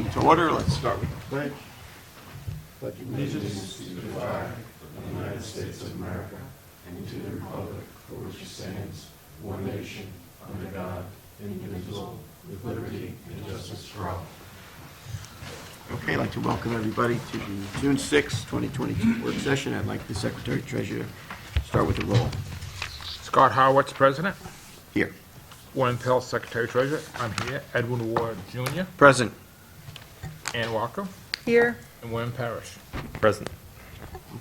Meeting to order. Let's start with the pledge. Pledge allegiance to the flag of the United States of America and to the republic for which it stands, one nation, under God, indivisible, with liberty and justice for all. Okay, I'd like to welcome everybody to the June 6, 2022 work session. I'd like the Secretary Treasurer to start with the roll. Scott Howarth, President. Here. Warren Pell, Secretary Treasurer. I'm here. Edwin Ward Jr. Present. Ann Walker. Here. And William Parrish. Present.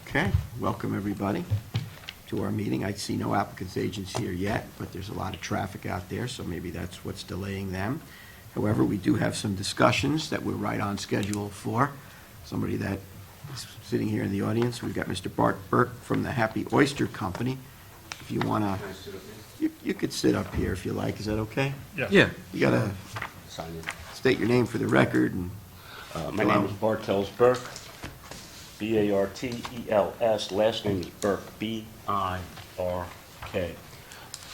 Okay, welcome everybody to our meeting. I see no applicants' agents here yet, but there's a lot of traffic out there, so maybe that's what's delaying them. However, we do have some discussions that we're right on schedule for. Somebody that is sitting here in the audience, we've got Mr. Bart Burke from the Happy Oyster Company. If you want to, you could sit up here if you like. Is that okay? Yeah. You got to state your name for the record. And My name is Bartels Burke, B-A-R-T-E-L-S. Last name is Burke, B-I-R-K.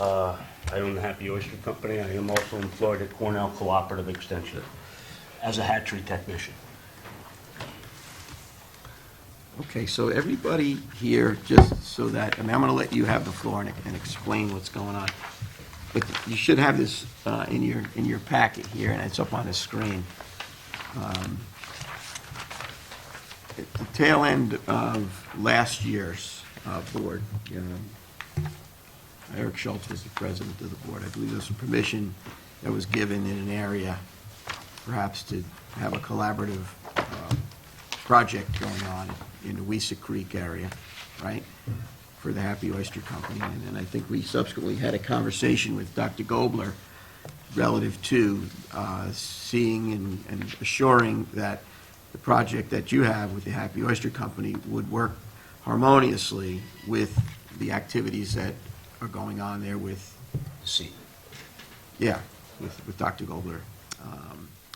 I own the Happy Oyster Company. I am also employed at Cornell Cooperative Extension as a hatchery technician. Okay, so everybody here, just so that, I'm going to let you have the floor and explain what's going on. But you should have this in your packet here, and it's up on the screen. At the tail end of last year's board, Eric Schultz was the president of the board. I believe there was some permission that was given in an area, perhaps to have a collaborative project going on in the Weesa Creek area, right, for the Happy Oyster Company. And then I think we subsequently had a conversation with Dr. Gobler relative to seeing and assuring that the project that you have with the Happy Oyster Company would work harmoniously with the activities that are going on there with, with Dr. Gobler.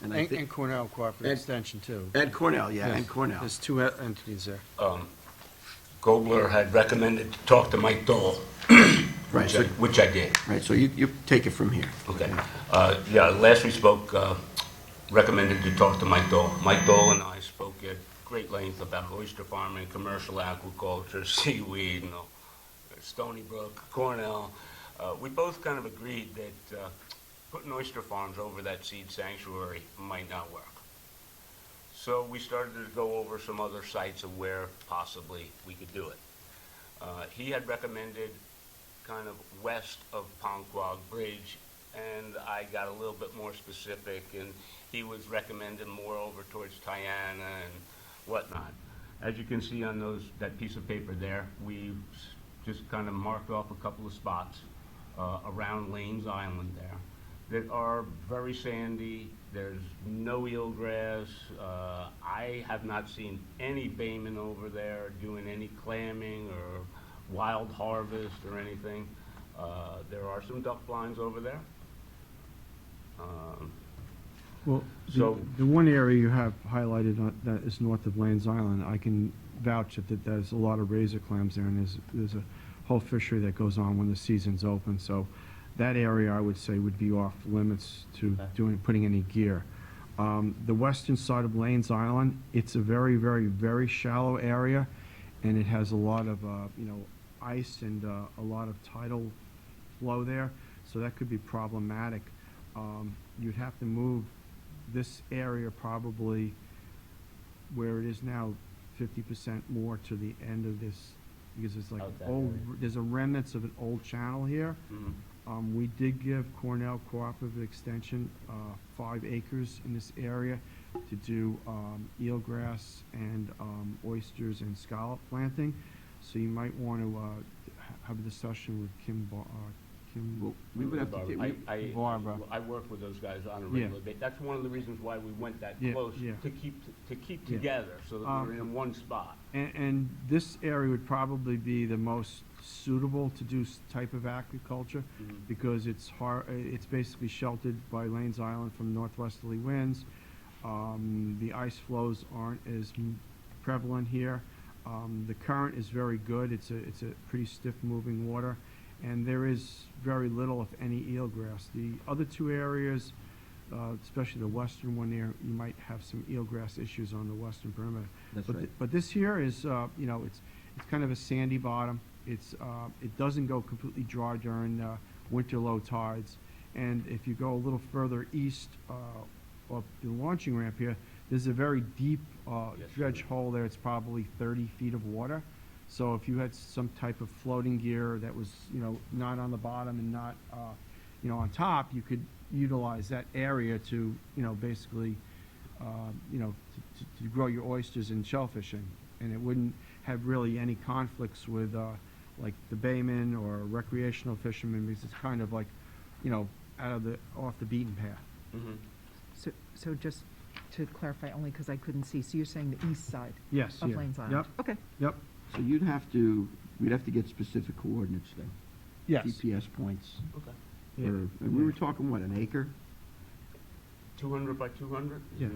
And I think, And Cornell Cooperative Extension, too. and Cornell, Yes. and Cornell. There's two entities there. Gobler had recommended to talk to Mike Dole, Right, so, which I did. right, so you take it from here. Okay. Last we spoke, recommended to talk to Mike Dole. Mike Dole and I spoke at great length about oyster farming, commercial aquaculture, seaweed, Stony Brook, Cornell. We both kind of agreed that putting oyster farms over that seed sanctuary might not work. So we started to go over some other sites of where possibly we could do it. He had recommended kind of west of Ponquag Bridge, and I got a little bit more specific, and he was recommending more over towards Tiana and whatnot. As you can see on that piece of paper there, we just kind of marked off a couple of spots around Lanes Island there that are very sandy. There's no eelgrass. I have not seen any baymen over there doing any clamming or wild harvest or anything. There are some duck blinds over there. Well, So- the one area you have highlighted that is north of Lanes Island, I can vouch that there's a lot of razor clams there, and there's a whole fishery that goes on when the season's open. So that area, I would say, would be off limits to putting any gear. The western side of Lanes Island, it's a very, very, very shallow area, and it has a lot of, ice and a lot of tidal flow there, so that could be problematic. You'd have to move this area probably where it is now 50% more to the end of this, because it's like there's a remnants of an old channel here. Mhm. We did give Cornell Cooperative Extension 5 acres in this area to do eelgrass and oysters and scallop planting. So you might want to have a discussion with Kim. Well, we would have to, Barbara. I work with those guys on a regular basis. That's one of the reasons why we went that close, yeah. to keep together, so that we're in one spot. And this area would probably be the most suitable to do type of agriculture, because it's it's basically sheltered by Lanes Island from northwesterly winds. The ice flows aren't as prevalent here. The current is very good. It's a pretty stiff moving water, and there is very little, if any, eelgrass. The other two areas especially the western one there, you might have some eelgrass issues on the western perimeter. That's But right. But this here is, it's kind of a sandy bottom. It doesn't go completely dry during winter low tides. And if you go a little further east, up the launching ramp here, there's a very deep Yes, dredge sir. hole there. It's probably 30 feet of water. So if you had some type of floating gear that was, not on the bottom and not, on top, you could utilize that area to, basically, to grow your oysters and shellfish in. And it wouldn't have really any conflicts with, like the baymen or recreational fishermen, because it's kind of like, off the beaten path. So just to clarify, only because I couldn't see, so you're saying the east side Yes, of yeah. Lanes Island? Yep, Okay. yep. So we'd have to get specific coordinates then. Yes. GPS points. Okay. Yeah. And we were talking, what, an acre? 200 by 200? Yeah.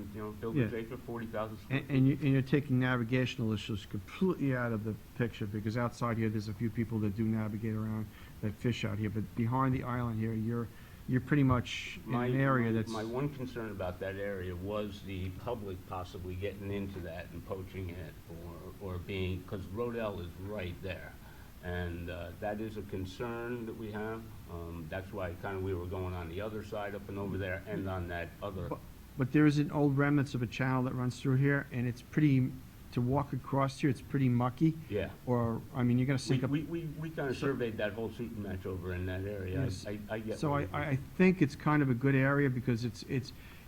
Buildings Yeah. acre, 40,000 square feet. And you're taking navigational issues completely out of the picture, because outside here, there's a few people that do navigate around, that fish out here, but behind the island here, you're pretty much in an area that's... My one concern about that area was the public possibly getting into that and poaching it, or being, because Rodell is right there. And that is a concern that we have. That's why we were going on the other side up and over there, and on that other, But there is an old remnants of a channel that runs through here, and it's pretty, to walk across here, it's pretty mucky. yeah. Or, you're gonna We sink up... kind of surveyed that whole shooting match over in that area. Yes. I get. So what I think it's kind of a good area, because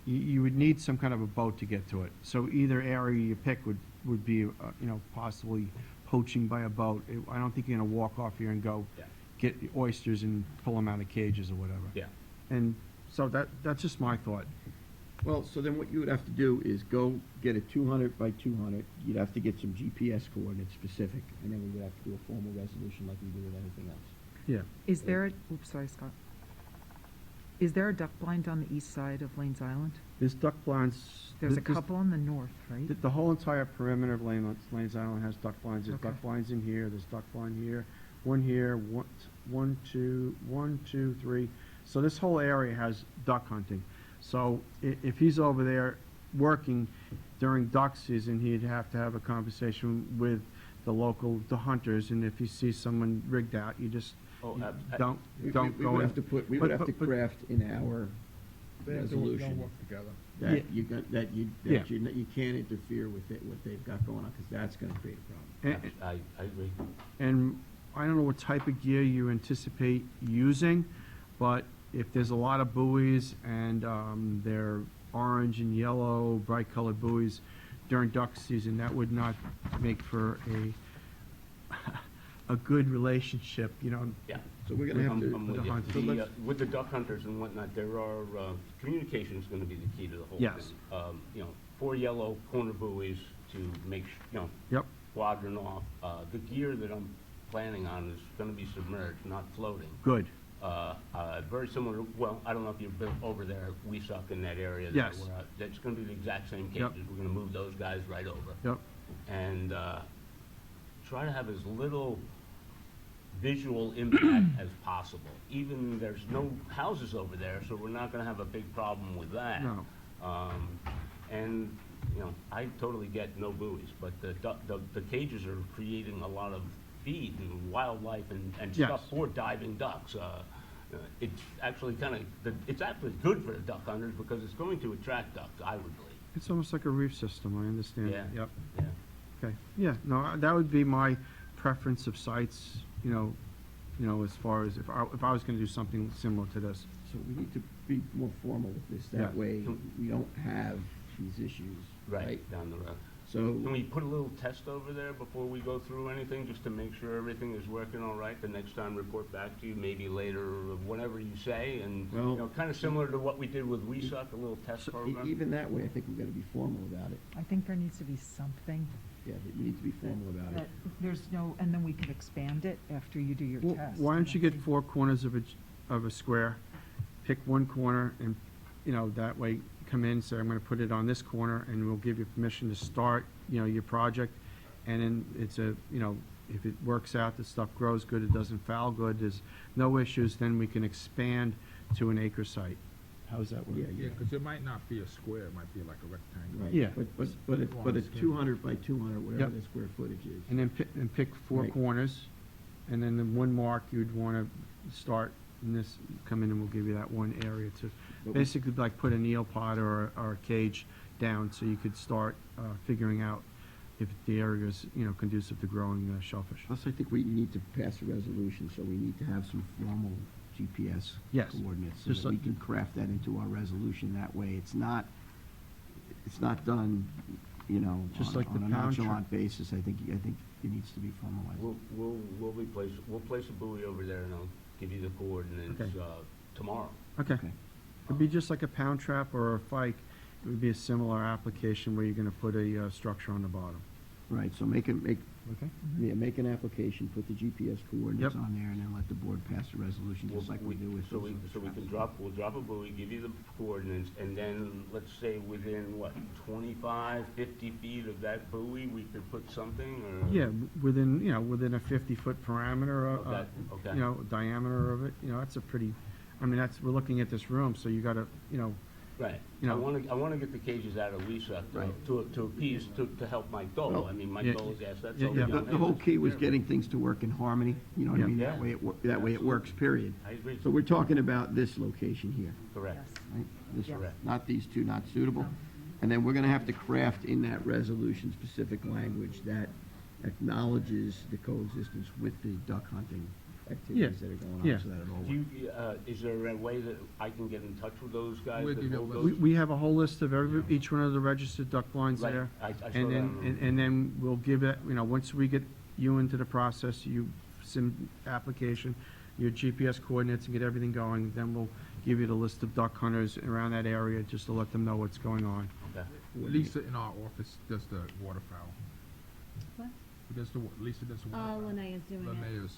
you would need some kind of a boat to get to it. So either area you pick would be, possibly poaching by a boat. I don't think you're gonna walk off here and go Yeah. get oysters and pull them out of cages or whatever. Yeah. And so that's just my thought. Well, so then what you would have to do is go get a 200 by 200. You'd have to get some GPS coordinates specific, and then we would have to do a formal resolution like we do with anything else. Yeah. Is there sorry, Scott. Is there a duck blind on the east side of Lanes Island? There's duck blinds. There's a couple on the north, right? The whole entire perimeter of Lanes Island has duck blinds. There's Okay. duck blinds in here, there's duck blind here, one, two, three. So this whole area has duck hunting. So if he's over there working during duck season, he'd have to have a conversation with the hunters, and if you see someone rigged out, you just Oh, don't We go would in. have to we would have to craft in our resolution together. that Yeah. you got, that Yeah. you can't interfere with what they've got going on, because that's gonna create a problem. And- I agree. And I don't know what type of gear you anticipate using, but if there's a lot of buoys and they're orange and yellow, bright colored buoys during duck season, that would not make for a good relationship, Yeah. So we're gonna have I'm to. with the you. hunters. With the duck hunters and whatnot, there are, communication is gonna be the key to the whole Yes. thing. 4 yellow corner buoys to make, Yep, quadrant off. The gear that I'm planning on is gonna be submerged, not floating. good. Very similar, well, I don't know if you've been over there, we suck in that area. that Yes. we're at. That's gonna be the exact same Yep. cages. We're gonna move those guys right over. Yep, And try to have as little visual impact as possible. Even, there's no houses over there, so we're not gonna have a big problem with that. no. And, I totally get no buoys, but the cages are creating a lot of feed and wildlife and Yes. stuff for diving ducks. It's actually it's actually good for the duck hunters, because it's going to attract ducks, I would believe. It's almost like a reef system, I understand. Yeah. Yep, Yeah. okay. Yeah, no, that would be my preference of sites, as far as if I was gonna do something similar to this. So we need to be more formal with this, that Yeah. way we don't have these issues, right? Right, down the road. So, Can we put a little test over there before we go through anything, just to make sure everything is working all right? The next time, report back to you, maybe later, whatever you say, and, Well- kind of similar to what we did with WeSuck, a little test program. even that way, I think we've gotta be formal about it. I think there needs to be something Yeah, that you need to be formal about that it. there's no, and then we can expand it after you do your Well, test. why don't you get 4 corners of a square, pick one corner, and, that way, come in, say, I'm gonna put it on this corner, and we'll give you permission to start, your project, and then it's if it works out, the stuff grows good, it doesn't foul good, there's no issues, then we can expand to an acre site. how's that work? Yeah, because it might not be a square, it might be like a rectangle. Right. Yeah. But it's 200 by 200, whatever Yep. the square footage is. And then pick four Right. corners, and then the one mark you'd want to start in this, come in and we'll give you that one area to, But we- basically like put a neopod or a cage down so you could start figuring out if the area is, conducive to growing shellfish. Plus, I think we need to pass a resolution, so we need to have some formal GPS Yes. coordinates, so Just that we like- can craft that into our resolution. That way, it's not done, Just on like the on a pound nonchalant basis. I think it needs to be formalized. We'll place a buoy over there, and I'll give you the coordinates Okay. tomorrow. Okay. Okay. It'd be just like a pound trap or a fike. It would be a similar application where you're going to put a structure on the bottom. Right, so make an application, put the GPS coordinates Yep. on there, and then let the board pass a resolution, just like we do with So those we, other so we can traps. we'll drop a buoy, give you the coordinates, and then, let's say, within, 25, 50 feet of that buoy, we could put something, or? Yeah, within a 50-foot parameter, Okay, okay. diameter of it, that's a pretty, we're looking at this room, so you gotta, Right. You I know- want to get the cages out of Lisa Right. to appease, to help Mike Dole. Well, I mean, Mike yeah, Dole has asked that. yeah, so yeah. we The don't the whole have- key was getting things to work in harmony, you know what I Yeah. mean? Yeah. That way it works, period. I agree. So we're talking about this location here, Correct. right? This, Yes. not these two, not suitable. And then we're gonna have to craft in that resolution specific language that acknowledges the coexistence with the duck hunting activities that are going Yeah. on, so that it all Do works. you, is there a way that I can get in touch with those guys? We'll that give you a hold list. We, those? we have a whole list of each one of the registered duck blinds Right. there. I saw And that then, on the- and then we'll give it, once we get you into the process, you sim application, your GPS coordinates and get everything going, then we'll give you the list of duck hunters around that area, just to let them know what's going on. Okay. Lisa in our office does the waterfowl. What? Lisa does the waterfowl. Linnea's doing it. Linnea's.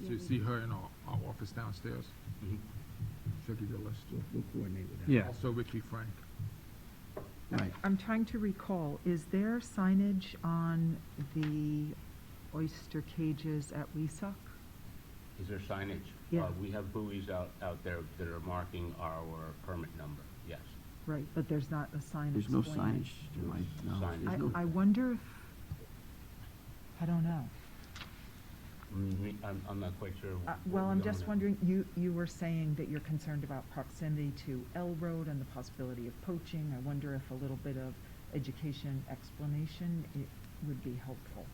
So you Yeah. see her in our office downstairs. Mhm. She'll give you a list. We'll coordinate with that. Yeah. Also Ricky Frank. Right. I'm trying to recall, is there signage on the oyster cages at Weesuck? Is there signage? Yeah. We have buoys out there that are marking our permit number, yes. Right, but there's not a sign There's no explaining. signage to my knowledge. Signage. There's no- I wonder if, I don't know. I'm not quite sure. Well, where I'm we're just going wondering, you were saying that you're concerned about proximity to L Road and the possibility of poaching. I wonder if a little bit of education explanation would be helpful.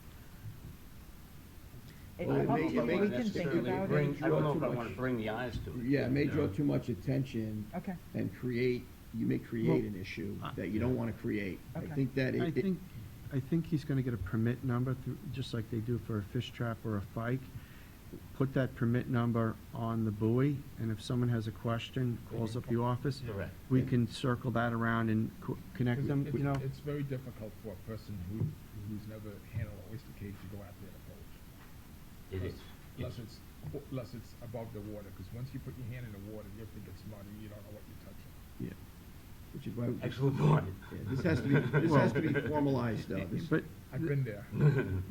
Well, it may- We it may can necessarily think about bring- it. I don't know Too if I much- want to bring the eyes to it. Yeah, it may you draw know? too much attention Okay, and you may create an issue that you don't want to create. I Okay. think that I think he's gonna get a permit number, just like they do for a fish trap or a fike. Put that permit number on the buoy, and if someone has a question, calls up the office, Correct. we can circle that around and connect them, It's very difficult for a person who's never handled an oyster cage to go out there to poach. It is. Unless it's above the water, because once you put your hand in the water, you have to get smarter, you don't know what you're touching. Yeah, which is why, Excellent point. this has to be formalized, though. This- but I've been there.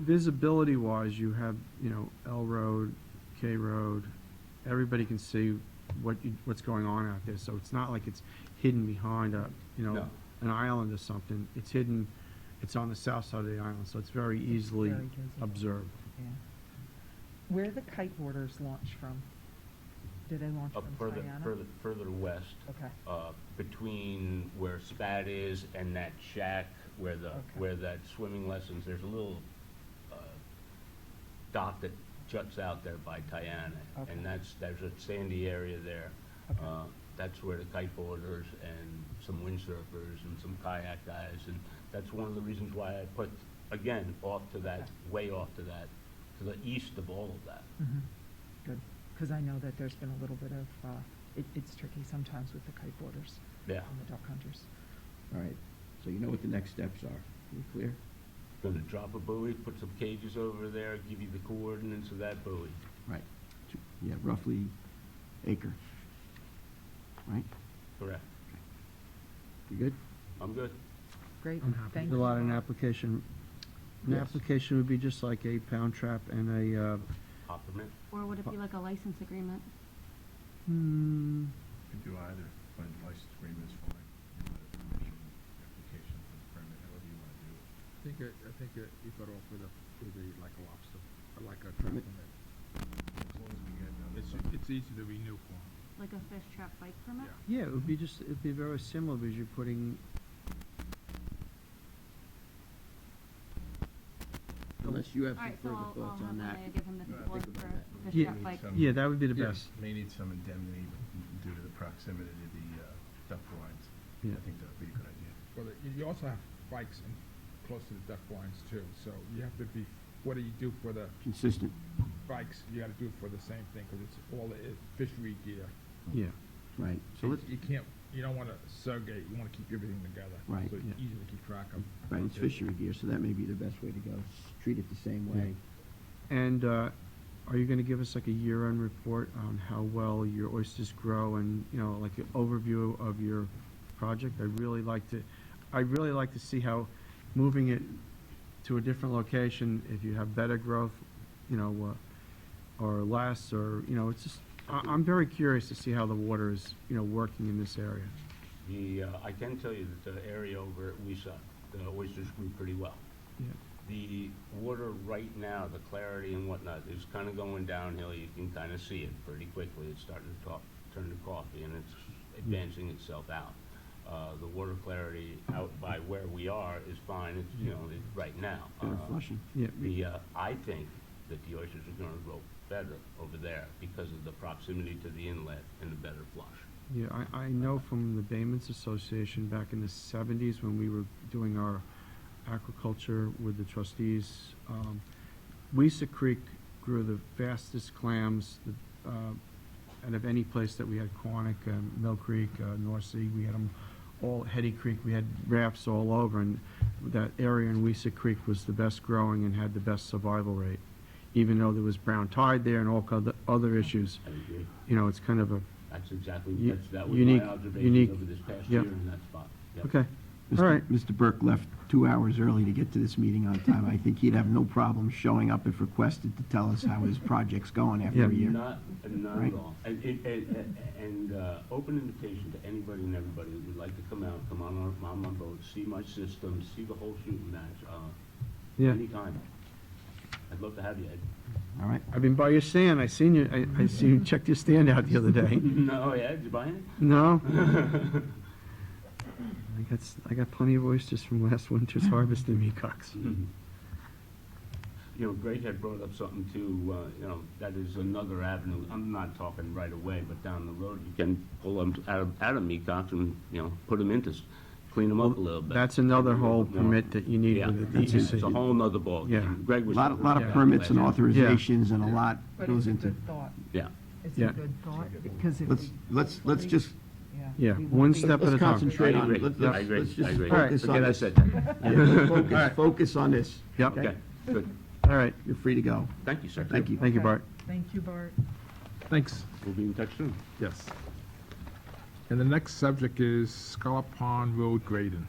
visibility-wise, you have, L Road, K Road, everybody can see what's going on out there, so it's not like it's hidden behind No. an island or something. It's hidden, it's on the south side of the island, so it's very easily very visible. observed. yeah. Where the kiteboarders launch from? Do they launch Up from Diana? further west, Okay, between where Spat is and that shack where Okay. where that swimming lessons, there's a little dock that juts out there by Tiana. Okay. And there's a sandy area there. Okay. That's where the kiteboarders and some windsurfers and some kayak guys, and that's one of the reasons why I put, again, way off to the east of all of that. mhm, good, because I know that there's been a little bit of, it's tricky sometimes with the kiteboarders Yeah. and the duck hunters. All right, so you know what the next steps are. You clear? Gonna drop a buoy, put some cages over there, give you the coordinates of that buoy. Right. Yeah, roughly acre. Right? Correct. You good? I'm good. Great, I'm happy. thank A you. lot in application. An Yes. application would be just like a pound trap and a, Hop permit? Or would it be like a license agreement? hmm, Could do either. But license agreement is fine. You want a permission application for the permit, however you want to do it. I think you better off with like a lobster, or like a trap permit. As long as we get, It's easy to renew for 'em. Like a fish trap bike permit? Yeah. Yeah, it'd be very similar because you're putting, Unless you have some Alright, so further I'll thoughts on have that. Leia give him the Yeah, floor think about for that. fish Yeah. trap bike. yeah, that would be the Yeah. best. may need some indemnity due to the proximity to the duck blinds. Yeah. I think that would be a good idea. Well, you also have bikes close to the duck blinds too, so you have to be, what do you do for the Consistent, bikes, you gotta do it for the same thing, because it's all fishery gear. Yeah, right. So let's, You don't wanna segregate, you wanna keep everything together. Right. So it's Yeah. easy to keep track of. right, it's fishery gear, so that may be the best way to go. Treat it the same way. and are you gonna give us like a year-end report on how well your oysters grow and, you know, like an overview of your project? I'd really like to see how moving it to a different location, if you have better growth, you know, or less, or, you know, it's just, I'm very curious to see how the water is, you know, working in this area. I can tell you that the area over at Wisa, the oysters grew pretty well. Yeah. The water right now, the clarity and whatnot, is kind of going downhill. You can kind of see it pretty quickly. It's starting to turn to coffee, and it's advancing itself out. The water clarity out by where we are is fine. It's, you know, right now. Better flushing. Yeah, I think that the oysters are going to grow better over there because of the proximity to the inlet and the better flush. yeah, I know from the Baymen's Association back in the 70s when we were doing our aquaculture with the trustees, Wisa Creek grew the fastest clams out of any place that we had. Quantick, Mill Creek, North Sea, we had them all, Hetty Creek, we had rafts all over, and that area in Wisa Creek was the best growing and had the best survival rate, even though there was brown tide there and all other issues. I agree. You know, it's kind of a, That's exactly, U- that was unique- my observation unique- over this past yep. year in that spot. Yep. okay. Mr. All right. Mr. Burke left 2 hours early to get to this meeting on time. I think he'd have no problem showing up if requested to tell us how his project's going after Yeah. a year. Not Right. at all. And open invitation to anybody and everybody that would like to come out, come on my boat, see my system, see the whole shooting match, Yeah. anytime. I'd love to have you, Ed. All right, I've been by your stand. I seen you, I seen you checked your stand out the other day. No, yeah, did you buy any? No? I got plenty of oysters from last winter's harvest in me, Cox. You know, Greg had brought up something too, you know, that is another avenue. I'm not talking right away, but down the road, you can pull them out of Mecox and, you know, put them into, clean them up a little bit. That's another whole More. permit that you need Yeah, with the it's a DEC. whole nother ballgame. Yeah. Greg a was. lot of Yeah. permits and last year. authorizations and a lot But goes it's a into. good thought. Yeah. It's Yeah. a good thought, because if Let's we, just, Yeah, we won't one be- step at a let's time. concentrate I on, agree. let's I agree. just I agree. All right, focus on Forget I this. said that. Yeah, focus on this. Yep, Okay, good. all right. You're free to go. Thank you, sir. Thank you. Thank you, Okay. Bart. Thank you, Bart. Thanks. We'll be in touch soon. Yes. And the next subject is Scarpa Road grading.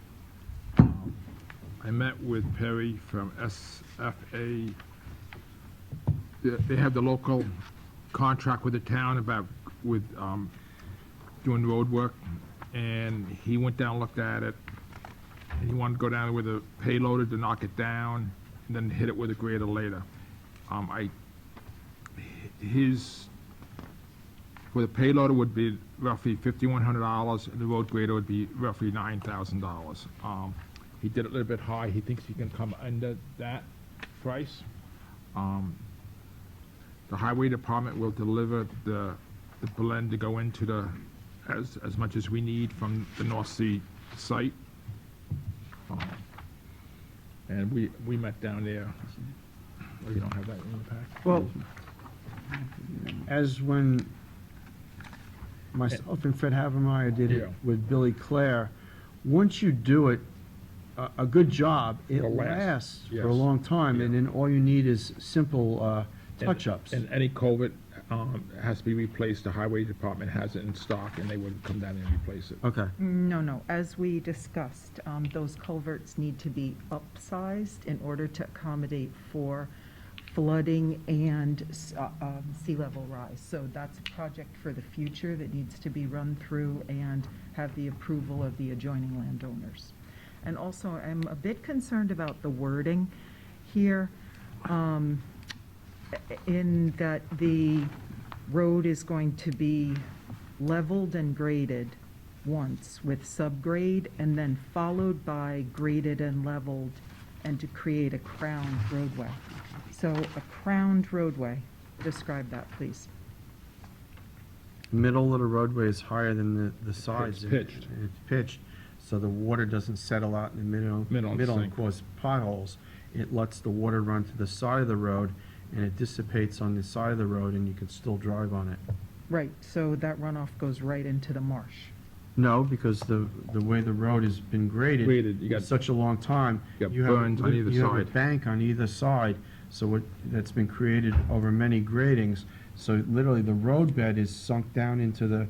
I met with Perry from SFA. They have the local contract with the town with doing road work, and he went down, looked at it, and he wanted to go down with a payloader to knock it down, and then hit it with a grader later. For the payloader would be roughly $5,100, and the road grader would be roughly $9,000. He did it a little bit high. He thinks he can come under that price. The highway department will deliver the blend to go into as much as we need from the North Sea site. And we met down there. Oh, you don't have that in the pack? Well, as when myself and Fred Havemeyer did it Yeah. with Billy Clare, once you do it, a good job, it It'll last. lasts for a Yes. long time, and Yeah. then all you need is simple touch-ups. And any culvert has to be replaced, the highway department has it in stock, and they would come down and replace it. Okay, No, as we discussed, those culverts need to be upsized in order to accommodate for flooding and sea level rise. So that's a project for the future that needs to be run through and have the approval of the adjoining landowners. And also, I'm a bit concerned about the wording here, in that the road is going to be leveled and graded once with subgrade, and then followed by graded and leveled, and to create a crowned roadway. So a crowned roadway, describe that, please. Middle of the roadway is higher than the sides. It's pitched. It's pitched, so the water doesn't settle out in the Middle and and sink. cause potholes. It lets the water run to the side of the road, and it dissipates on the side of the road, and you can still drive on it. Right, so that runoff goes right into the marsh. No, because the way the road has been graded. Graded, you got- for such a long time. You got have a- berms on either You have a side. bank on either side, so that's been created over many gradings. So literally, the roadbed is sunk down into the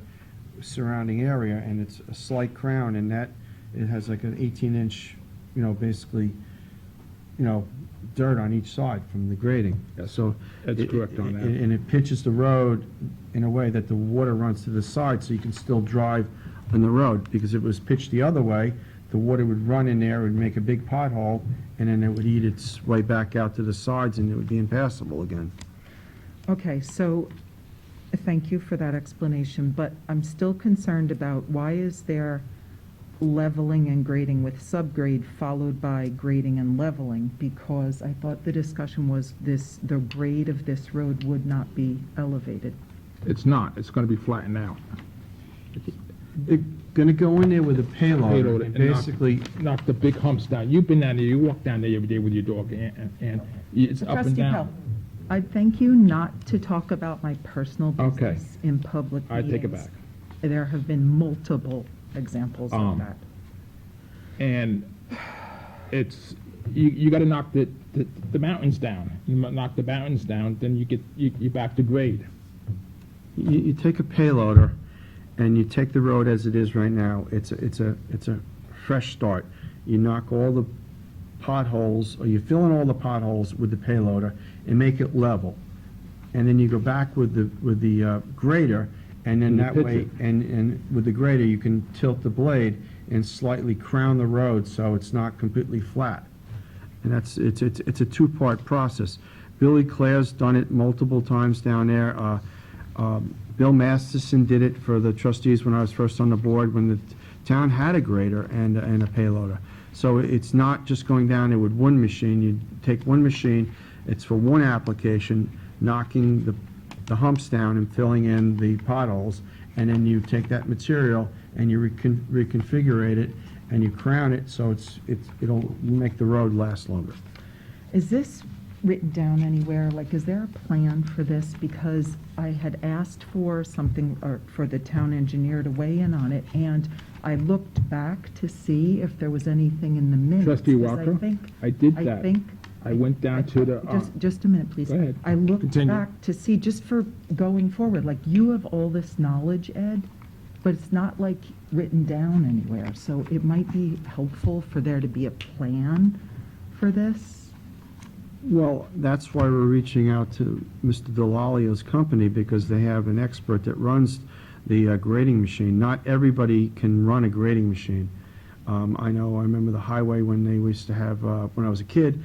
surrounding area, and it's a slight crown, and that, it has like an 18-inch, basically, dirt on each side from the grading. Yes, So Ed's correct on that. And it pitches the road in a way that the water runs to the side, so you can still drive on the road. Because if it was pitched the other way, the water would run in there, it would make a big pothole, and then it would eat its way back out to the sides, and it would be impassable again. Okay, so, thank you for that explanation, but I'm still concerned about why is there leveling and grading with subgrade followed by grading and leveling? Because I thought the discussion was the grade of this road would not be elevated. It's not, it's gonna be flattened out. They're gonna go in there with a payload, Payload and and knock- basically, Knock the big humps down. You've been down there, you walk down there every day with your dog, and it's up and Trustee Pell, down. I thank you not to talk about my personal Okay. business in public I take it meetings. back. There have been multiple examples of that. And it's, you gotta knock the mountains down. You knock the mountains down, then you're back to grade. you take a payloader, and you take the road as it is right now. It's a fresh start. You knock all the potholes, or you fill in all the potholes with the payloader and make it level. And then you go back with the grader, and then And you that pitch way, it. and with the grader, you can tilt the blade and slightly crown the road so it's not completely flat. And it's a two-part process. Billy Clare's done it multiple times down there. Bill Masterson did it for the trustees when I was first on the board, when the town had a grader and a payloader. So it's not just going down there with one machine. You take one machine, it's for one application, knocking the humps down and filling in the potholes, and then you take that material and you reconfigure it, and you crown it so it'll make the road last longer. Is this written down anywhere? Like, is there a plan for this? Because I had asked for something, or for the town engineer to weigh in on it, and I looked back to see if there was anything in the minutes. Trustee 'cause Walker, I did that. I think. I went down to the, Just a minute, please. Go ahead. I looked Continue. back to see, just for going forward, like, you have all this knowledge, Ed, but it's not like written down anywhere. So it might be helpful for there to be a plan for this. Well, that's why we're reaching out to Mr. Delalio's company, because they have an expert that runs the grading machine. Not everybody can run a grading machine. I remember the highway when they used to have, when I was a kid,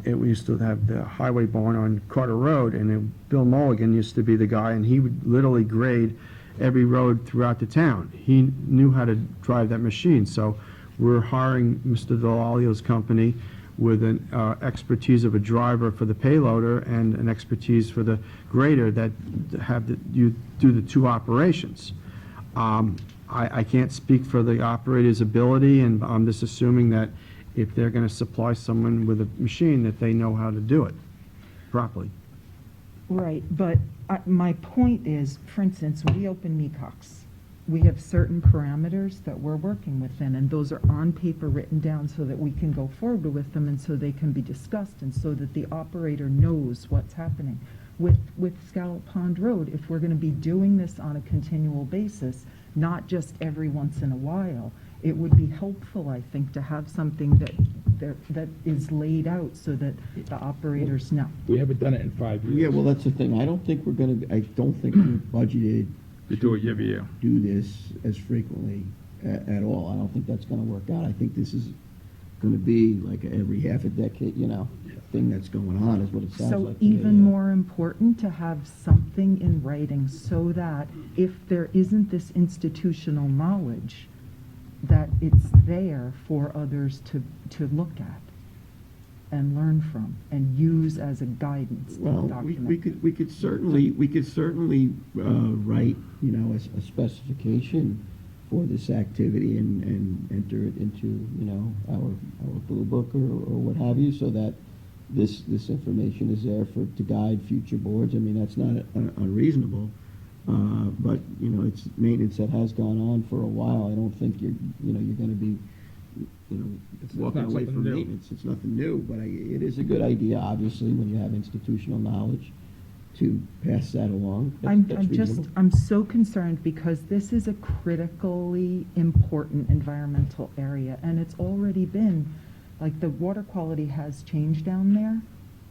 we used to have the highway barn on Carter Road, and then Bill Mulligan used to be the guy, and he would literally grade every road throughout the town. He knew how to drive that machine, so we're hiring Mr. Delalio's company with an expertise of a driver for the payloader and an expertise for the grader that you do the two operations. I can't speak for the operator's ability, and I'm just assuming that if they're going to supply someone with a machine, that they know how to do it properly. Right, but my point is, for instance, we open MECOX. We have certain parameters that we're working within, and those are on paper written down so that we can go forward with them, and so they can be discussed, and so that the operator knows what's happening. With Scallop Pond Road, if we're going to be doing this on a continual basis, not just every once in a while, it would be helpful, I think, to have something that that is laid out so that the operators know. We haven't done it in 5 years. Yeah, well, that's the thing. I don't think I don't think we budgeted You do it every year. do this as frequently at all. I don't think that's gonna work out. I think this is gonna be like every half a decade, thing that's going on is what it sounds So like to me, even yeah. more important to have something in writing so that if there isn't this institutional knowledge, that it's there for others to look at and learn from and use as a guidance Well, document. we could certainly write, a specification for this activity and enter it into, our blue book or what have you, so that this information is there to guide future boards. I mean, that's not unreasonable. But, it's maintenance that has gone on for a while. I don't think you're gonna be, walking not away something from new. maintenance. It's nothing new, but it is a good idea, obviously, when you have institutional knowledge, to pass that along. That's reasonable. I'm so concerned because this is a critically important environmental area, and it's already been, like, the water quality has changed down there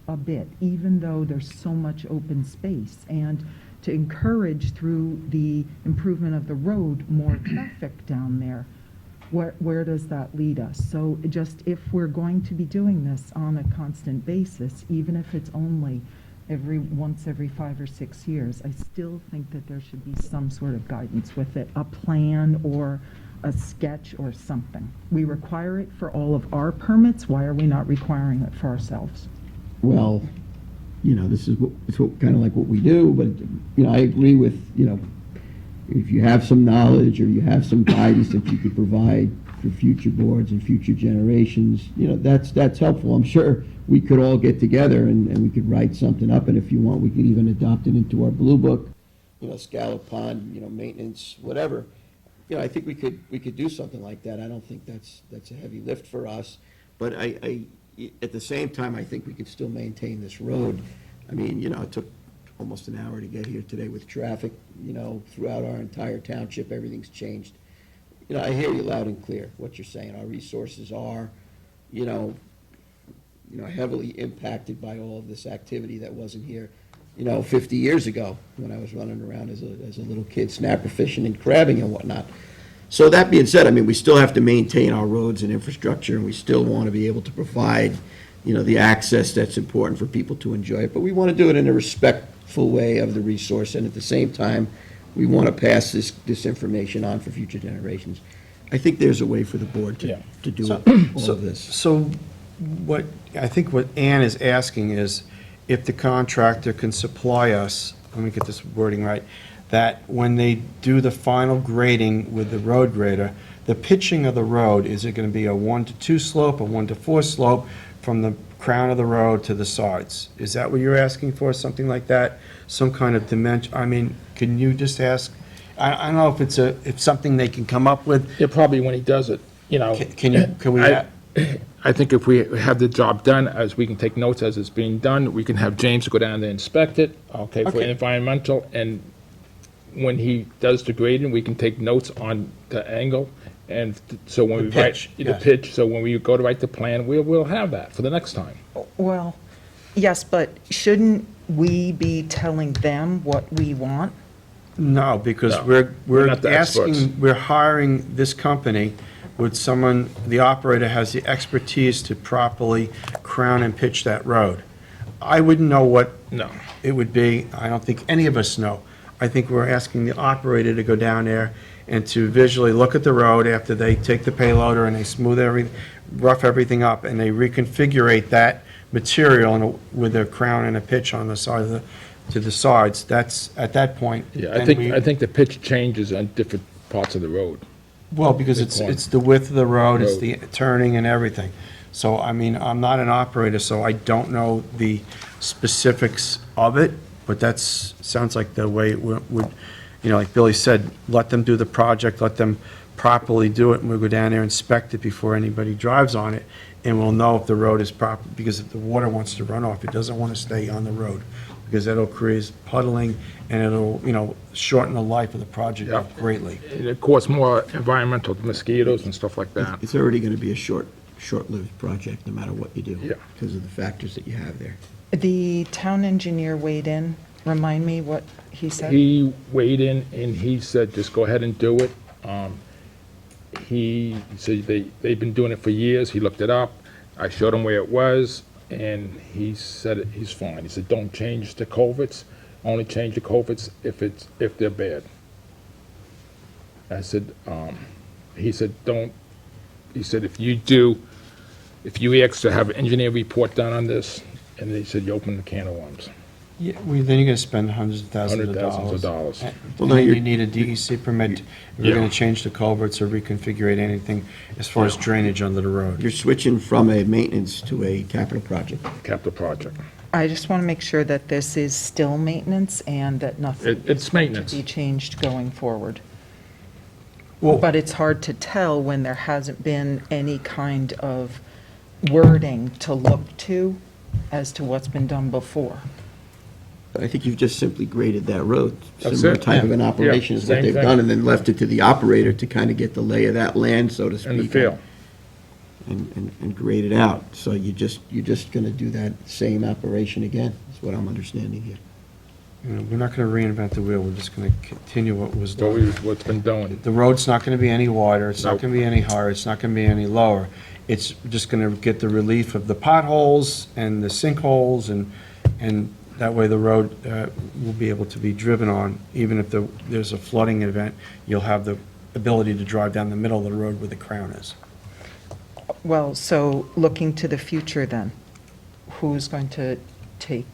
a bit, even though there's so much open space. And to encourage through the improvement of the road, more traffic down there, where does that lead us? So if we're going to be doing this on a constant basis, even if it's only once every 5 or 6 years, I still think that there should be some sort of guidance with it, a plan or a sketch or something. We require it for all of our permits. Why are we not requiring it for ourselves? Well, this is kind of like what we do, but, I agree with, if you have some knowledge or you have some guidance that you could provide for future boards and future generations, that's helpful. I'm sure we could all get together and we could write something up, and if you want, we could even adopt it into our blue book, Scallop Pond, maintenance, whatever. I think we could do something like that. I don't think that's a heavy lift for us, but I at the same time, I think we could still maintain this road. I mean, it took almost an hour to get here today with traffic, throughout our entire township, everything's changed. I hear you loud and clear, what you're saying. Our resources are, heavily impacted by all of this activity that wasn't here, 50 years ago when I was running around as a little kid, snapper fishing and crabbing and whatnot. So that being said, I mean, we still have to maintain our roads and infrastructure, and we still want to be able to provide, the access that's important for people to enjoy it. But we want to do it in a respectful way of the resource, and at the same time, we want to pass this information on for future generations. I think there's a way for the board to do all of this. So I think what Ann is asking is if the contractor can supply us, let me get this wording right, that when they do the final grading with the road grader, the pitching of the road, is it going to be a 1-to-2 slope, a 1-to-4 slope from the crown of the road to the sides? Is that what you're asking for, something like that? Some kind of dimension? I mean, can you just ask? I don't know if it's something they can come up with. Yeah, probably when he does it, Can we? I think if we have the job done, as we can take notes as it's being done, we can have James go down there and inspect it, for Okay. environmental, and when he does the grading, we can take notes on the angle, and so when The we write pitch, the yes. pitch, so when we go to write the plan, we'll have that for the next time. Well, yes, but shouldn't we be telling them what we want? No, because No, we're not the experts. we're hiring this company with someone, the operator has the expertise to properly crown and pitch that road. I wouldn't know what No. it would be. I don't think any of us know. I think we're asking the operator to go down there and to visually look at the road after they take the payloader and they smooth rough everything up, and they reconfigure that material with a crown and a pitch on the side to the sides. That's, at that point. Yeah, I then think the pitch changes on different parts of the road. Well, because Good point. it's the width of the road, it's the turning and everything. So, I mean, I'm not an operator, so I don't know the specifics of it, but sounds like the way it would, like Billy said, let them do the project, let them properly do it, and we'll go down there, inspect it before anybody drives on it, and we'll know if the road is proper, because if the water wants to run off, it doesn't want to stay on the road, because that'll create puddling, and it'll, shorten the life of the project Yeah. greatly. It causes more environmental mosquitoes and stuff like that. It's already going to be a short short-lived project, no matter what you do. Yeah. Because of the factors that you have there. The town engineer weighed in. Remind me what he said? He weighed in and he said, just go ahead and do it. He said they've been doing it for years. He looked it up. I showed him where it was, and he said he's fine. He said, don't change the culverts. Only change the culverts if they're bad. I said, he said, if you ask to have an engineer report done on this, and they said, you open the can of worms. Yeah, well, then you're gonna spend hundreds of thousands of dollars. Hundreds of dollars. Well, now And you're- you need a DEC permit if you're Yeah. gonna change the culverts or reconfigure anything as far as drainage under the road. You're switching from a maintenance to a capital project. Capital project. I just want to make sure that this is still maintenance and that nothing It's is maintenance. to be changed going forward. Well- But it's hard to tell when there hasn't been any kind of wording to look to as to what's been done before. I think you've just simply graded that road. That's Similar it, type of yeah. an operation Yeah, is what same they've thing. done, and then left it to the operator to kind of get the lay of that land, so to speak. And the feel. And grade it out. So you're just going to do that same operation again, is what I'm understanding here. You know, we're not gonna reinvent the wheel, we're just gonna continue what was done. What's been done. The road's not gonna be any wider, it's not Nope. gonna be any higher, it's not gonna be any lower. It's just gonna get the relief of the potholes and the sinkholes, and that way the road will be able to be driven on. Even if there's a flooding event, you'll have the ability to drive down the middle of the road where the crown is. Well, so looking to the future then, who's going to take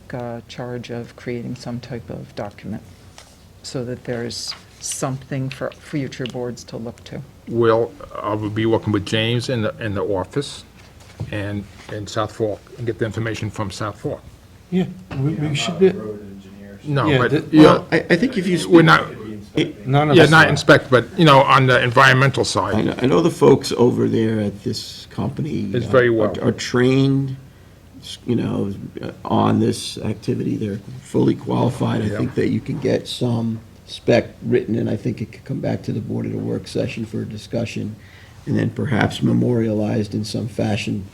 charge of creating some type of document so that there's something for future boards to look to? Well, I will be working with James in the office and in South Fork, and get the information from South Fork. Yeah, we should be, No, Yeah, but, the- yeah, Well, I think if you speak. we're not, none of yeah, us not are. inspect, but, on the environmental I side. know, I know the folks over there at this company. It's very well. Are trained, on this activity. They're fully qualified. I Yeah. think that you can get some spec written, and I think it could come back to the board at a work session for a discussion, and then perhaps memorialized in some fashion,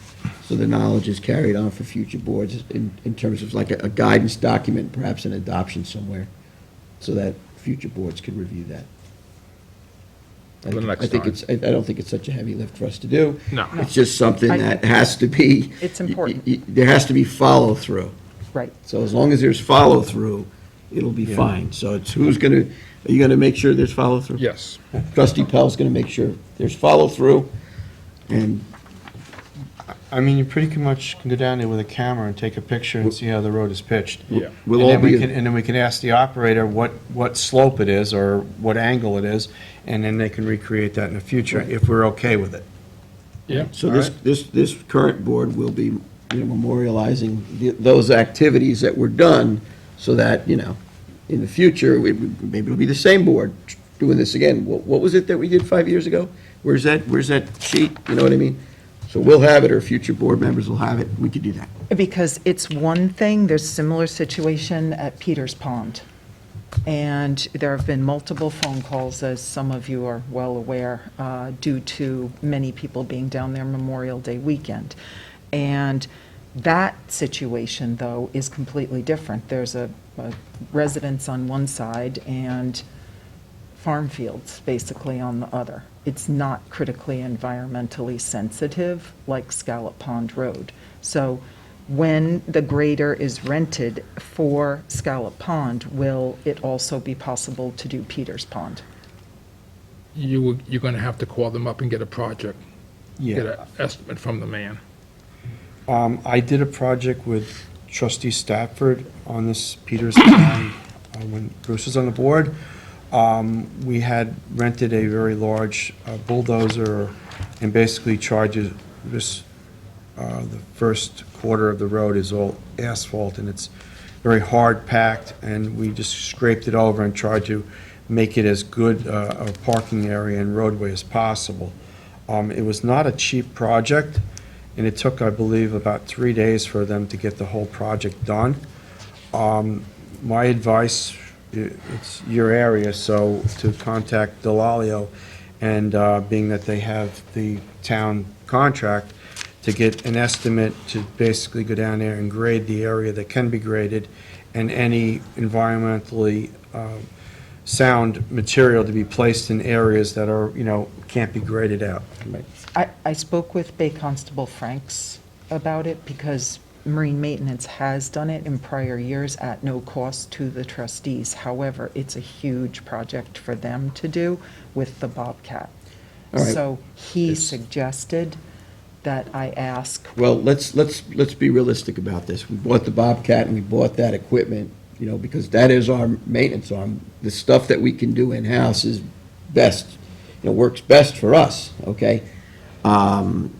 so the knowledge is carried on for future boards in terms of like a guidance document, perhaps an adoption somewhere, so that future boards can review that. For the next I think time. I don't think it's such a heavy lift for us to do. No. It's just something I- that has to be. It's important. There has to be follow-through. Right. So as long as there's follow-through, it'll be Yeah. fine. So it's are you gonna make sure there's follow-through? Yes. Trustee Pell's gonna make sure there's follow-through, and I mean, you pretty much can go down there with a camera and take a picture and see how the road is pitched. Yeah. we'll And all then we be, can, and then we can ask the operator what slope it is or what angle it is, and then they can recreate that in the future if we're okay with it. Yeah. so all this, right. this current board will be, memorializing those activities that were done, so that, in the future, maybe it'll be the same board doing this again. What was it that we did 5 years ago? Where's that sheet? You know what I mean? So we'll have it, or future board members will have it. We could do that. Because it's one thing, there's similar situation at Peters Pond. And there have been multiple phone calls, as some of you are well aware, due to many people being down there Memorial Day weekend. And that situation, though, is completely different. There's a residence on one side and farm fields, basically, on the other. It's not critically environmentally sensitive like Scallop Pond Road. So when the grader is rented for Scallop Pond, will it also be possible to do Peters Pond? You're going to have to call them up and get a project, get an estimate from the man. I did a project with Trustee Stafford on this Peters Pond when Bruce was on the board. We had rented a very large bulldozer and basically charges this, the first quarter of the road is all asphalt and it's very hard packed, and we just scraped it over and tried to make it as good a parking area and roadway as possible. It was not a cheap project, and it took, I believe, about 3 days for them to get the whole project done. My advice, it's your area, so to contact Delalio, and being that they have the town contract, to get an estimate to basically go down there and grade the area that can be graded, and any environmentally sound material to be placed in areas that are, can't be graded out. I spoke with Bay Constable Franks about it because Marine Maintenance has done it in prior years at no cost to the trustees. However, it's a huge project for them to do with the Bobcat. All right. So he suggested that I ask, Well, let's be realistic about this. We bought the Bobcat and we bought that equipment, because that is our maintenance arm. The stuff that we can do in-house is best, works best for us, okay? And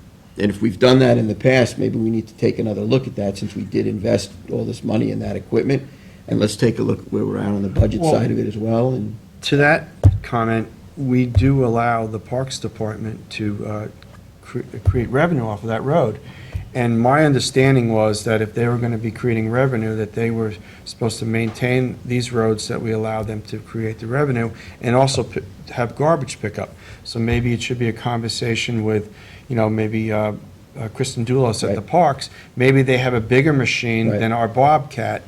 if we've done that in the past, maybe we need to take another look at that, since we did invest all this money in that equipment. And let's take a look where we're at on the budget Well- side of it as well, and To that comment, we do allow the Parks Department to create revenue off of that road. And my understanding was that if they were going to be creating revenue, that they were supposed to maintain these roads that we allow them to create the revenue, and also have garbage pickup. So maybe it should be a conversation with, maybe Kristen Doulos at the Right. parks. Maybe they have a bigger machine Right. than our Bobcat,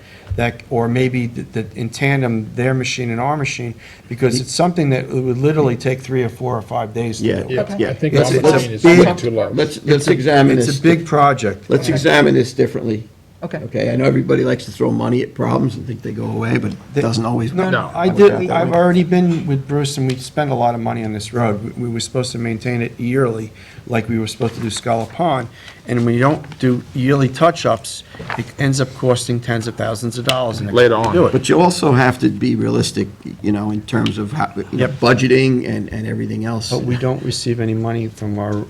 or maybe in tandem, their machine and our machine, because it's something that would literally take 3 or 4 or 5 days to Yeah. do. Yeah, Yeah. I think It's- our it's a machine is big- way too low. let's examine this. It's a big project. Let's examine this differently. okay. Okay, I know everybody likes to throw money at problems and think they go away, but it doesn't always work. No. I did, I've already been with Bruce, and we spent a lot of money on this road. We were supposed to maintain it yearly, like we were supposed to do Scholar Pond, and when you don't do yearly touch-ups, it ends up costing tens of thousands of dollars. Later on. Do it. But you also have to be realistic, in terms of how, Yep. budgeting and everything else. But we don't receive any money from our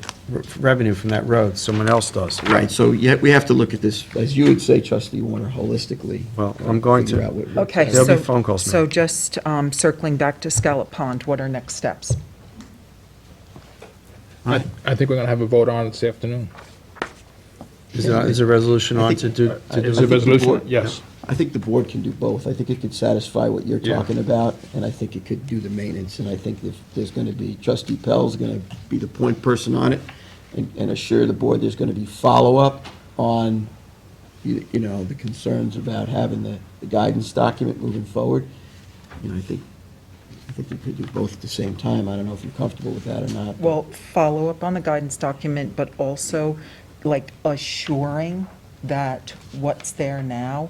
revenue from that road, someone else does. Right, so we have to look at this, as you would say, Trustee Warner, holistically. Well, I'm going Figure to. out what- Okay, There'll be so, phone calls made. so just circling back to Scallop Pond, what are next steps? I think we're going to have a vote on it this afternoon. Is a resolution on to do? I Is think there a the board- resolution? Yes. I think the board can do both. I think it could satisfy what you're Yeah. talking about, and I think it could do the maintenance. And I think if there's going to be, Trustee Pell's going to be the point person on it, and assure the board there's going to be follow-up on, the concerns about having the guidance document moving forward. I think we could do both at the same time. I don't know if you're comfortable with that or not. Well, follow up on the guidance document, but also like assuring that what's there now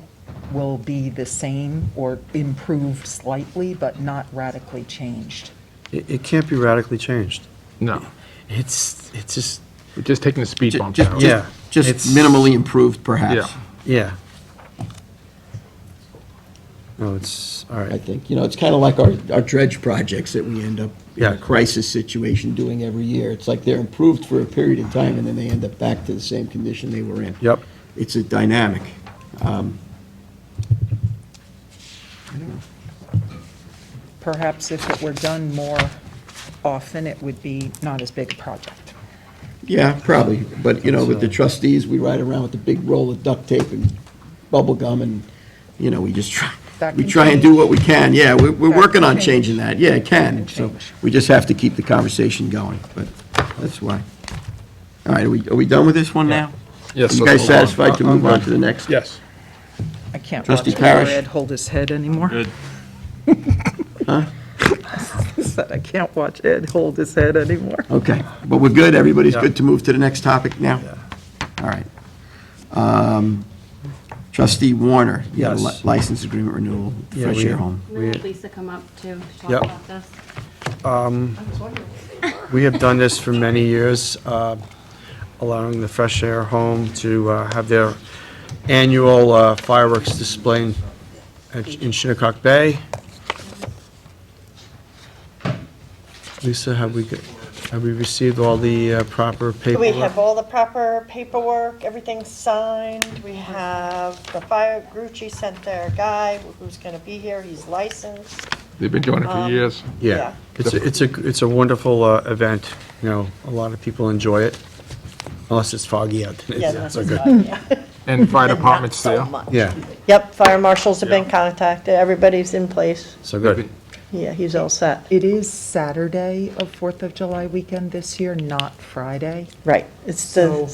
will be the same or improved slightly, but not radically changed. It can't be radically changed. No. It's just, We're just taking the speed bumps Just- out. yeah. Just it's- minimally improved, perhaps. Yeah. Yeah. No, it's, all I right. think, it's kind of like our dredge projects that we end up in Yeah. a crisis situation doing every year. It's like they're improved for a period of time, and then they end up back to the same condition they were in. Yep. It's a dynamic. Perhaps if it were done more often, it would be not as big a project. Yeah, probably, but, with the trustees, we ride around with a big roll of duct tape and bubble gum, and, we just try, That we can try and do what we can. Yeah, we're That working can on change. changing that. Yeah, it can. Can So change. we just have to keep the conversation going, but that's why. All right, are we done with this one now? Yes. You let's guys move on. satisfied to move on to the next? Yes. I can't watch Trustee poor Parrish? Ed hold his head anymore. Good. Said I can't watch Ed hold his head anymore. Okay, but we're good, everybody's Yeah. good to move to the next topic now? All right. Trustee Warner, you have a Yes. license agreement renewal, Yeah, Fresh we- Air Home. We had Lisa come up to talk Yep. about this. We have done this for many years, allowing the Fresh Air Home to have their annual fireworks display in Shinnecock Bay. Lisa, have we received all the proper paperwork? We have all the proper paperwork, everything's signed. We have the fire, Grucci sent their guy who's gonna be here, he's licensed. They've been doing it for years. Yeah, it's a wonderful event, a lot of people enjoy it, unless it's foggy out. then Yeah, it's that's not so not- good. yeah. And fire Not department's so there. much. Yeah, Yep, fire marshals have been contacted, everybody's in place. so good. Yeah, he's all set. It is Saturday of 4th of July weekend this year, not Friday. Right, it's So the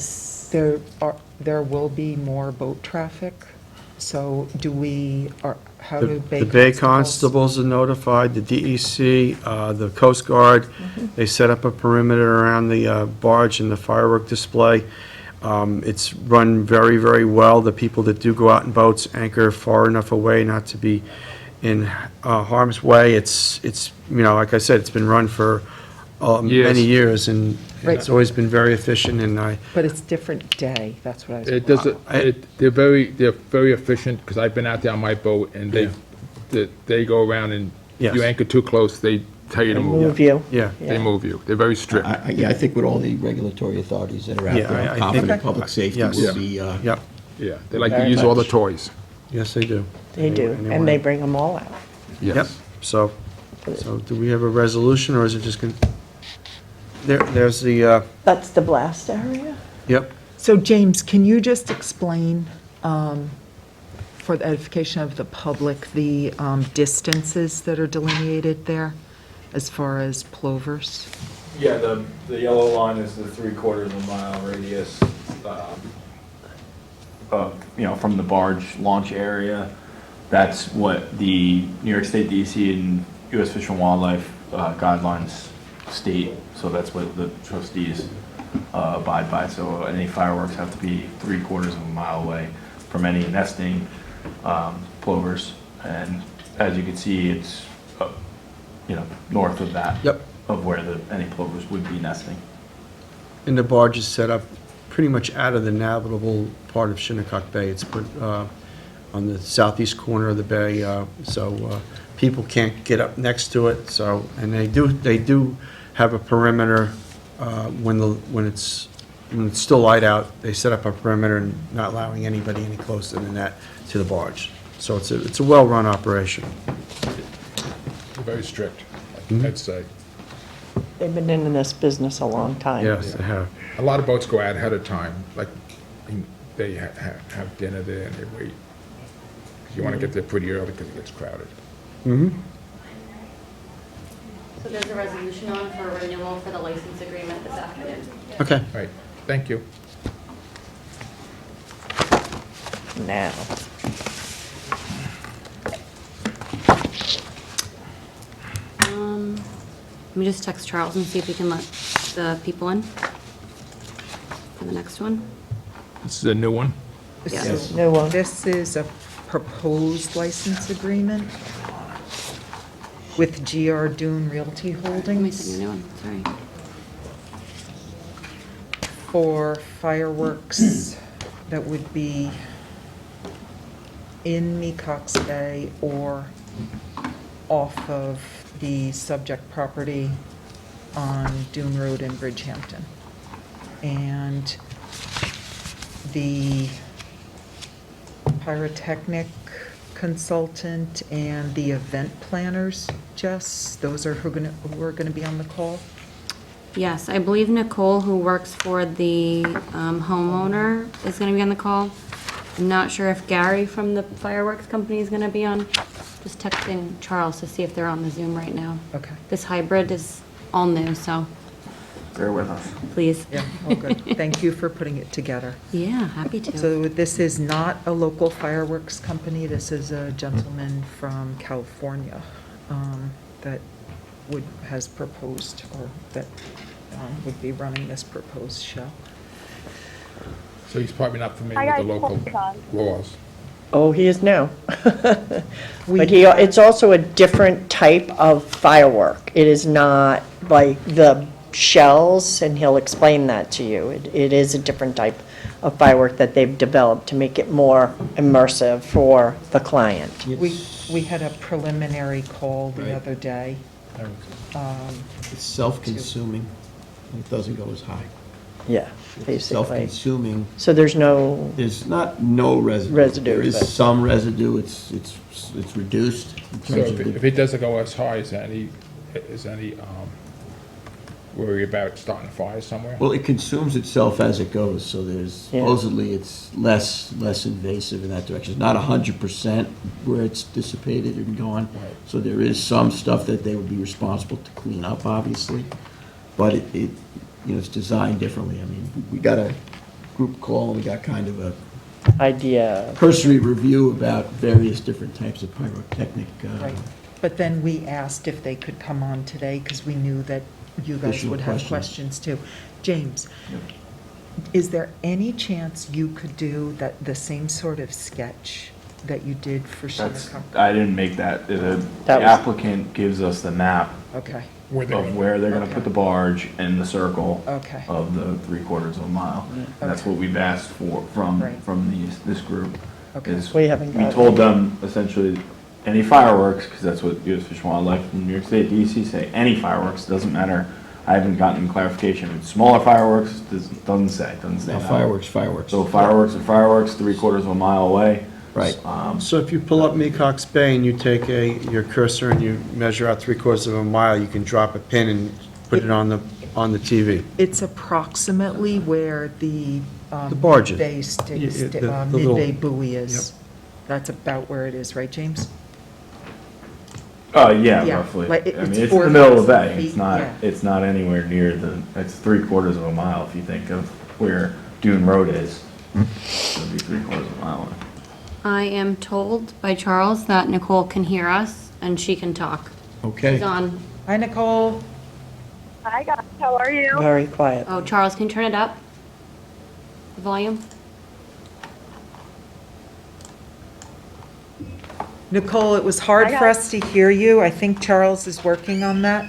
There will be more boat traffic, so how do Bay The Bay Constables? Constables are notified, the DEC, the Coast Guard. They set up a perimeter around the barge and the firework display. It's run very, very well. The people that do go out in boats anchor far enough away not to be in harm's way. It's, like I said, it's been run for many years, and Right. it's always been very efficient, and But it's different day, that's what I was. It does, they're very efficient, because I've been out there on my boat, and they go around, and if you Yes. anchor too close, they tell you to move. Move you. yeah. They move you. They're very strict. Yeah, I think with all the regulatory authorities that are out Yeah, there, I I'm think- confident public safety Yes. will be, Yep, Yeah, they like to use all the toys. yes, they do. They do, and they bring them all out. Yep, Yes. so do we have a resolution, or is it just going, there's the, That's the blast area? yep. So James, can you just explain, for the edification of the public, the distances that are delineated there as far as plovers? Yeah, the yellow line is the 3/4 of a mile radius, from the barge launch area. That's what the New York State DEC and U.S. Fish and Wildlife guidelines state, so that's what the trustees abide by. So any fireworks have to be 3/4 of a mile away from any nesting plovers. And as you can see, it's, north of that. Yep. Of where any plovers would be nesting. And the barge is set up pretty much out of the navigable part of Shinnecock Bay. It's put on the southeast corner of the bay, so people can't get up next to it. So, and they do have a perimeter when it's still light out. They set up a perimeter and not allowing anybody any closer than that to the barge. So it's a well-run operation. They're very strict, I'd say. They've been in this business a long time. Yes, they have. A lot of boats go out ahead of time, like, they have dinner there and they wait. 'Cause you want to get there pretty early because it gets crowded. Mm-hmm. So there's a resolution on for renewal for the license agreement this afternoon. Okay. Right, thank you. Now, Let me just text Charles and see if he can let the people in for the next one. This is a new one? Yes. new one. This is a proposed license agreement with GR Dune Realty Let me Holdings send you a new one, sorry. for fireworks that would be in Mecox Bay or off of the subject property on Dune Road in Bridgehampton. And the pyrotechnic consultant and the event planners, Jess, those are who are gonna be on the call? Yes, I believe Nicole, who works for the homeowner, is gonna be on the call. I'm not sure if Gary from the fireworks company is gonna be on. Just texting Charles to see if they're on the Zoom right now. Okay. This hybrid is all new, so Bear with us. please. Yeah, oh, good. Thank you for putting it together. Yeah, happy to. So this is not a local fireworks company, this is a gentleman from California that has proposed, or that would be running this proposed show. So he's probably not familiar with the local laws. Oh, he is now. But it's also a different type of firework. It is not like the shells, and he'll explain that to you. It is a different type of firework that they've developed to make it more immersive for the client. We had a preliminary call the Right. other day. It's self-consuming, it doesn't go as high. Yeah, It's basically. self-consuming, So there's no, there's no residue. Residue, There is but- some residue, it's reduced in So terms of if the, it doesn't go as high, is there any worry about starting a fire somewhere? well, it consumes itself as it goes, so there's, Yeah. supposedly it's less invasive in that direction. It's not 100% where it's dissipated and gone, so there is some stuff that they would be responsible to clean up, obviously, but it's designed differently. I mean, we got a group call, and we got kind of a Idea. cursory review about various different types of pyrotechnic. Right. But then we asked if they could come on today, because we knew that you guys Additional would have questions. questions too. James, is there any chance you could do the same sort of sketch that you did for That's, Shinnecock? I didn't make that. The That was- applicant gives us the map Okay, of where they're gonna put the barge and the circle okay, of the 3/4 of a mile. And that's Okay. what we've asked for Right. from this group. okay. Is We haven't we got told it. them essentially, any fireworks, because that's what U.S. Fish and Wildlife and New York State DEC say, any fireworks, doesn't matter. I haven't gotten clarification. If it's smaller fireworks, doesn't say Now, that. fireworks. So fireworks are fireworks, 3/4 of a mile away. Right. So if you pull up Mecox Bay and you take your cursor and you measure out 3/4 of a mile, you can drop a pin and put it on the TV. It's approximately where the. The barge is. Bay Yeah, the midway little- buoy is. That's about where it is, right, James? Yeah, Yeah, roughly. like I it's mean, it's in the middle of the 4,000 bay. feet, It's not, yeah. it's not anywhere near it's 3/4 of a mile if you think of where Dune Road is. It'll be 3/4 of a mile. I am told by Charles that Nicole can hear us and she can talk. Okay. She's on. Hi, Nicole. Hi guys, how are you? Very quiet. Oh, Charles, can you turn it up? The volume? Nicole, it was hard Hi, for guys. us to hear you. I think Charles is working on that.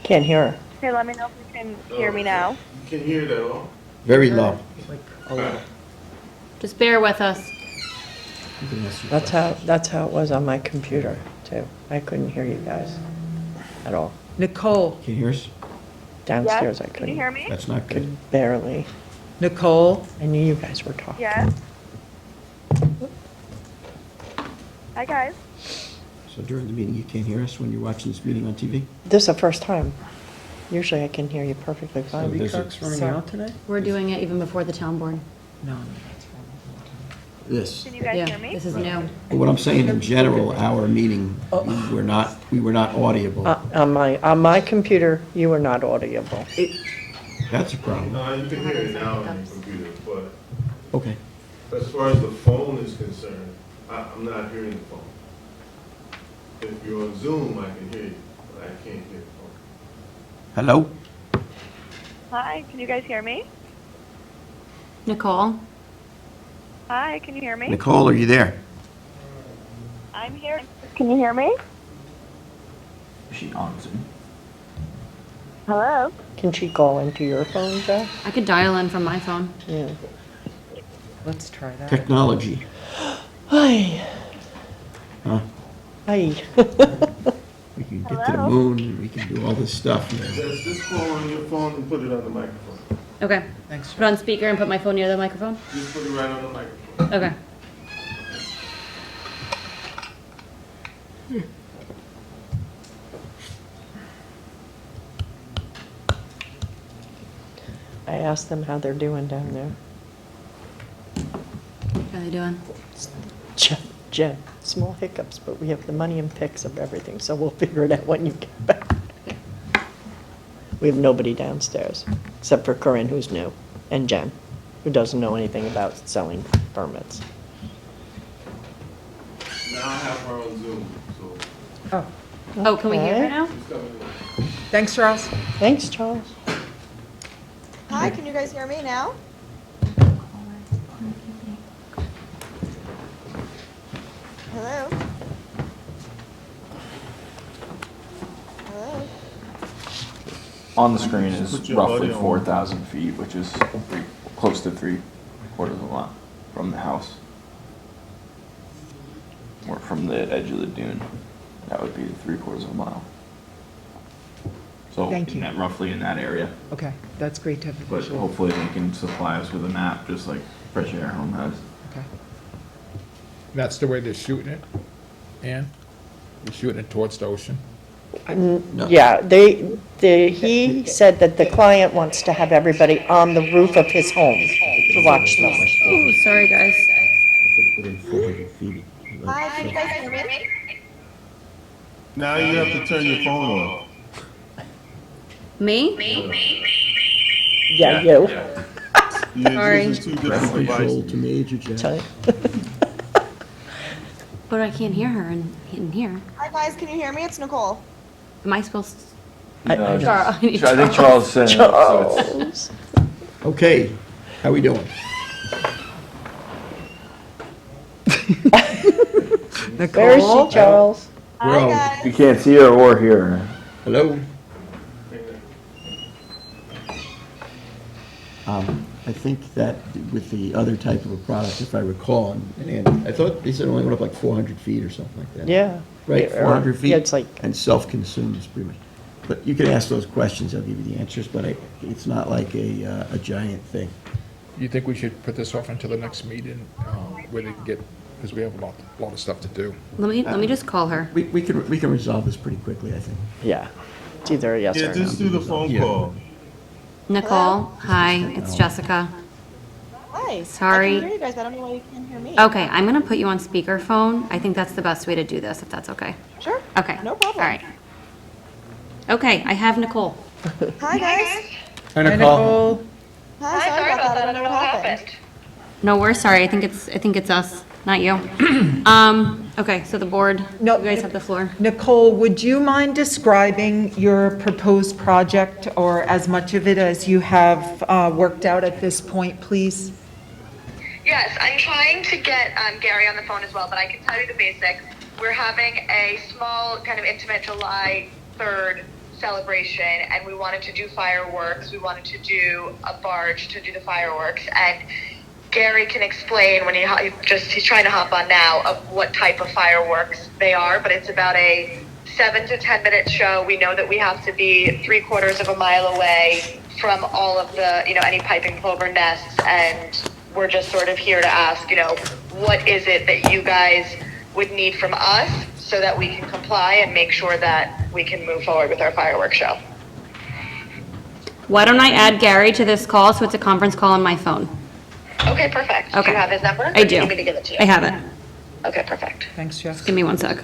Can't hear her. Okay, let me know if you can hear me now. You can hear that all? Very low. Like a little. Just bear with us. You can ask your That's how it was on my computer, too. I couldn't hear you guys at all. Nicole, Can you hear us? Downstairs, I Yes, can you hear me? That's not good. could barely. Nicole, I knew you guys were talking. Yes. Hi guys. So during the meeting, you can't hear us when you're watching this meeting on TV? This is the first time. Usually I can hear you perfectly So fine. there's a- running So- out today? We're doing it even before the town board. no, This. Can you guys Yeah, hear me? this is new. But what I'm saying in general, our meeting, we were not audible. On my computer, you were not audible. That's a problem. No, you can hear it now on your computer, but Okay. as far as the phone is concerned, I'm not hearing the phone. If you're on Zoom, I can hear you, but I can't hear the phone. Hello? Hi, can you guys hear me? Nicole? Hi, can you hear me? Nicole, are you there? I'm here. Can you hear me? Is she on Zoom? Hello? Can she call into your phone, Joe? I could dial in from my phone. Yeah. let's try that. Technology. Hi. Huh? Hi. We can get to the Hello? moon, and we can do all this stuff. Just call on your phone and put it on the microphone. Okay. Thanks. Put on speaker and put my phone near the microphone? Just put it right on the microphone. Okay. I asked them how they're doing down there. How are they doing? Jen, small hiccups, but we have the money and pics of everything, so we'll figure it out when you get back. We have nobody downstairs, except for Corinne, who's new, and Jen, who doesn't know anything about selling permits. Now I have her on Zoom, so Oh, Oh, can we hear her Okay. now? she's coming in. thanks, Charles. Thanks, Charles. Hi, can you guys hear me now? Hello? Hello? On the screen is Put your roughly audio on. 4,000 feet, which is close to 3/4 of a mile from the house. Or from the edge of the dune. That would be 3/4 of a mile. So Thank you. roughly in that area. Okay, that's great to have a But visual. hopefully they can supply us with a map, just like Fresh Air Home has. Okay. That's the way they're shooting it, Ann? They're shooting it towards the ocean? No. Yeah, he said that the client wants to have everybody on the roof of his home to watch them. Ooh, sorry, guys. Put in 400 feet. Hi, can you guys hear me? Now you have to turn your phone on. Me? Yeah, you. Yeah, Sorry. these are two different Control devices. to Major Jack. Sorry. But I can't hear her in here. Hi guys, can you hear me? It's Nicole. Am I supposed to? No, Charles. I think Charles said, so it's, Charles. Okay, how we doing? Where is she, Charles? Hi Well, guys. you can't see her or hear her. Hello? I think that with the other type of a product, if I recall, and I thought they said it only went up like 400 feet or something like that. Yeah. Right, 400 feet? Yeah, it's like, And self-consumed is pretty much. But you can ask those questions, they'll give you the answers, but it's not like a giant thing. You think we should put this off until the next meeting, where they can get, because we have a lot of stuff to do. Let me just call her. We can resolve this pretty quickly, I think. yeah, it's either a yes Yeah, or a just no. do the phone Yeah. call. Nicole, hi, it's Jessica. Hi. Sorry. I can hear you guys, but I don't know why you can't hear me. Okay, I'm gonna put you on speakerphone. I think that's the best way to do this, if that's okay. Sure. Okay. No problem. All right. Okay, I have Nicole. Hi guys. Hi, Nicole. Hi, sorry about that. I don't know what happened. No, we're sorry. I think it's us, not you. Okay, so the board, you No. guys have the floor. Nicole, would you mind describing your proposed project, or as much of it as you have worked out at this point, please? Yes, I'm trying to get Gary on the phone as well, but I can tell you the basics. We're having a small, kind of intimate July 3rd celebration, and we wanted to do fireworks. We wanted to do a barge to do the fireworks, and Gary can explain when he's trying to hop on now of what type of fireworks they are, but it's about a 7 to 10 minute show. We know that we have to be 3/4 of a mile away from all of the, any piping plover nests, and we're just sort of here to ask, what is it that you guys would need from us so that we can comply and make sure that we can move forward with our fireworks show. Why don't I add Gary to this call, so it's a conference call on my phone? Okay, perfect. Do Okay. you have his number? I Or do. you need me to give it to you? I have it. Okay, perfect. Thanks, Jess. Give me 1 sec.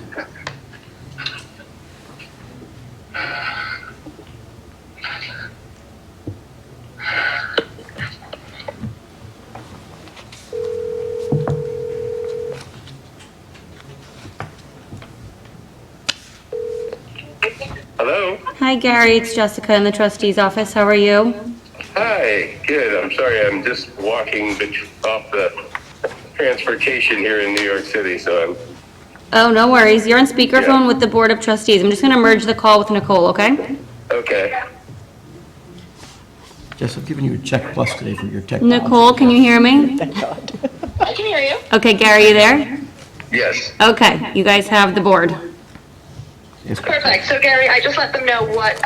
Hello? Hi, Gary, it's Jessica in the trustee's office. How are you? Hi, good. I'm sorry, I'm just walking off the transportation here in New York City, so Oh, no worries. You're on speakerphone with the Board of Trustees. I'm just going to merge the call with Nicole, okay? I'm, okay. Jess, I've given you a check plus today for your tech. Nicole, can you hear me? Thank God. I can hear you. Okay, Gary, you there? Yes. Okay, you guys have the board. Perfect. So Gary, I just let them know what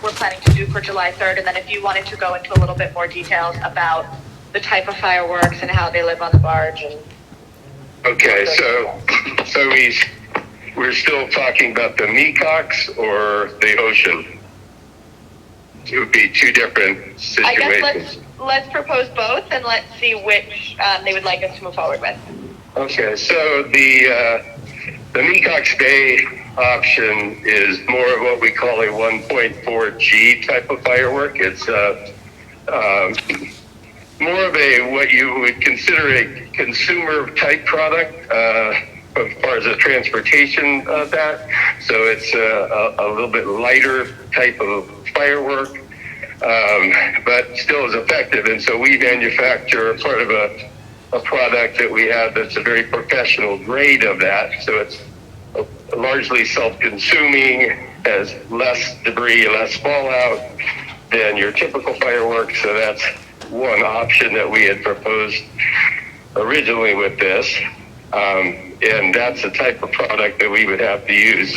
we're planning to do for July 3rd, and then if you wanted to go into a little bit more details about the type of fireworks and how they live on the barge. And Okay, so we're still talking about the Meacocks or the ocean? It would be two different I guess situations. let's propose both, and let's see which they would like us to move forward with. Okay, so the Meacocks Bay option is more of what we call a 1.4G type of firework. It's more of a what you would consider a consumer type product as far as the transportation of that. So it's a little bit lighter type of firework, but still is effective. And so we manufacture part of a product that we have that's a very professional grade of that. So it's largely self-consuming, has less debris, less fallout than your typical fireworks. So that's one option that we had proposed originally with this. And that's the type of product that we would have to use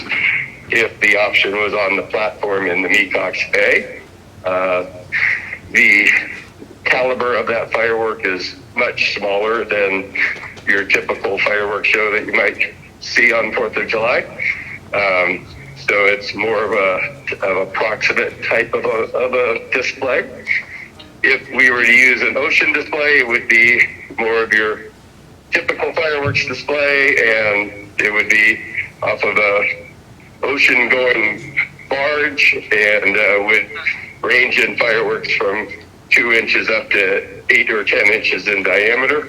if the option was on the platform in the Meacocks Bay. The caliber of that firework is much smaller than your typical fireworks show that you might see on 4th of July. So it's more of a proximate type of a display. If we were to use an ocean display, it would be more of your typical fireworks display, and it would be off of a ocean-going barge, and would range in fireworks from 2 inches up to 8 or 10 inches in diameter.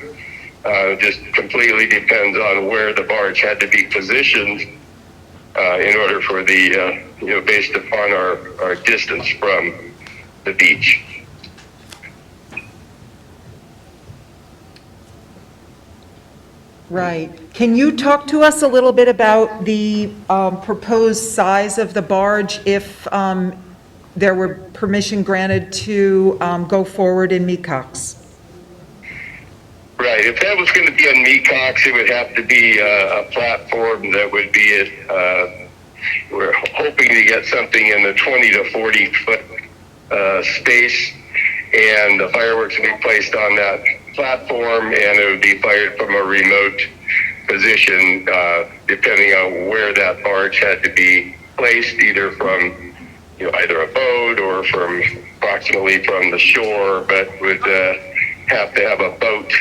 Just completely depends on where the barge had to be positioned in order for the, based upon our distance from the beach. Right. Can you talk to us a little bit about the proposed size of the barge if there were permission granted to go forward in Mecox? Right. If that was going to be on Mecox, it would have to be a platform that would be we're hoping to get something in the 20 to 40 foot space, and the fireworks would be placed on that platform, and it would be fired from a remote position, depending on where that barge had to be placed, either from either a boat or from approximately from the shore, but would have to have a boat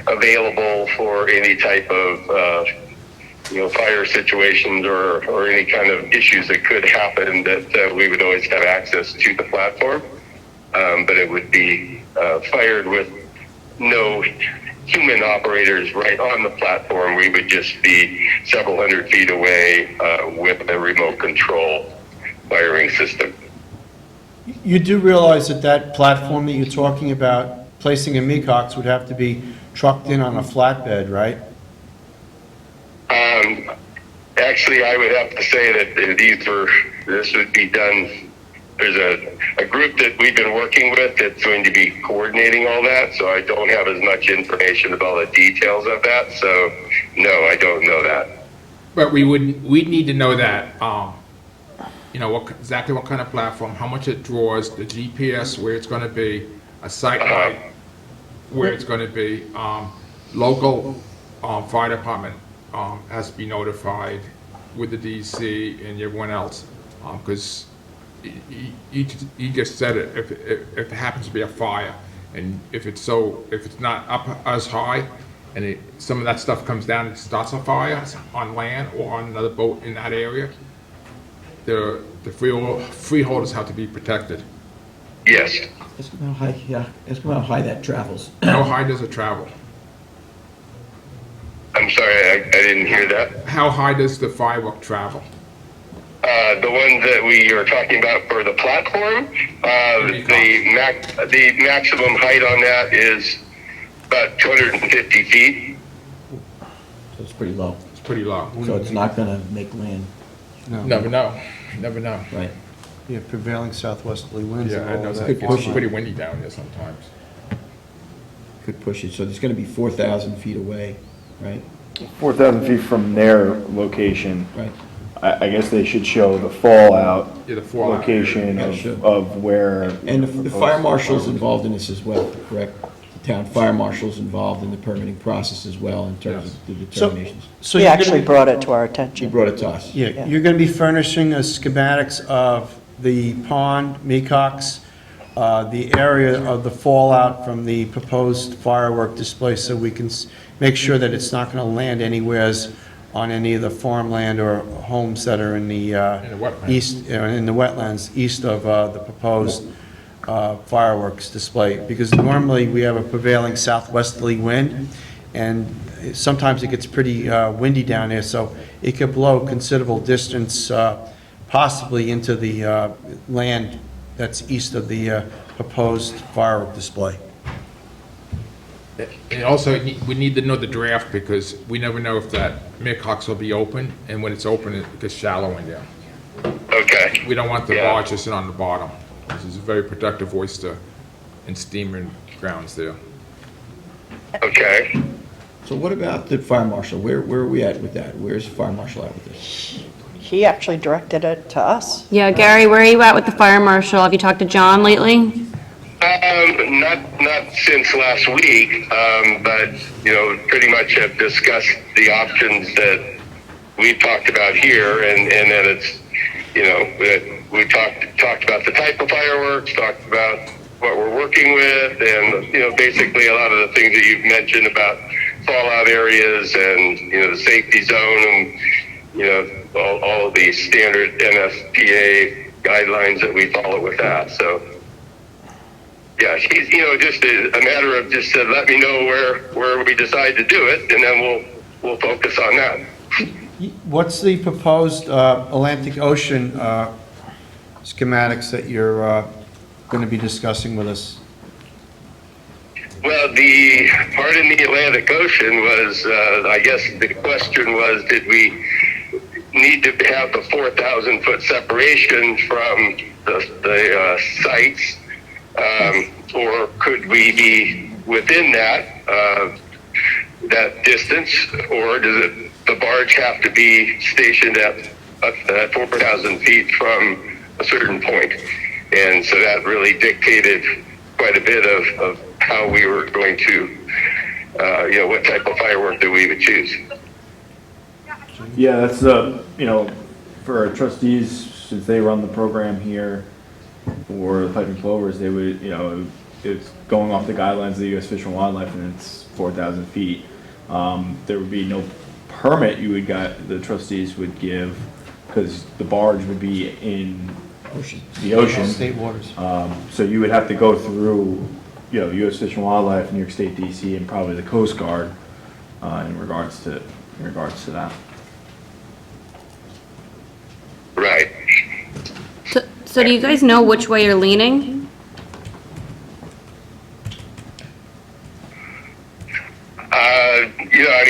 available for any type of fire situations or any kind of issues that could happen, that we would always have access to the platform. But it would be fired with no human operators right on the platform. We would just be several hundred feet away with a remote control firing system. You do realize that that platform that you're talking about placing in Mecox would have to be trucked in on a flatbed, right? Actually, I would have to say that this would be done. There's a group that we've been working with that's going to be coordinating all that, so I don't have as much information about the details of that, so no, I don't know that. But we'd need to know that, exactly what kind of platform, how much it draws, the GPS, where it's gonna be, a site light, where it's gonna be, local, fire department, has to be notified with the DC and everyone else, because you just said it, if it happens to be a fire, and if it's not up as high, and some of that stuff comes down and starts a fire on land or on another boat in that area, the freeholders have to be protected. Yes. Ask them how high that travels. How high does it travel? I'm sorry, I didn't hear that. How high does the firework travel? The one that we are talking about for the platform, the maximum height on that is about 250 feet. So it's pretty low. It's pretty low. So it's not going to make land, Never know. Never know. right? Yeah, prevailing southwesterly winds and Yeah, I all know of that. that. It's pretty windy down there sometimes. Could push it. So there's going to be 4,000 feet away, right? 4,000 feet from their location. Right. I guess they should show the fallout Yeah, the fallout. location Yeah, sure. of where. And the fire marshal's involved in this as well, correct? The town fire marshal's involved in the permitting process as well in terms of the determinations. So He you're gonna actually be- brought it to our He attention. brought it to us. Yeah, you're going to be furnishing us schematics of the pond, Mecox, the area of the fallout from the proposed firework display, so we can make sure that it's not going to land anywheres on any of the farmland or homes that are in the wetlands. east, in the wetlands, east of the proposed fireworks display. Because normally, we have a prevailing southwesterly wind, and sometimes it gets pretty windy down there, so it could blow considerable distance, possibly into the land that's east of the proposed firework display. And also, we need to know the draft, because we never know if that Mecox will be open, and when it's open, it gets shallow in there. Okay. We don't want the Yeah. barge to sit on the bottom. This is a very productive oyster and steamer grounds there. Okay. So what about the fire marshal? Where are we at with that? Where's the fire marshal at with this? He actually directed it to us. Yeah, Gary, where are you at with the fire marshal? Have you talked to John lately? Not since last week, but, pretty much have discussed the options that we've talked about here, and that it's, that we talked about the type of fireworks, talked about what we're working with, and, basically a lot of the things that you've mentioned about fallout areas and, the safety zone and, all of the standard NFPA guidelines that we follow with that, so. yeah, she's, just a matter of just let me know where we decide to do it, and then we'll focus on that. What's the proposed Atlantic Ocean schematics that you're going to be discussing with us? Well, the part in the Atlantic Ocean was, I guess the question was, did we need to have the 4,000-foot separation from the sites, or could we be within that distance, or does the barge have to be stationed at 4,000 feet from a certain point? And so that really dictated quite a bit of how we were going to, what type of firework that we would choose. Yeah, that's for our trustees, since they run the program here for the Piping Plovers, they would, it's going off the guidelines of the U.S. Fish and Wildlife, and it's 4,000 feet. There would be no permit the trustees would give, because the barge would be in the ocean. State waters. So you would have to go through, U.S. Fish and Wildlife, New York State DC, and probably the Coast Guard in regards to that. Right. So do you guys know which way you're leaning?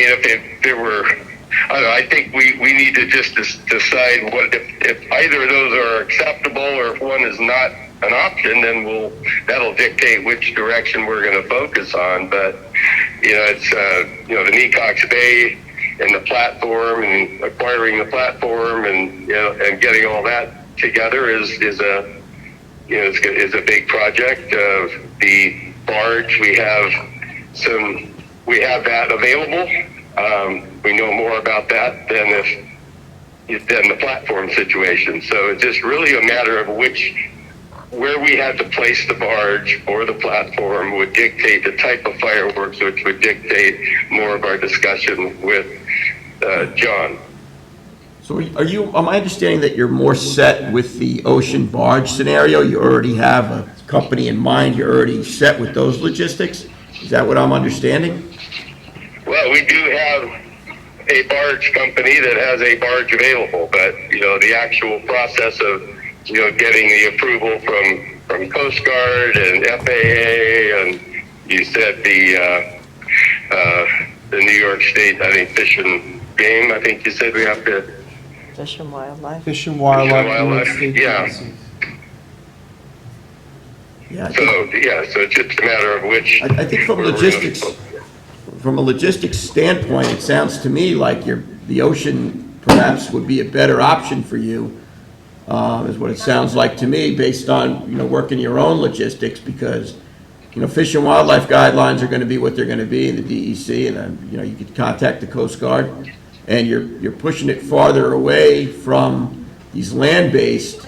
If there were, I don't know, I think we need to just decide if either of those are acceptable, or if one is not an option, then that'll dictate which direction we're going to focus on. But, it's, the Necox Bay and the platform, and acquiring the platform, and, and getting all that together is a big project. The barge, we have that available. We know more about that than the platform situation. So it's just really a matter of where we had to place the barge or the platform would dictate the type of fireworks, which would dictate more of our discussion with John. So am I understanding that you're more set with the ocean barge scenario? You already have a company in mind, you're already set with those logistics? Is that what I'm understanding? Well, we do have a barge company that has a barge available, but, the actual process of, getting the approval from Coast Guard and FAA, and you said the New York State, I think, Fish and Game, I think you said we have to. Fish and Wildlife. Fish and Wildlife. New York State Yeah. DEC. Yeah. So it's just a matter of which. I think from a logistics standpoint, it sounds to me like the ocean perhaps would be a better option for you, is what it sounds like to me, based on, working your own logistics, because, Fish and Wildlife guidelines are going to be what they're going to be in the DEC, and, you could contact the Coast Guard, and you're pushing it farther away from these land-based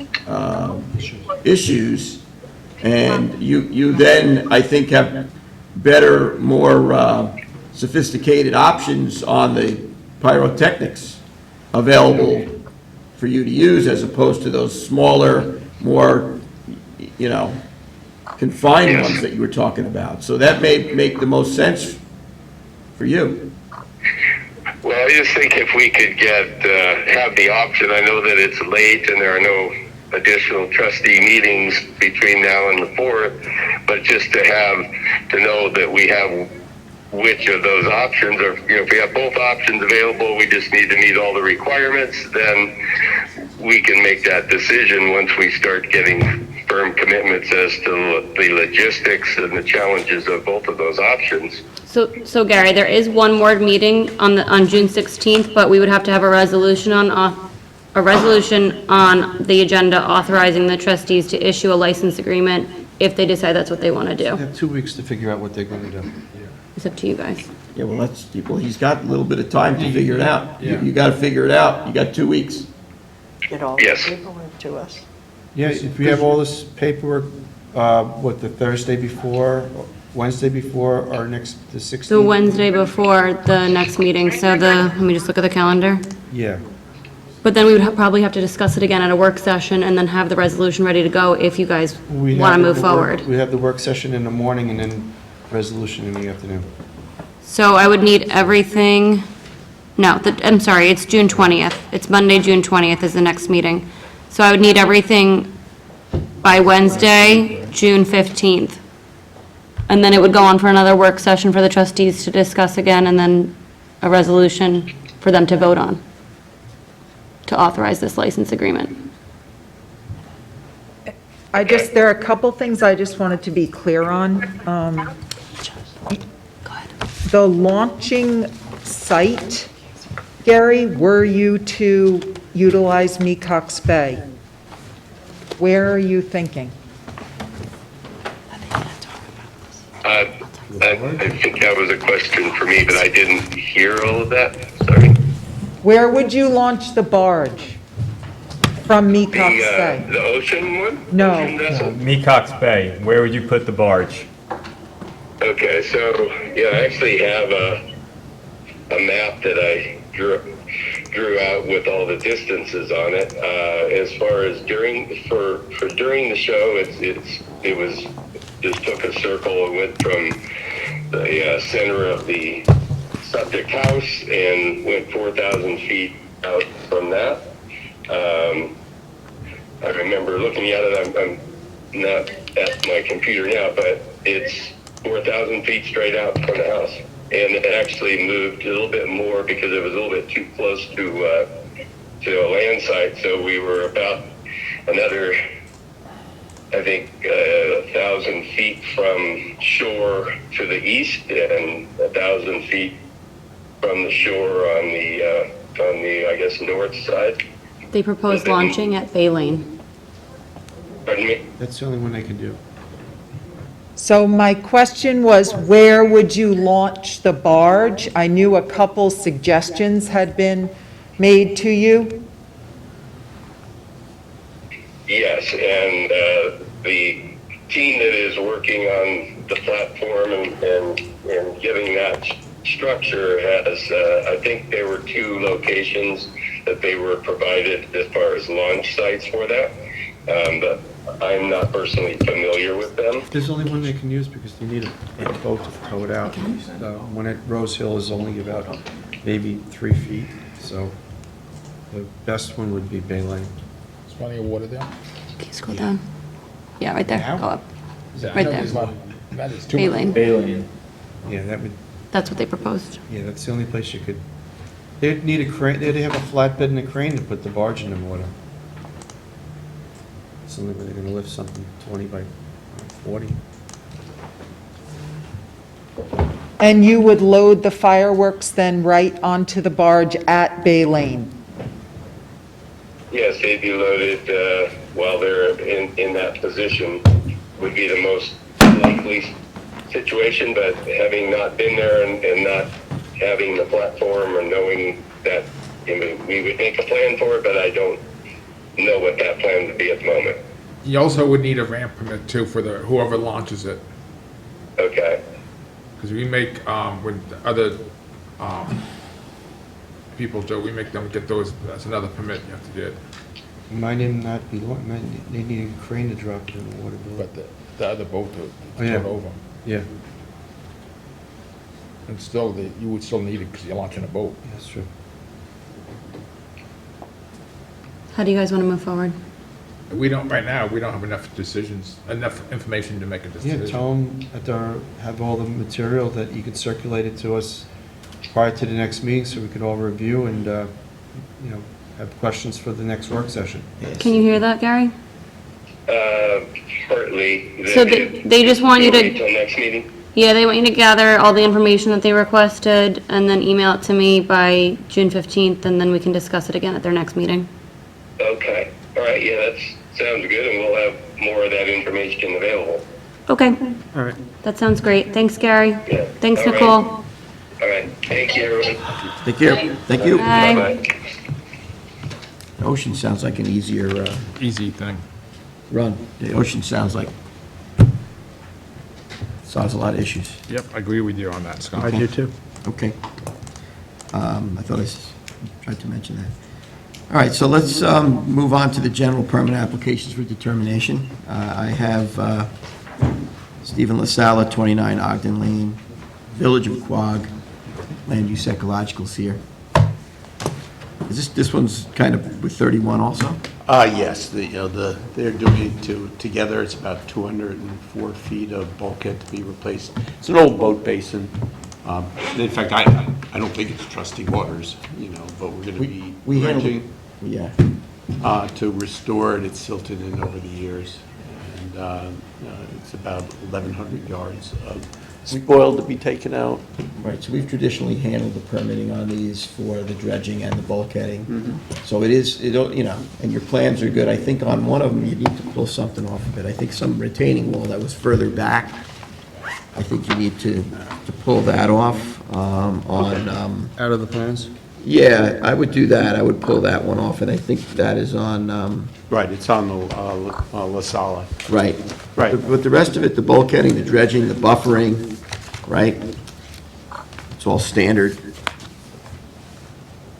issues, and you then, I think, have better, more sophisticated options on the pyrotechnics available for you to use, as opposed to those smaller, more, confined ones that you were talking about. So that may make the most sense for you. Well, I just think if we could have the option, I know that it's late and there are no additional trustee meetings between now and the 4th, but just to know that we have which of those options, or if we have both options available, we just need to meet all the requirements, then we can make that decision once we start getting firm commitments as to the logistics and the challenges of both of those options. So Gary, there is one more meeting on June 16th, but we would have to have a resolution on the agenda authorizing the trustees to issue a license agreement if they decide that's what they want to do. They have 2 weeks to figure out what they're going to do. It's up to you guys. Yeah, well, he's got a little bit of time to figure it out. You got to figure it out. You got 2 weeks. Get all Yes. the paperwork to us. Yeah, if we have all this paperwork, the Thursday before, Wednesday before, the 16th? The Wednesday before the next meeting, so let me just look at the calendar. Yeah. But then we would probably have to discuss it again at a work session and then have the resolution ready to go if you guys We want to have move the work- forward. We have the work session in the morning and then resolution in the afternoon. So I would need everything, no, I'm sorry, it's June 20th. It's Monday, June 20th is the next meeting. So I would need everything by Wednesday, June 15th. And then it would go on for another work session for the trustees to discuss again, and then a resolution for them to vote on, to authorize this license agreement. there are a couple things I just wanted to be clear on. Go ahead. The launching site, Gary, were you to utilize Mecox Bay? Where are you thinking? I think that was a question for me, but I didn't hear all of that. Sorry. Where would you launch the barge from Mecox Bay? The ocean one? No. Ocean vessel? Mecox Bay, where would you put the barge? Okay, so, yeah, I actually have a map that I drew out with all the distances on it. As far as during the show, it was just took a circle and went from the center of the subject house and went 4,000 feet out from that. I remember looking at it. I'm not at my computer now, but it's 4,000 feet straight out from the house. And it actually moved a little bit more because it was a little bit too close to a land site. So we were about another, I think, 1,000 feet from shore to the east and 1,000 feet from the shore on the I guess north side. They proposed launching at Bay Lane. Pardon me? That's the only one they can do. So my question was, where would you launch the barge? I knew a couple suggestions had been made to you. Yes, and the team that is working on the platform and giving that structure has, I think there were 2 locations that they were provided as far as launch sites for that. But I'm not personally familiar with them. There's only one they can use because they need a boat to tow it out. The one at Rose Hill is only about maybe 3 feet, so the best one would be Bay Lane. There's plenty of water there. Can you scroll down? Yeah, right there, go up. Yeah, I Right know there. there's not- that is too Bay much. Lane, Bay Lane. Yeah, that would, that's what they proposed. yeah, that's the only place you could, they'd need a crane, they'd have a flatbed and a crane to put the barge in the water. It's the only way they're gonna lift something 20 by 40. And you would load the fireworks then right onto the barge at Bay Lane? Yes, they'd be loaded while they're in that position would be the most likely situation, but having not been there and not having the platform or knowing that, we would make a plan for it, but I don't know what that plan would be at the moment. You also would need a ramp permit too for whoever launches it. Okay. Because we make, when other people do, we make them get those, that's another permit you have to get. Might not be, they need a crane to drop it in the water. But the other boat to Oh, yeah. turn over. Yeah, And still, you would still need it because you're launching a boat. that's true. How do you guys want to move forward? We don't, right now, we don't have enough information to make a Yeah, decision. tell them that have all the material that you could circulate it to us prior to the next meeting so we could all review and, have questions for the next work session. Can you hear that, Gary? Partly. So they just want you to- Wait till next meeting? Yeah, they want you to gather all the information that they requested and then email it to me by June 15th, and then we can discuss it again at their next meeting. Okay. All right, yeah, that sounds good, and we'll have more of that information available. Okay, All right. that sounds great. Thanks, Gary. Yeah. Thanks, All right. Nicole. All right, thank you, everyone. Thank you. Thank you. Bye. Bye-bye. The ocean sounds like an easier Easy thing. run. The ocean sounds like, solves a lot of issues. Yep, I agree with you on that, Scott. I do too. Okay. I thought I tried to mention that. All right, so let's move on to the general permit applications for determination. I have Stephen LaSala, 29 Ogden Lane, Village of Quogue, Land Use Ecologicals here. Is this one's kind of with 31 also? Yes, they're doing it together. It's about 204 feet of bulkhead to be replaced. It's an old boat basin. In fact, I don't think it's trustee waters, but we're going to be dredging to restore it. It's silted in over the years, and it's about 1,100 yards of spoil to be taken out. Right, so we've traditionally handled the permitting on these for the dredging and the bulkheading. Mhm. So and your plans are good. I think on one of them, you need to pull something off of it. I think some retaining wall that was further back, I think you need to pull that off Out of the plans? Yeah, I would do that. I would pull that one off, and I think that is on, Right, it's on the La Sala. right. Right. But the rest of it, the bulkheading, the dredging, the buffering, right? It's all standard,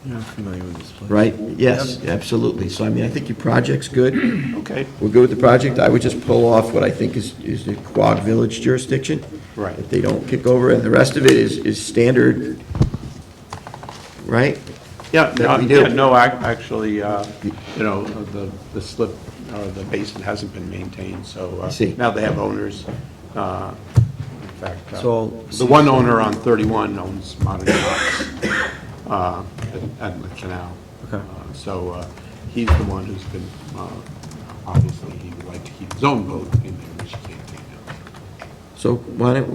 Yeah, I'm familiar with this place. right? Yes, absolutely. So, I think your project's good. Okay. We're good with the project. I would just pull off what I think is the Quogue Village jurisdiction. Right. If they don't kick over, and the rest of it is standard, right? Yeah, That we do. actually, the slip, or the basin hasn't been maintained, so I see. now they have owners. In fact, So- the one owner on 31 owns Modern Docks at the canal. Okay. So he's the one who's been, obviously, he would like to keep his own boat in there, which he can't take now. So why don't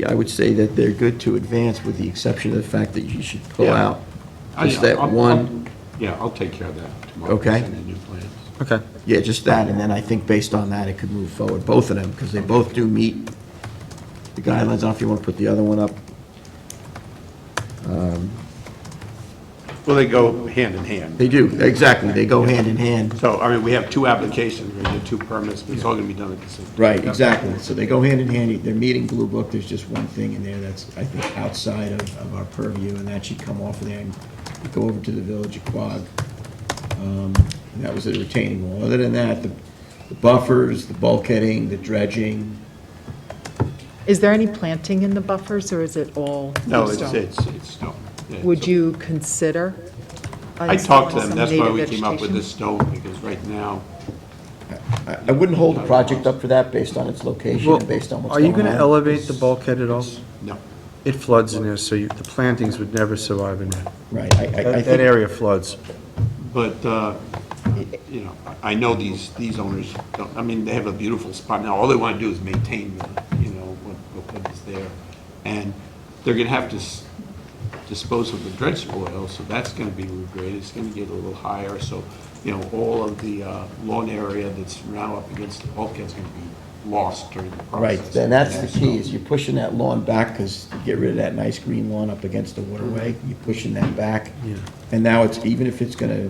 I would say that they're good to advance with the exception of the fact that you should pull Yeah. out just that one. Yeah, I'll take care of that tomorrow. Okay. Send in new plans. Okay. Yeah, just that, and then I think based on that, it could move forward, both of them, because they both do meet the guidelines. I don't know if you want to put the other one up. Well, they go hand in hand. They do, exactly, they go hand in hand. So, we have two applications, we're going to do two permits, but it's all going to be done at the same time. Right, exactly, so they go hand in hand, they're meeting Blue Book, there's just one thing in there that's, I think, outside of our purview, and that should come off of there and go over to the Village of Quogue. And that was a retaining wall. Other than that, the buffers, the bulkheading, the dredging, Is there any planting in the buffers, or is it all No, it's stone? stone. Yeah, Would it's- you consider? I talked to them, some that's why native we came up with vegetation? this stone, because right now, I wouldn't hold the project up for that based on its location and based on what's Are going you on. going to elevate the bulkhead at all? no. It floods in there, so the plantings would never survive in there. Right, I That think, area floods. But, I know these owners, they have a beautiful spot now, all they want to do is maintain what is there. And they're going to have to dispose of the dredge spoil, so that's going to be regraded, it's going to get a little higher, so, all of the lawn area that's now up against the bulkhead's going to be lost during the process. right, then that's the key, is you're pushing that lawn back, because you get rid of that nice green lawn up against the waterway, you're pushing that back. Yeah. And now it's, even if it's gonna,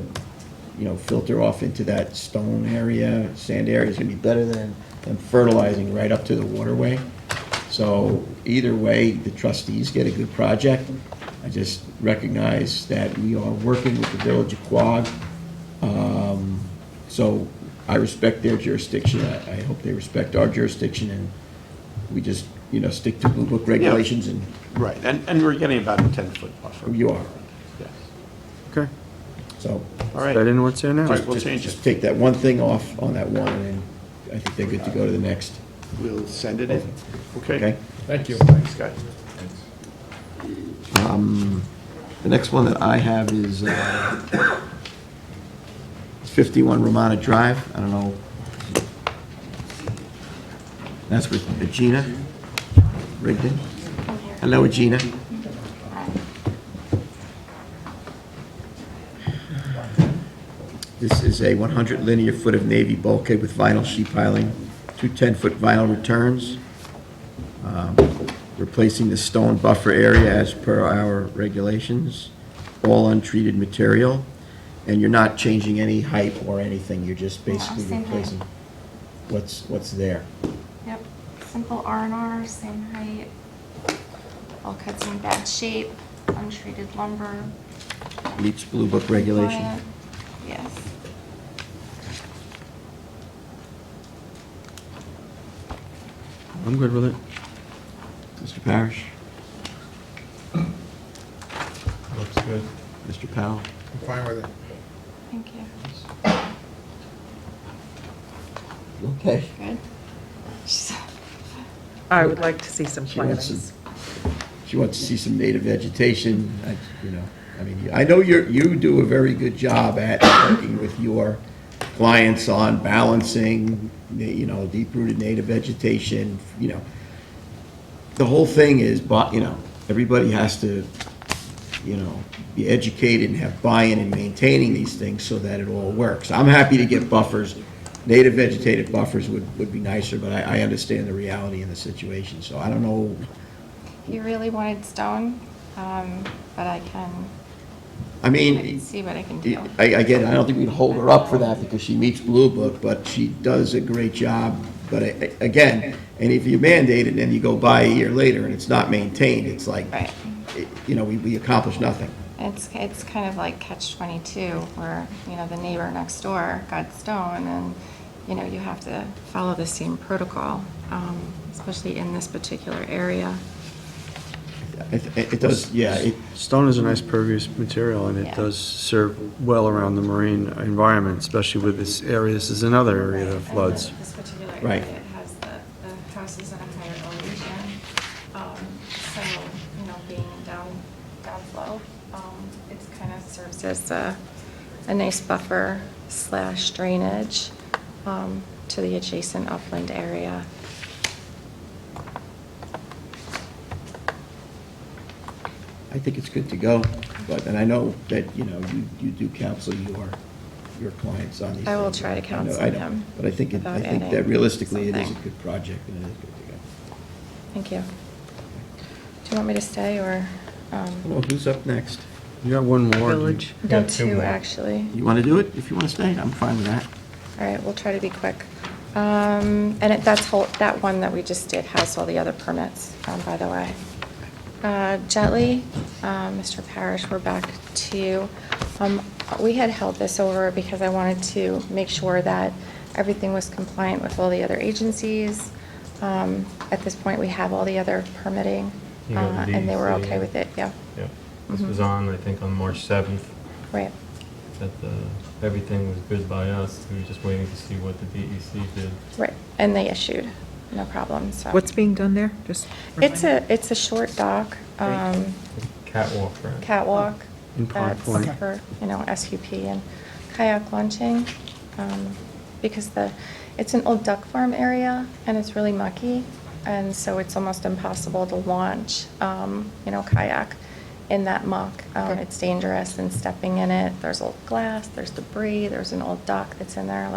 filter off into that stone area, sand area, it's gonna be better than fertilizing right up to the waterway. So either way, the trustees get a good project. I just recognize that we are working with the Village of Quogue. So I respect their jurisdiction. I hope they respect our jurisdiction, and we just, stick to Blue Book regulations, and Right, and we're getting about a 10-foot buffer. you are. Yes. Okay. So All right. Is that in what's there now? All right, we'll change it. just take that one thing off on that one, and then I think they're good to go to the next. We'll send it in. Okay? Okay? Thank you. Thanks, guys. The next one that I have is 51 Ramona Drive. I don't know. That's with Gina Rigdon. Hello, Gina. This is a 100 linear foot of navy bulkhead with vinyl sheet piling, two 10-foot vinyl returns, replacing the stone buffer area as per our regulations, all untreated material, and you're not changing any height or anything, you're just basically same height. replacing what's there. Yep, simple R&R, same height. Bulkhead's in bad shape, untreated lumber. Meets Blue Book regulation. Compliant. Yes. I'm good with it. Mr. Parrish? Looks good. Mr. Powell? I'm fine with it. Thank you. Okay. Good. I would like to see some She wants plantings. She wants to see some native vegetation, I mean, I know you do a very good job at working with your clients on balancing, deep-rooted native vegetation, The whole thing is, everybody has to, be educated and have buy-in in maintaining these things so that it all works. I'm happy to get buffers. Native vegetative buffers would be nicer, but I understand the reality in the situation, so I don't know. He really wanted stone, but I can see what I can do. Again, I don't think we'd hold her up for that because she meets Blue Book, but she does a great job. But again, and if you mandate it and you go by a year later and it's not maintained, it's like, Right. we accomplish nothing. It's kind of like catch-22, where, the neighbor next door got stone, and, you have to follow the same protocol, especially in this particular area. It does, yeah. Stone is a nice pervious material, and it Yeah. does serve well around the marine environment, especially with this area. This is another area that floods. And this particular Right. area, it has the house is at a higher elevation, so, being downflow, it's kind of serves as a nice buffer / drainage to the adjacent upland area. I think it's good to go, and I know that, you do counsel your clients on these things. I will try to counsel him But I think about that adding realistically, it is a something. good project, and it is good to go. Thank you. Do you want me to stay, or? Well, who's up next? You got one more. Village. No, two two, more. actually. You want to do it? If you want to stay, I'm fine with that. All right, we'll try to be quick. And that one that we just did has all the other permits, by the way. Jetley, Mr. Parrish, we're back to you. We had held this over because I wanted to make sure that everything was compliant with all the other agencies. At this point, we have all the other permitting, You got the and they were DEC, okay with it, yeah. Yeah. This Mhm. was on, I think, on March 7th, Right, that everything was good by us. We were just waiting to see what the DEC did. right, and they issued, no problem, so. What's being done there? Just It's a short dock, Catwalk, right? catwalk. In Pond That's Point. for, SUP and kayak launching, because it's an old duck farm area, and it's really mucky, and so it's almost impossible to launch, kayak in that muck. It's dangerous, and stepping in it, there's old glass, there's debris, there's an old duck that's in there,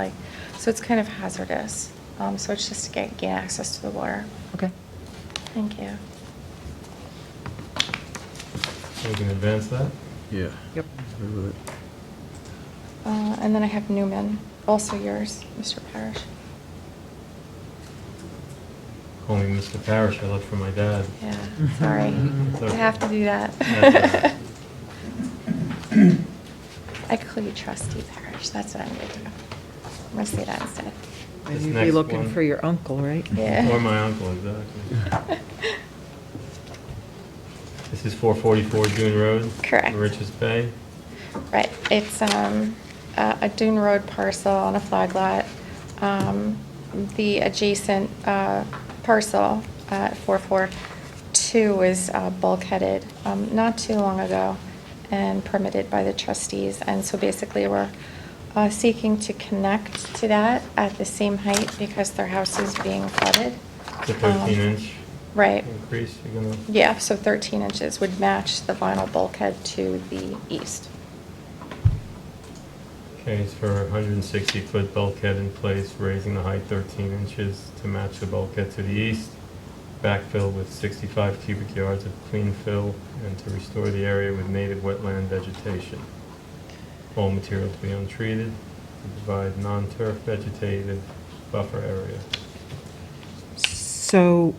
so it's kind of hazardous. So it's just to gain access to the water. Okay. Thank you. We can advance that? Yeah. Yep. Good with it. And then I have Newman, also yours, Mr. Parrish. Call me Mr. Parrish, I look for my dad. Yeah, sorry. It's I okay. have to do that. That's I could call you Trustee Parrish, that's what I'm gonna do. I'm gonna say that instead. And This you'd be next looking one. for your uncle, right? Yeah. Or my uncle, exactly. This is 444 Dune Road? Correct. Richards Bay? Right, it's a Dune Road parcel on a flag lot. The adjacent parcel, 442, was bulkheaded not too long ago and permitted by the trustees. And so basically, we're seeking to connect to that at the same height because their house is being flooded. It's a 13-inch Right. increase, you're gonna, Yeah, so 13 inches would match the vinyl bulkhead to the east. okay, it's for a 160-foot bulkhead in place, raising the height 13 inches to match the bulkhead to the east, backfill with 65 cubic yards of clean fill, and to restore the area with native wetland vegetation. All material to be untreated, to provide non-turf vegetative buffer area. So,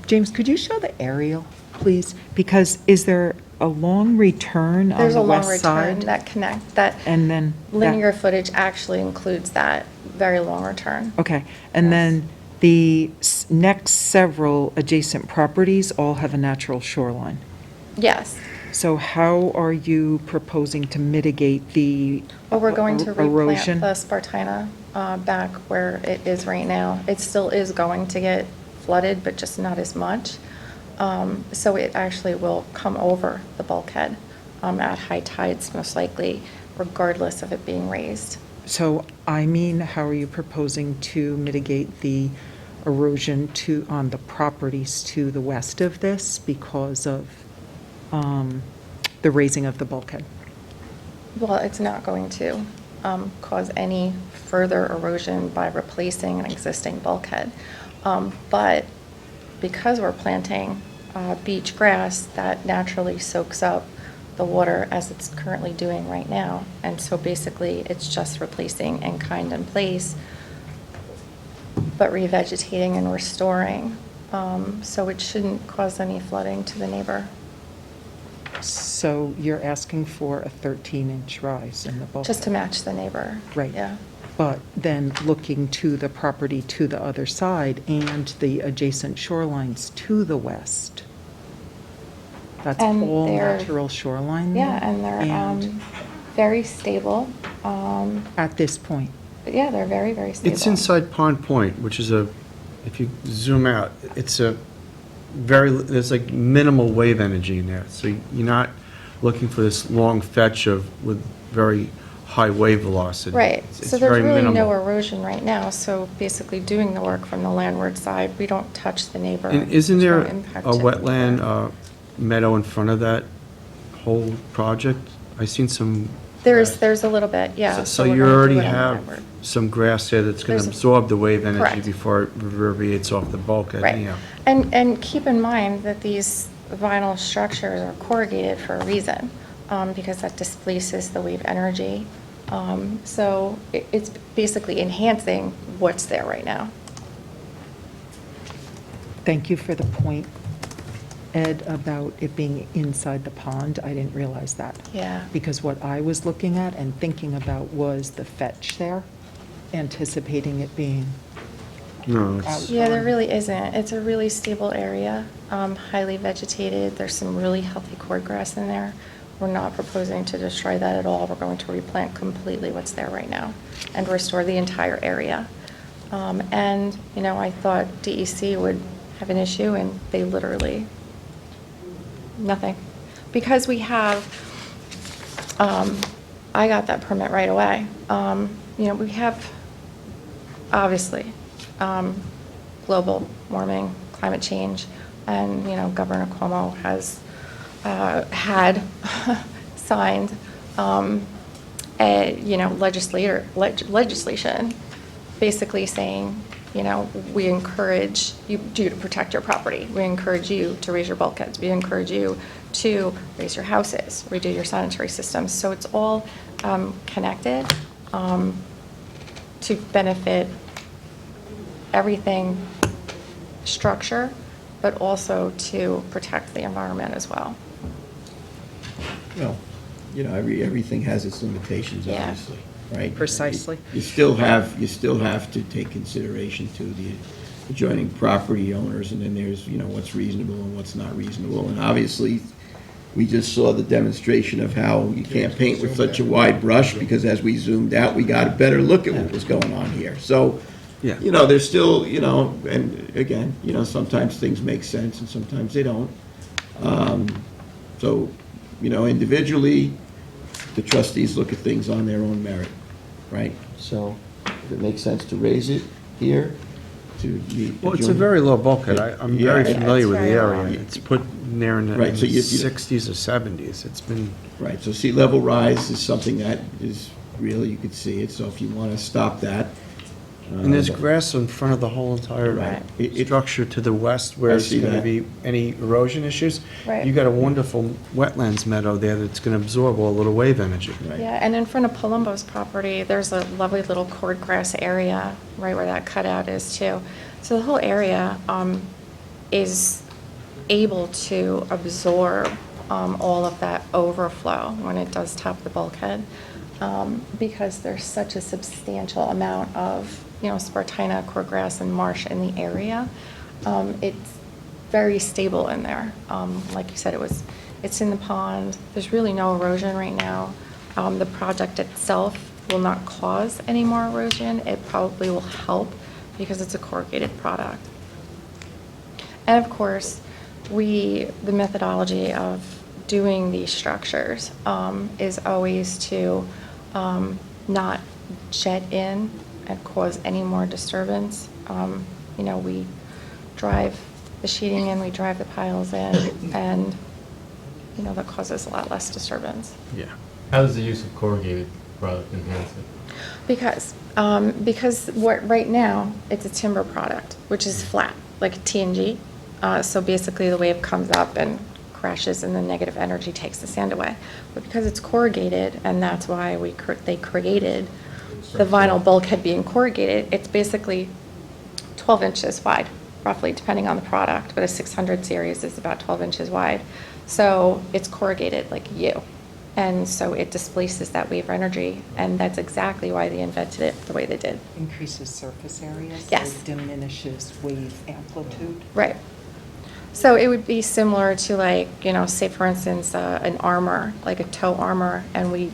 James, could you show the aerial, please? Because is there a long return on There's the a long west return side? that connect, that And then that- linear footage actually includes that very long return. Okay, and then the next several adjacent properties all have a natural shoreline. Yes. So how are you proposing to mitigate the Well, we're going to replant erosion? the Spartina back where it is right now. It still is going to get flooded, but just not as much. So it actually will come over the bulkhead at high tides, most likely, regardless of it being raised. So, I mean, how are you proposing to mitigate the erosion on the properties to the west of this because of the raising of the bulkhead? Well, it's not going to cause any further erosion by replacing an existing bulkhead. But because we're planting beach grass, that naturally soaks up the water as it's currently doing right now. And so basically, it's just replacing in kind and place, but revegetating and restoring. So it shouldn't cause any flooding to the neighbor. So you're asking for a 13-inch rise in the bulkhead? Just to match the neighbor. Right. Yeah. But then looking to the property to the other side and the adjacent shorelines to the west. That's And all they're- natural shoreline there? Yeah, and they're very stable. At this point? Yeah, they're very, very stable. It's inside Pond Point, which is if you zoom out, it's there's like minimal wave energy in there. So you're not looking for this long fetch with very high wave velocity. Right, It's so there's very really no minimal. erosion right now, so basically doing the work from the landward side, we don't touch the neighbor. And isn't There's there no a impact to- wetland meadow in front of that whole project? I seen some. There's a little bit, yeah. So we're you gonna do already it on the have landward. some grass there that's going There's to a- absorb the wave energy Correct. before it reverberates off the bulkhead Right, anyhow. and keep in mind that these vinyl structures are corrugated for a reason, because that displaces the wave energy. So it's basically enhancing what's there right now. Thank you for the point, Ed, about it being inside the pond. I didn't realize that. Yeah. Because what I was looking at and thinking about was the fetch there, anticipating it being No, out. Yeah, there really isn't. It's a really stable area, highly vegetated. There's some really healthy cordgrass in there. We're not proposing to destroy that at all. We're going to replant completely what's there right now and restore the entire area. And, I thought DEC would have an issue, and they literally, nothing. Because we have, I got that permit right away. We have, obviously, global warming, climate change, and, Governor Cuomo has had signed, legislation basically saying, we encourage you to protect your property. We encourage you to raise your bulkheads. We encourage you to raise your houses, redo your sanitary systems. So it's all connected to benefit everything structure, but also to protect the environment as well. Well, everything has its limitations, Yeah. obviously, right? Precisely. You still have to take consideration to the adjoining property owners, and then there's, what's reasonable and what's not reasonable. And obviously, we just saw the demonstration of how you can't paint with such a wide brush, because as we zoomed out, we got a better look at what was going on here. So, Yeah. there's still, and again, sometimes things make sense and sometimes they don't. So, individually, the trustees look at things on their own merit, right? So if it makes sense to raise it here, to the. Well, it's a very low bulkhead. I'm very Yeah. familiar with the It's very area. low. It's put there in the Right, so you- 60s or 70s. It's been, Right, so sea level rise is something that is really, you could see it, so if you want to stop that. and there's grass in front of the whole entire Right. structure to the west where I it's see going to that. be any erosion issues. Right. You got a wonderful wetlands meadow there that's going to absorb all the little wave energy. Right. Yeah, and in front of Palumbo's property, there's a lovely little cordgrass area, right where that cutout is too. So the whole area is able to absorb all of that overflow when it does top the bulkhead, because there's such a substantial amount of, Spartina, cordgrass, and marsh in the area. It's very stable in there. Like you said, it's in the pond. There's really no erosion right now. The project itself will not cause any more erosion. It probably will help because it's a corrugated product. And of course, the methodology of doing these structures is always to not jet in and cause any more disturbance. We drive the sheeting in, we drive the piles in, and, that causes a lot less disturbance. Yeah. How does the use of corrugated product enhance it? Because right now, it's a timber product, which is flat, like TNG. So basically, the wave comes up and crashes, and the negative energy takes the sand away. But because it's corrugated, and that's why they created the vinyl bulkhead being corrugated, it's basically 12 inches wide, roughly, depending on the product. But a 600 series is about 12 inches wide. So it's corrugated like you. And so it displaces that wave energy, and that's exactly why they invented it the way they did. Increases surface area, so Yes. diminishes wave amplitude. Right. So it would be similar to say for instance, an armor, like a tow armor, and we,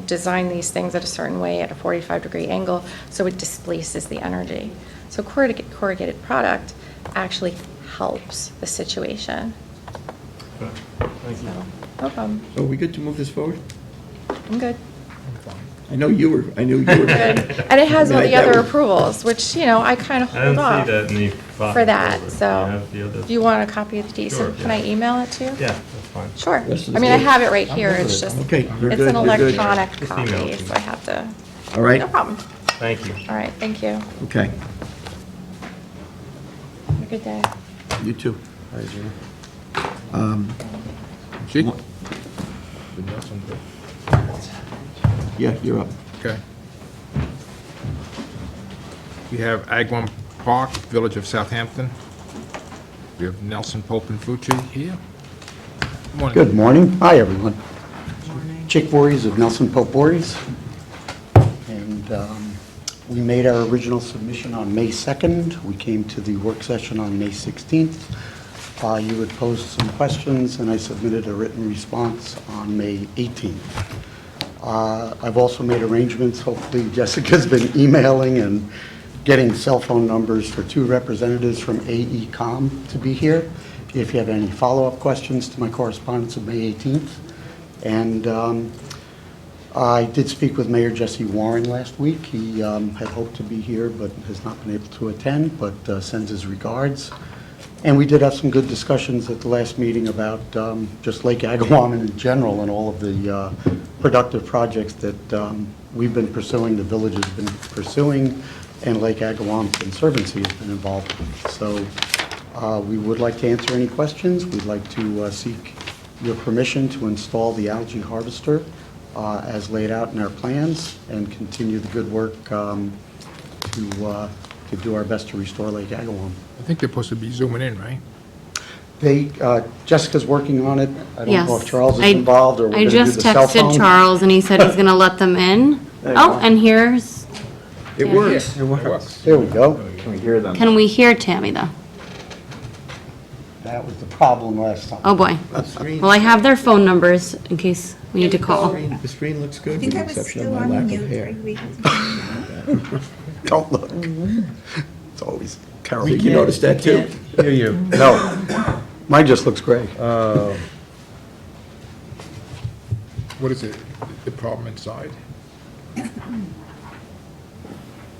design these things at a certain way at a 45-degree angle, so it displaces the energy. So corrugated product actually helps the situation. Thank you. No problem. So are we good to move this forward? I'm good. I knew you were Good. And it has all the that other was- approvals, which, I kind of I don't hold off see that in the file for that, folder. so. You have the other- Do you want a copy of the deed? Sure, Can yeah. I email it to you? Yeah, that's fine. Sure. Rest of I the mean, I board? have it right here, good it's with it. just, Okay, you're it's good, an you're good. electronic Just email it copy, to me. so I have to. All right. No problem. Thank you. All right, thank you. Have Okay, a good day. you too. She? What? Yeah, you're up. Okay. We have Agawam Park, Village of Southampton. We have Nelson Pope and Fucci here. Morning. Good morning. Hi, everyone. Chick Voorhees of Nelson Pope Voorhees. And we made our original submission on May 2nd. We came to the work session on May 16th. You had posed some questions, and I submitted a written response on May 18th. I've also made arrangements. Hopefully, Jessica's been emailing and getting cell phone numbers for 2 representatives from AECom to be here if you have any follow-up questions to my correspondence of May 18th. And I did speak with Mayor Jesse Warren last week. He had hoped to be here but has not been able to attend, but sends his regards. And we did have some good discussions at the last meeting about just Lake Agawam in general and all of the productive projects that we've been pursuing, the village has been pursuing, and Lake Agawam Conservancy has been involved in. So we would like to answer any questions. We'd like to seek your permission to install the algae harvester as laid out in our plans and continue the good work to do our best to restore Lake Agawam. I think they're supposed to be zooming in, right? Jessica's working on it. I don't know if Yes. Charles is involved or we're I going to do just the cell phone. texted Charles, and he said he's gonna let them in. There you Oh, go. and here's, It works. It works. There we go. Can we hear them? can we hear Tammy, though? That was the problem last time. Oh, boy. Well, I have their phone numbers in case we need to call. The screen looks good, I with think the I was exception of still my on lack mute of hair. 3 weeks. Don't look. It's always terrible. You noticed that too? Hear you. No, mine just looks great. What is it, the problem inside?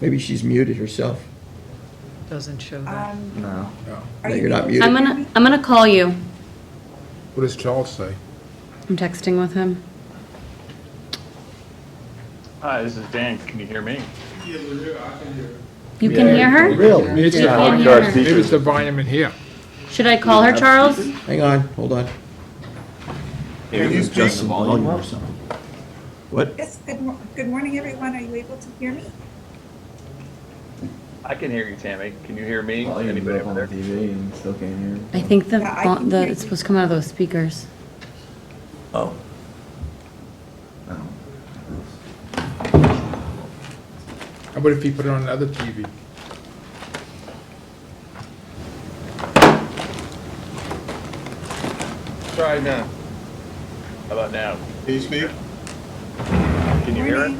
Maybe she's muted herself. Doesn't show that. No. Are No, you you're not able to muted. I'm gonna call you. What does Charles say? I'm texting with him. Hi, this is Dan. Can you hear me? You can hear her? Really? Maybe it's You the can't volume, hear her. maybe it's the volume in here. Should I call her, Charles? Hang on, hold on. Maybe you it's just speak? the volume or something. What? Yes, good morning, everyone. Are you able to hear me? I can hear you, Tammy. Can you hear me? Well, you can Anybody go over on there? TV and still can't hear. I think Yeah, I can hear it's supposed to come out of those speakers. Oh. How about if you put it on another TV? Try now. How about now? Can you speak? Can you hear it?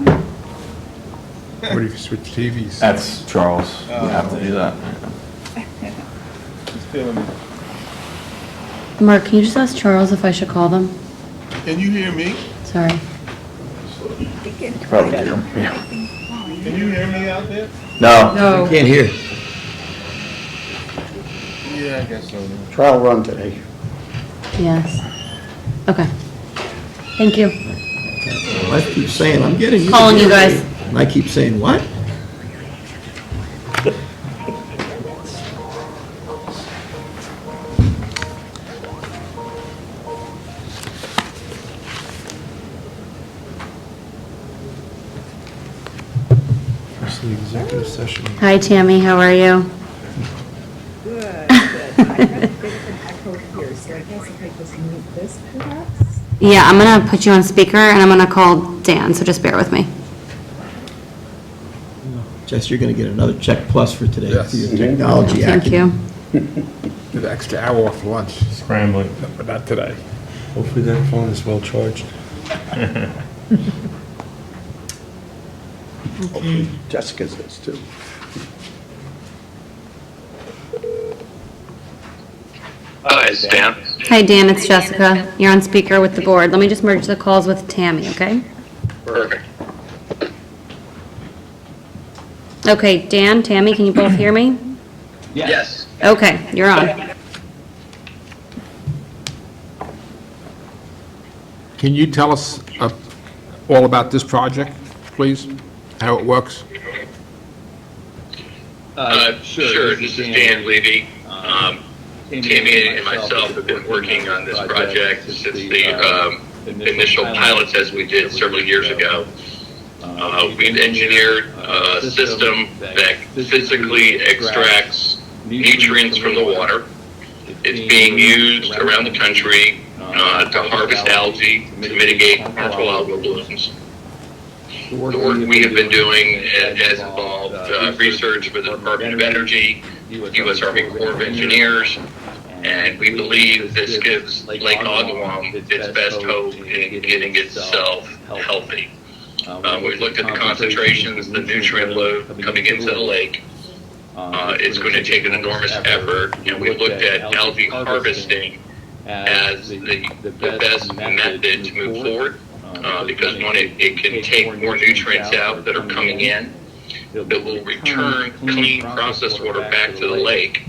What if you switch TVs? That's Charles. You have to do that. He's feeling me. Mark, can you just ask Charles if I should call them? Can you hear me? Sorry. Probably hear him. Yeah. Can you hear me out there? No. No. Can't hear. Yeah, I guess so. Trial run today. Yes. Okay. Thank you. I keep saying, I'm getting you. Calling you guys. And I keep saying, what? First, the executive session. Hi, Tammy. How are you? Good, good. I got a bit of an echo here, so I guess if I just mute this perhaps? Yeah, I'm gonna put you on speaker and I'm gonna call Dan, so just bear with me. Jess, you're going to get another check plus for today Yes. for your technology Thank acumen. you. Get an extra hour off lunch. Scrambling. But not today. Hopefully that phone is well charged. Jessica's is too. Hi, it's Dan. Hi, Dan. It's Jessica. You're on speaker with the board. Let me just merge the calls with Tammy, okay? Perfect. Okay, Dan, Tammy, can you both hear me? Yes. Okay, you're on. Can you tell us all about this project, please? How it works? Sure, this is Dan Levy. Tammy and myself have been working on this project since the initial pilots as we did several years ago. We've engineered a system that physically extracts nutrients from the water. It's being used around the country to harvest algae to mitigate harmful algal blooms. The work we have been doing has involved research with the Department of Energy, U.S. Army Corps of Engineers, and we believe this gives Lake Agawam its best hope in getting itself healthy. We looked at the concentrations, the nutrient load coming into the lake. It's going to take an enormous effort, and we looked at algae harvesting as the best method to move forward, because one, it can take more nutrients out that are coming in, that will return clean processed water back to the lake,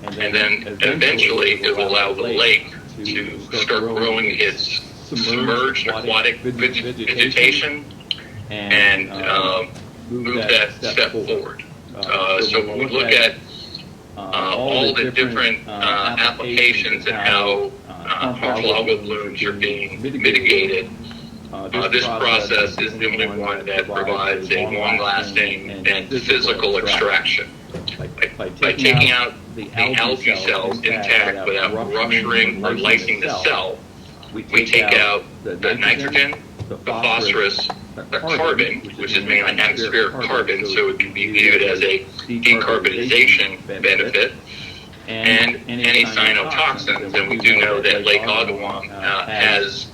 and then eventually it will allow the lake to start growing its submerged aquatic vegetation and move that step forward. So when we look at all the different applications and how harmful algal blooms are being mitigated, this process is the only one that provides a long-lasting and physical extraction. By taking out the algae cells intact without rupturing or lysing the cell, we take out the nitrogen, the phosphorus, the carbon, which is mainly atmospheric carbon, so it can be viewed as a decarbonization benefit, and any cyanotoxins. And we do know that Lake Agawam has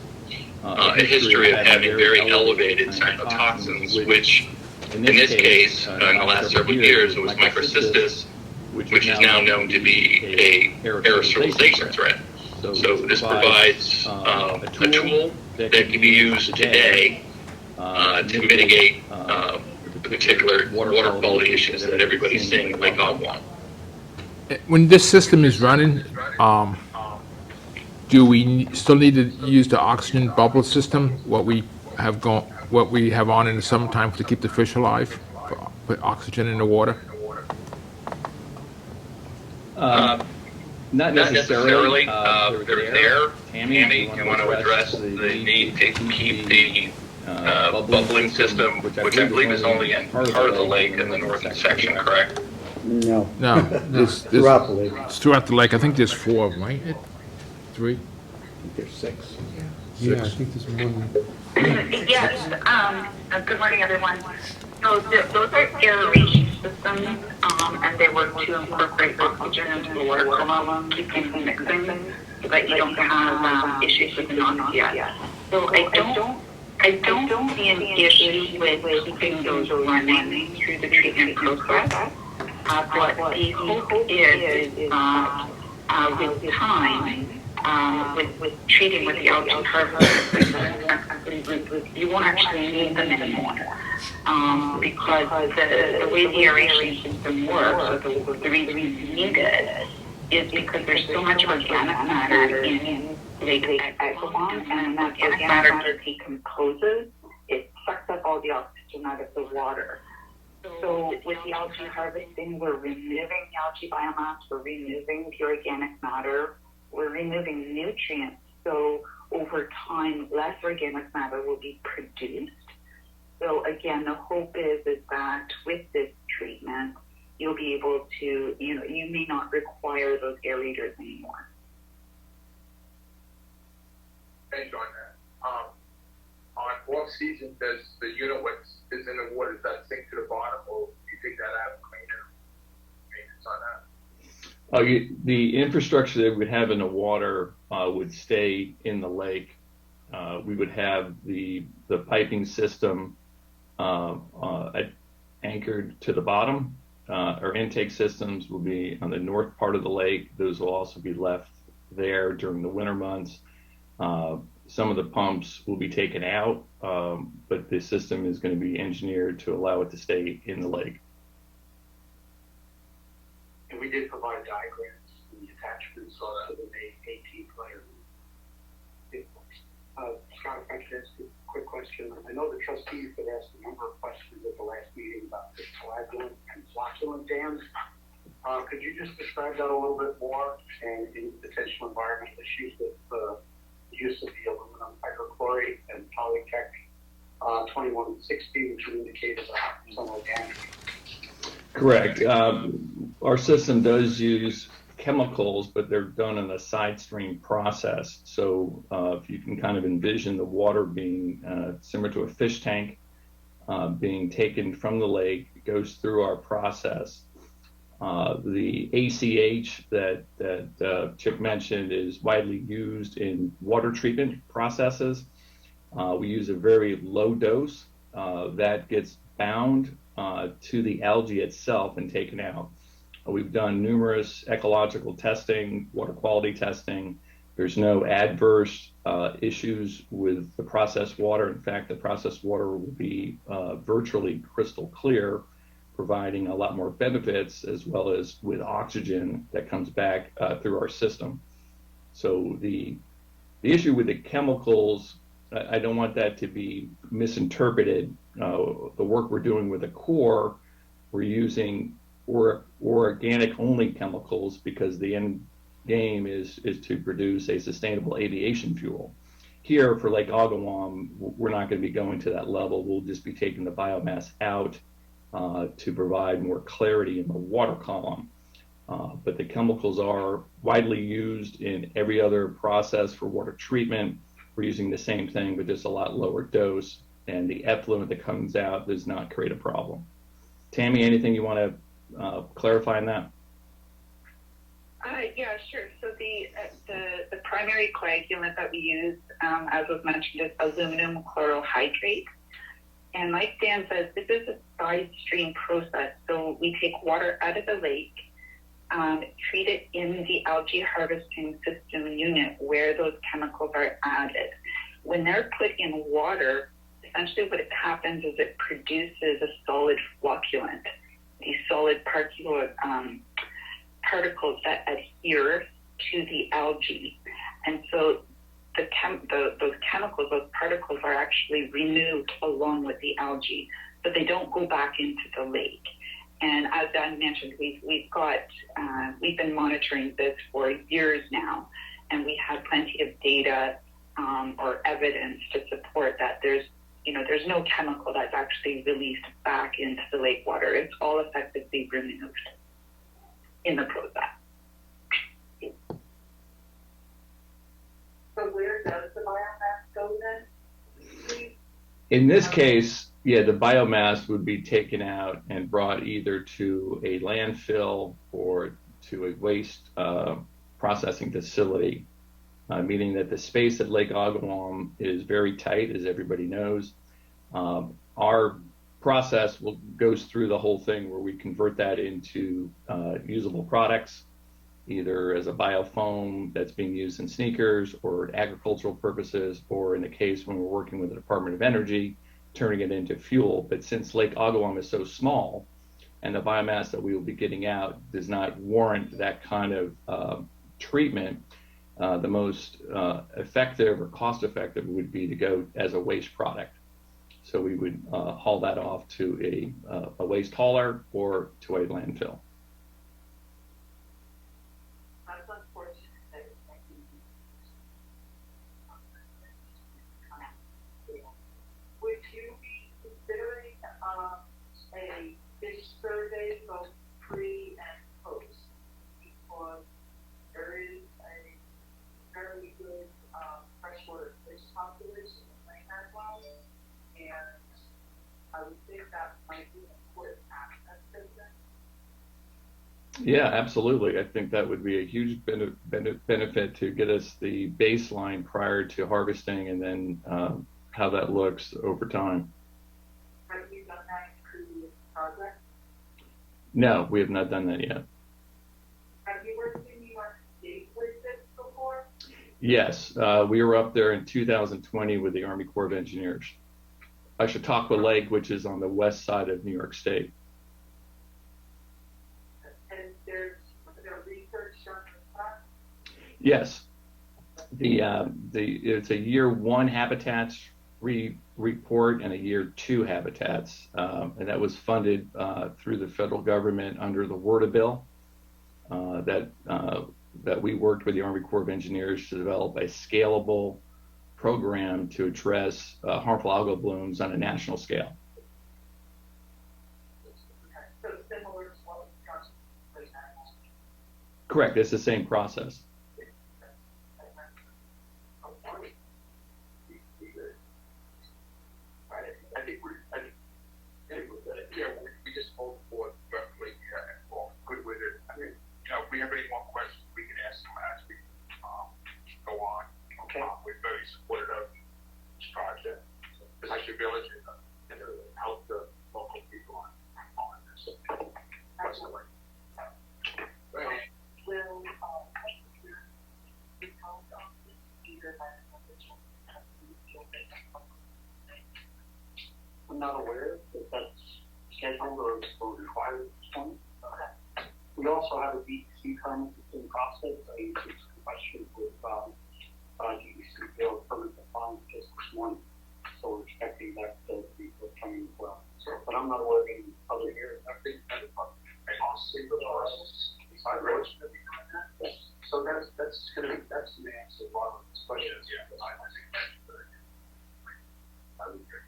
a history of having very elevated cyanotoxins, which in this case, in the last several years, it was microcystis, which is now known to be a aerosolization threat. So this provides a tool that can be used today to mitigate the particular water quality issues that everybody's seeing in Lake Agawam. When this system is running, do we still need to use the oxygen bubble system, what we have on in the summertime to keep the fish alive, put oxygen in the water? Not necessarily. They're there. Tammy, you want to address the need to keep the bubbling system, which I believe is only in part of the lake in the northern section, correct? No. No. Throughout the lake. It's throughout the lake. I think there's 4 of them, right? 3? I think there's 6. Yeah, I think there's one. Yes, good morning, everyone. So those are aeration systems, and they work to incorporate oxygen into the water column, keep things mixing, so that you don't have issues with the non-CI. So I don't see an issue with keeping those running through the treatment process. What the hope is with time, with treating with the algae harvest, you won't actually need them anymore. Because the way the aeration system works, or the reason you need it, is because there's so much organic matter in Lake Agawam, and that organic matter decomposes, it sucks up all the oxygen out of the water. So with the algae harvesting, we're removing the algae biomass, we're removing the organic matter, we're removing nutrients. So over time, less organic matter will be produced. So again, the hope is that with this treatment, you'll be able to, you may not require those aerators anymore. Thank you on that. On off season, does the unit what is in the water, does that sink to the bottom, or do you take that out and clean it? Maintenance on that? The infrastructure that we would have in the water would stay in the lake. We would have the piping system anchored to the bottom. Our intake systems will be on the north part of the lake. Those will also be left there during the winter months. Some of the pumps will be taken out, but the system is going to be engineered to allow it to stay in the lake. And we did provide diagrams and the attachments so that the 18 players. Scott, if I could ask you a quick question. I know the trustees had asked a number of questions at the last meeting about the coagulant and flocculant dams. Could you just describe that a little bit more and any potential environmental issues with the use of the aluminum hydrochlorate and Polytech 2160, which would indicate some organic? Correct. Our system does use chemicals, but they're done in a side stream process. So if you can kind of envision the water being similar to a fish tank being taken from the lake, it goes through our process. The ACH that Chick mentioned is widely used in water treatment processes. We use a very low dose that gets bound to the algae itself and taken out. We've done numerous ecological testing, water quality testing. There's no adverse issues with the processed water. In fact, the processed water will be virtually crystal clear, providing a lot more benefits, as well as with oxygen that comes back through our system. So the issue with the chemicals, I don't want that to be misinterpreted. The work we're doing with the core, we're using organic only chemicals because the end game is to produce a sustainable aviation fuel. Here for Lake Agawam, we're not going to be going to that level. We'll just be taking the biomass out to provide more clarity in the water column. But the chemicals are widely used in every other process for water treatment. We're using the same thing, but just a lot lower dose, and the effluent that comes out does not create a problem. Tammy, anything you want to clarify on that? Yeah, sure. So the primary coagulant that we use, as was mentioned, is aluminum chlorohydrate. And like Dan says, this is a side stream process. So we take water out of the lake, treat it in the algae harvesting system unit where those chemicals are added. When they're put in water, essentially what happens is it produces a solid flocculant, these solid particles that adhere to the algae. And so those chemicals, those particles are actually removed along with the algae, but they don't go back into the lake. And as Dan mentioned, we've been monitoring this for years now, and we have plenty of data or evidence to support that there's there's no chemical that's actually released back into the lake water. It's all effectively removed in the process. So where does the biomass go then? In this case, yeah, the biomass would be taken out and brought either to a landfill or to a waste processing facility, meaning that the space at Lake Agawam is very tight, as everybody knows. Our process goes through the whole thing where we convert that into usable products, either as a biofoam that's being used in sneakers or agricultural purposes, or in the case when we're working with the Department of Energy, turning it into fuel. But since Lake Agawam is so small and the biomass that we will be getting out does not warrant that kind of treatment, the most effective or cost effective would be to go as a waste product. So we would haul that off to a waste hauler or to a landfill. Would you be considering a fish survey both pre and post? Because there is a very good freshwater fish population in Lake Agawam, and I would think that might be an important aspect of this. Yeah, absolutely. I think that would be a huge benefit to get us the baseline prior to harvesting, and then how that looks over time. Have you done that in previous projects? No, we have not done that yet. Have you worked in New York State with this before? Yes, we were up there in 2020 with the Army Corps of Engineers. Chautauqua Lake, which is on the west side of New York State. And there's research done with that? Yes, it's a year one habitats report and a year two habitats, and that was funded through the federal government under the WRDA bill. That we worked with the Army Corps of Engineers to develop a scalable program to address harmful algal blooms on a national scale. So similar to what we've done with that. Correct, it's the same process. We just hold forth roughly and all good with it. I mean, if we have any more questions, we can ask them as we go on. Okay. We're very supportive of this project. Because I should village and help the local people on this. Absolutely. Will I'm not aware if that's scheduled or required at this point. We also have a DEC permit that's in process. I answered some questions with DEC field permit defined just this morning. So we're expecting that to be coming as well. So, but I'm not aware of any other areas. I think that honestly, side roads should be doing that. Yes. So that's going to be, that's the answer to a lot of these questions. Yeah. I think that's very good. I would agree.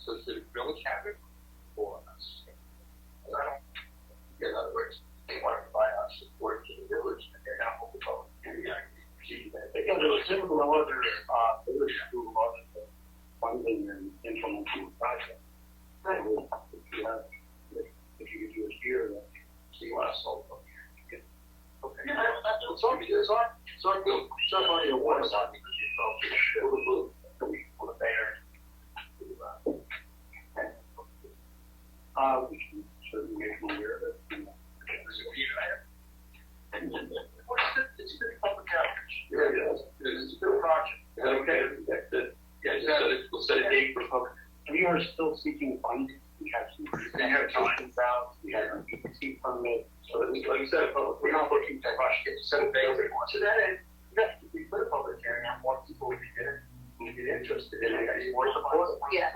So does the village have it or us? I don't, in other words, they want to buy our support to the village and they're not moving forward. They got a similar other village do a lot of the funding and implementing the project. So if you could do it here, so you want to solve them. Okay. It's on the water side because you felt the banner. We can certainly make them aware of it. It's a good public outreach. Yeah, it is. It's a good project. Is that okay? Yeah, we'll set a date for public. We are still seeking funding. We have some presentations out. We have an EPC permit. So like you said, we're not looking to rush it. Set a date. To that end, yes, if we put a public hearing on what people would be interested in it, more support. Yeah.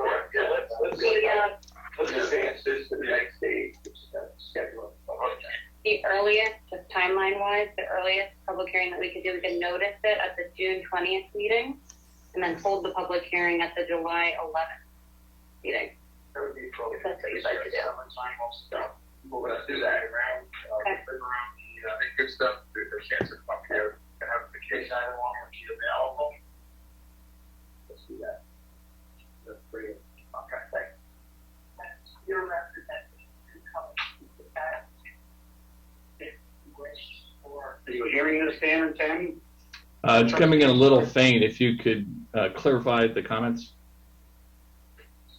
Let's advance this to the next stage, which is schedule. Okay. The earliest, just timeline-wise, the earliest public hearing that we could do, we could notice it at the June 20th meeting, and then hold the public hearing at the July 11th meeting. That would be appropriate. If that's what you'd like to do. Sign most stuff. We're gonna do that around, around the good stuff, the chance to come here, and have the case I don't want to be available. Let's do that. That's pretty, okay, thanks. Your representative to come with that. Are you hearing this, Dan and Tammy? It's coming in a little faint. If you could clarify the comments.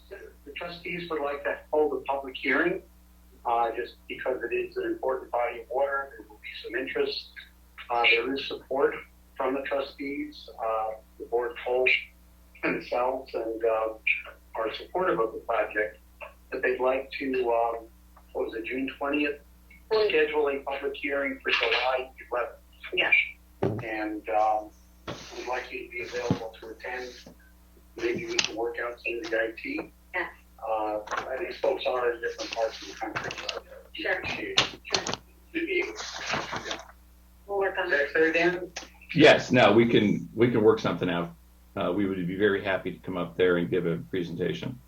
The trustees would like to hold a public hearing, just because it is an important body of water. There will be some interest. There is support from the trustees. The board told themselves and are supportive of the project, but they'd like to, what was it, June 20th? Schedule a public hearing for July 11th. Yes. And we'd like you to be available to attend. Maybe we can work out some of the IT. Yes. These folks are in different parts of the country. So Sure. to be able to. We'll work on Is that. that clear, Dan? Yes, no, we can work something out. We would be very happy to come up there and give a presentation.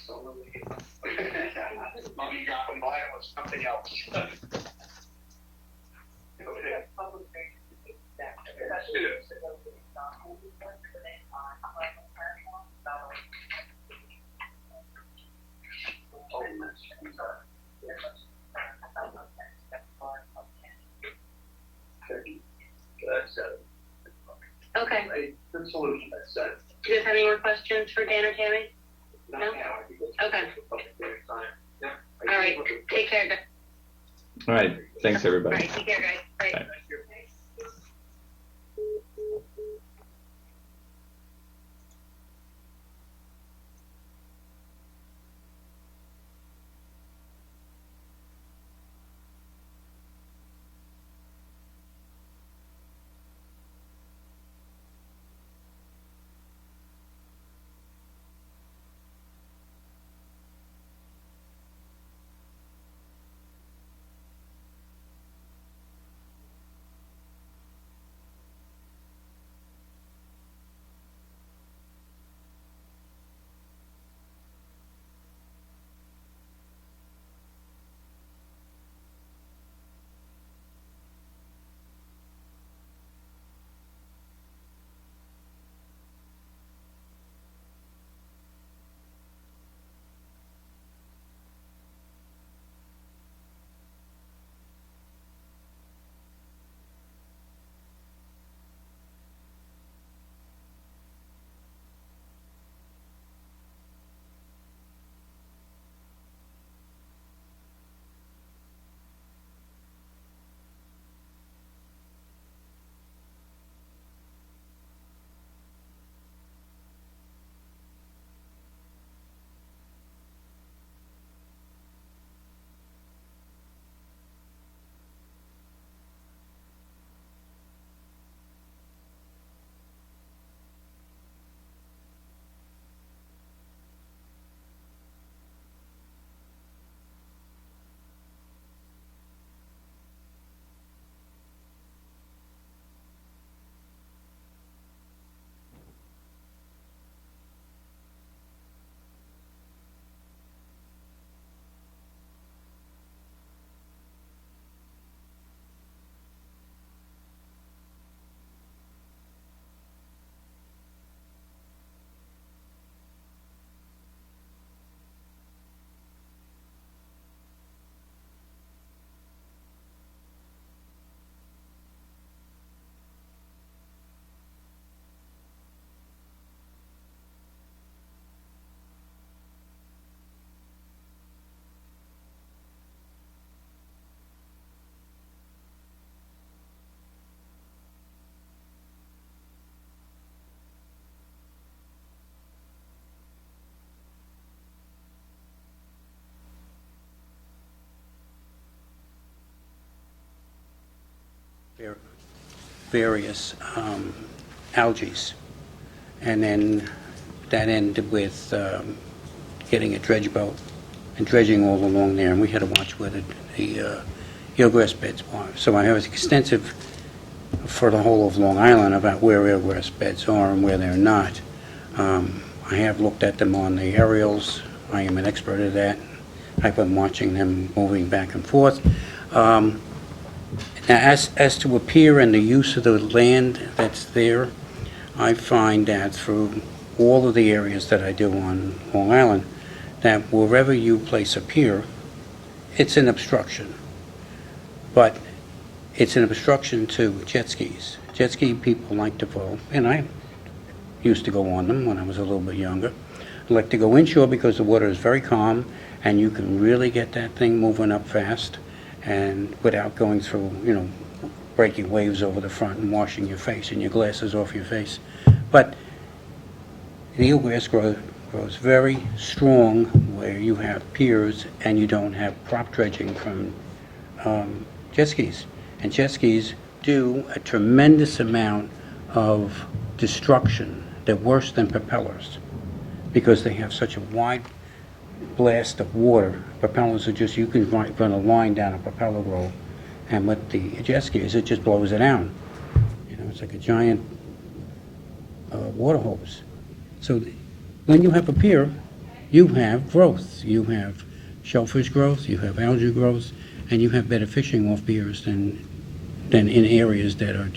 So maybe you got combined with something else. Okay. Let's do this. Okay. Good solution, that's it. Do you guys have any more questions for Dan or Tammy? No? Okay. Yeah. All right. Take care, guys. All right, thanks, All everybody. right. Take care, guys. Bye. Bye. various algaes. And then that ended with getting a dredge boat and dredging all along there. And we had to watch whether the eelgrass beds are. So I have extensive for the whole of Long Island about where eelgrass beds are and where they're not. I have looked at them on the aerials. I am an expert at that. I've been watching them moving back and forth. Now, as to a pier and the use of the land that's there, I find that through all of the areas that I do on Long Island, that wherever you place a pier, it's an obstruction. But it's an obstruction to jet skis. Jet ski people like to go, and I used to go on them when I was a little bit younger. I like to go inshore because the water is very calm, and you can really get that thing moving up fast, and without going through, breaking waves over the front and washing your face and your glasses off your face. But the eelgrass grows very strong where you have piers and you don't have prop dredging from jet skis. And jet skis do a tremendous amount of destruction. They're worse than propellers because they have such a wide blast of water. Propellers are just, you can run a line down a propeller roll, and with the jet skis, it just blows it down. It's like a giant water hose. So when you have a pier, you have growth. You have shellfish growth, you have algae growth, and you have better fishing off piers than in areas that are,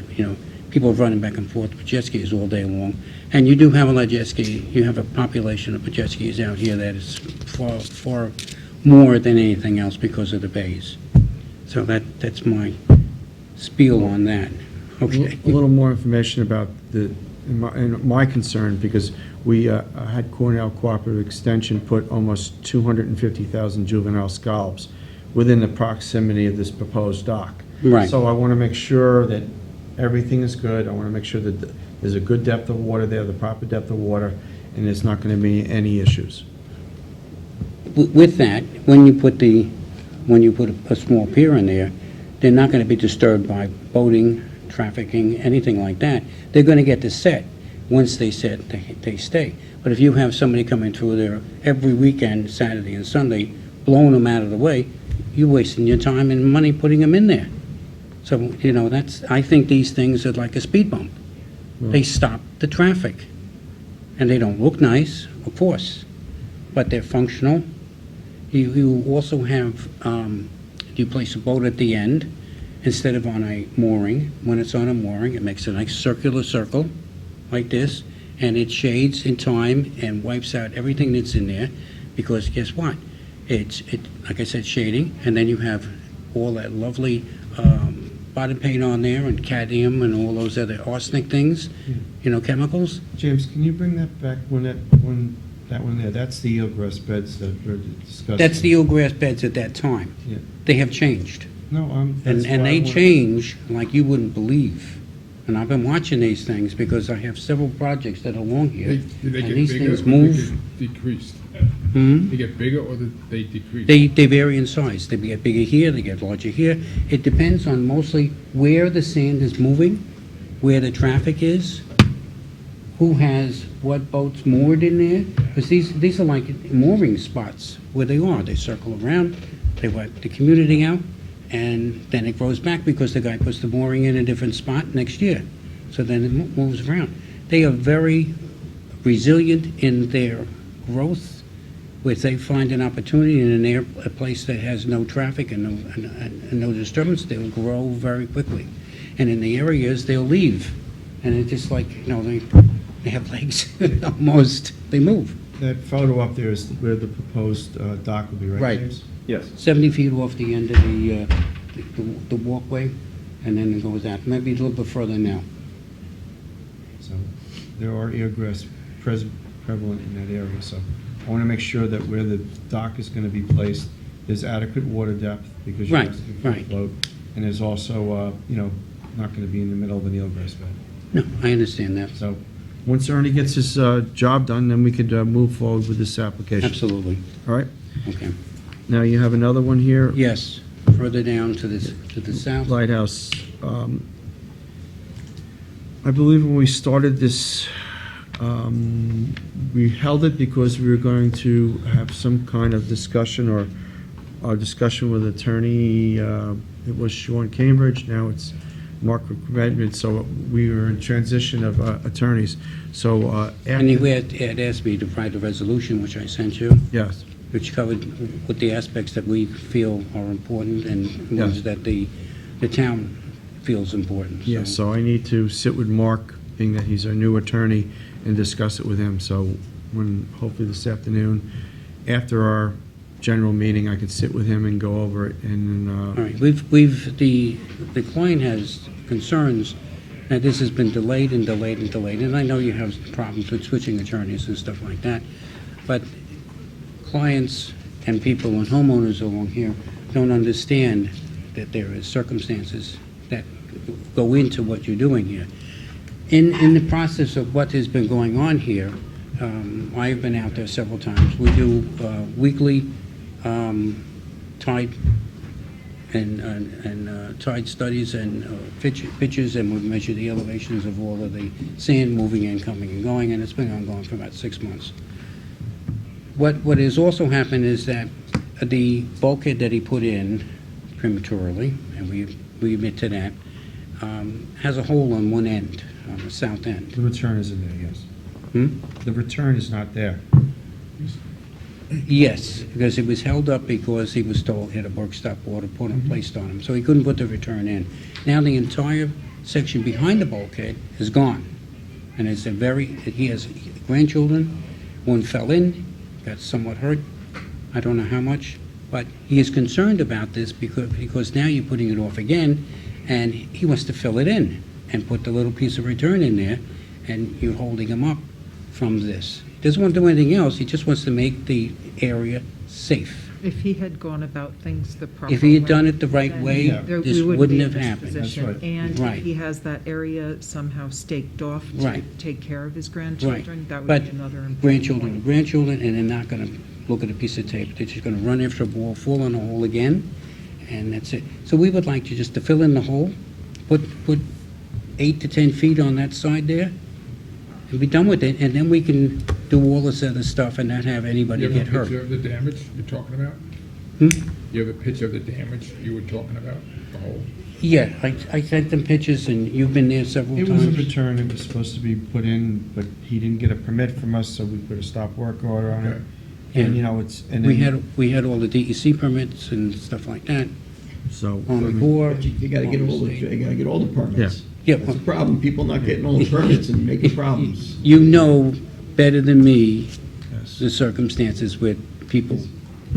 people are running back and forth with jet skis all day long. And you do have a lot of jet ski. You have a population of jet skis out here that is far more than anything else because of the bays. So that's my spiel on that. Okay. A little more information about my concern, because we had Cornell Cooperative Extension put almost 250,000 juvenile scallops within the proximity of this proposed dock. Right. So I want to make sure that everything is good. I want to make sure that there's a good depth of water there, the proper depth of water, and there's not going to be any issues. With that, when you put a small pier in there, they're not going to be disturbed by boating, trafficking, anything like that. They're going to get to set. Once they set, they stay. But if you have somebody coming through there every weekend, Saturday and Sunday, blowing them out of the way, you're wasting your time and money putting them in there. So, I think these things are like a speed bump. They stop the traffic. And they don't look nice, of course, but they're functional. You also have, you place a boat at the end instead of on a mooring. When it's on a mooring, it makes a nice circular circle like this, and it shades in time and wipes out everything that's in there, because guess what? It's like I said, shading, and then you have all that lovely body paint on there and cadmium and all those other arsenic things, chemicals. James, can you bring that back that one there? That's the eelgrass beds that were discussed. That's the eelgrass beds at that time. Yeah. They have changed. No, And they change like you wouldn't believe. And I've been watching these things because I have several projects that are along here. Do they and get these bigger things or move. they get decreased? Hmm? They get bigger or they decrease? They vary in size. They get bigger here, they get larger here. It depends on mostly where the sand is moving, where the traffic is, who has what boats moored in there. Because these are like mooring spots where they are. They circle around, they wipe the community out, and then it grows back because the guy puts the mooring in a different spot next year. So then it moves around. They are very resilient in their growth. If they find an opportunity in a place that has no traffic and no disturbance, they'll grow very quickly. And in the areas, they'll leave. And it's just like, they have legs almost. They move. That photo up there is where the proposed dock will be, right, Right. James? Yes. 70 feet off the end of the walkway, and then it goes out. Maybe a little bit further now. So there are eelgrass prevalent in that area, so I want to make sure that where the dock is going to be placed, there's adequate water depth, because you're Right, asking for a right. float, and there's also, not going to be in the middle of an eelgrass bed. No, I understand that. So, once Ernie gets his job done, then we could move forward with this application. Absolutely. All right? Okay. Now, you have another one here. Yes, further down to the south. Lighthouse. I believe when we started this, we held it because we were going to have some kind of discussion or discussion with attorney it was Sean Cambridge, now it's Mark Redmond, so we were in transition of attorneys. So And you after, had asked me to write a resolution, which I sent you, yes, which covered with the aspects that we feel are important and ones Yes. that the town feels important. yes, so I need to sit with Mark, being that he's our new attorney, and discuss it with him. So when, hopefully this afternoon, after our general meeting, I could sit with him and go over it and, All right, the client has concerns that this has been delayed and delayed and delayed, and I know you have problems with switching attorneys and stuff like that, but clients and people and homeowners along here don't understand that there is circumstances that go into what you're doing here. In the process of what has been going on here, I've been out there several times. We do weekly tide and tide studies and pictures, and we measure the elevations of all of the sand moving in, coming and going, and it's been ongoing for about 6 months. What has also happened is that the bulkhead that he put in prematurely, and we admit to that, has a hole on one end, on the south end. the return isn't there, yes. The return is not there. Yes, because it was held up because he was told he had a work stop order put in placed on him, so he couldn't put the return in. Now the entire section behind the bulkhead is gone, and it's he has grandchildren, one fell in, got somewhat hurt, I don't know how much, but he is concerned about this because now you're putting it off again, and he wants to fill it in and put the little piece of return in there, and you're holding him up from this. He doesn't want to do anything else, he just wants to make the area safe. If he had gone about things the proper way. If he had done it the right then way, there- this we wouldn't wouldn't be in have this happened. position. That's right. And Right. if he has that area somehow staked off to Right. take care of his Right, grandchildren, that would but be another important grandchildren, point. grandchildren, and they're not gonna look at a piece of tape, they're just gonna run after a ball, fall in a hole again, and that's it. So we would like you just to fill in the hole, put 8 to 10 feet on that side there, and be done with it, and then we can do all this other stuff and not have anybody You have get a hurt. picture of the damage you're talking about? Hmm? You have a picture of the damage you were talking about, the hole? Yeah, I sent them pictures, and you've been there several It was a times. return, it was supposed to be put in, but he didn't get a permit from us, so we put a stop work order on it. Okay. And, you know, it's, and We then, had all the DEC permits and stuff like that, so. on I the mean, core. You gotta get all the, you gotta get all the permits. Yeah, That's the problem, people not getting all the permits and making problems. you know better than me Yes. the circumstances with people.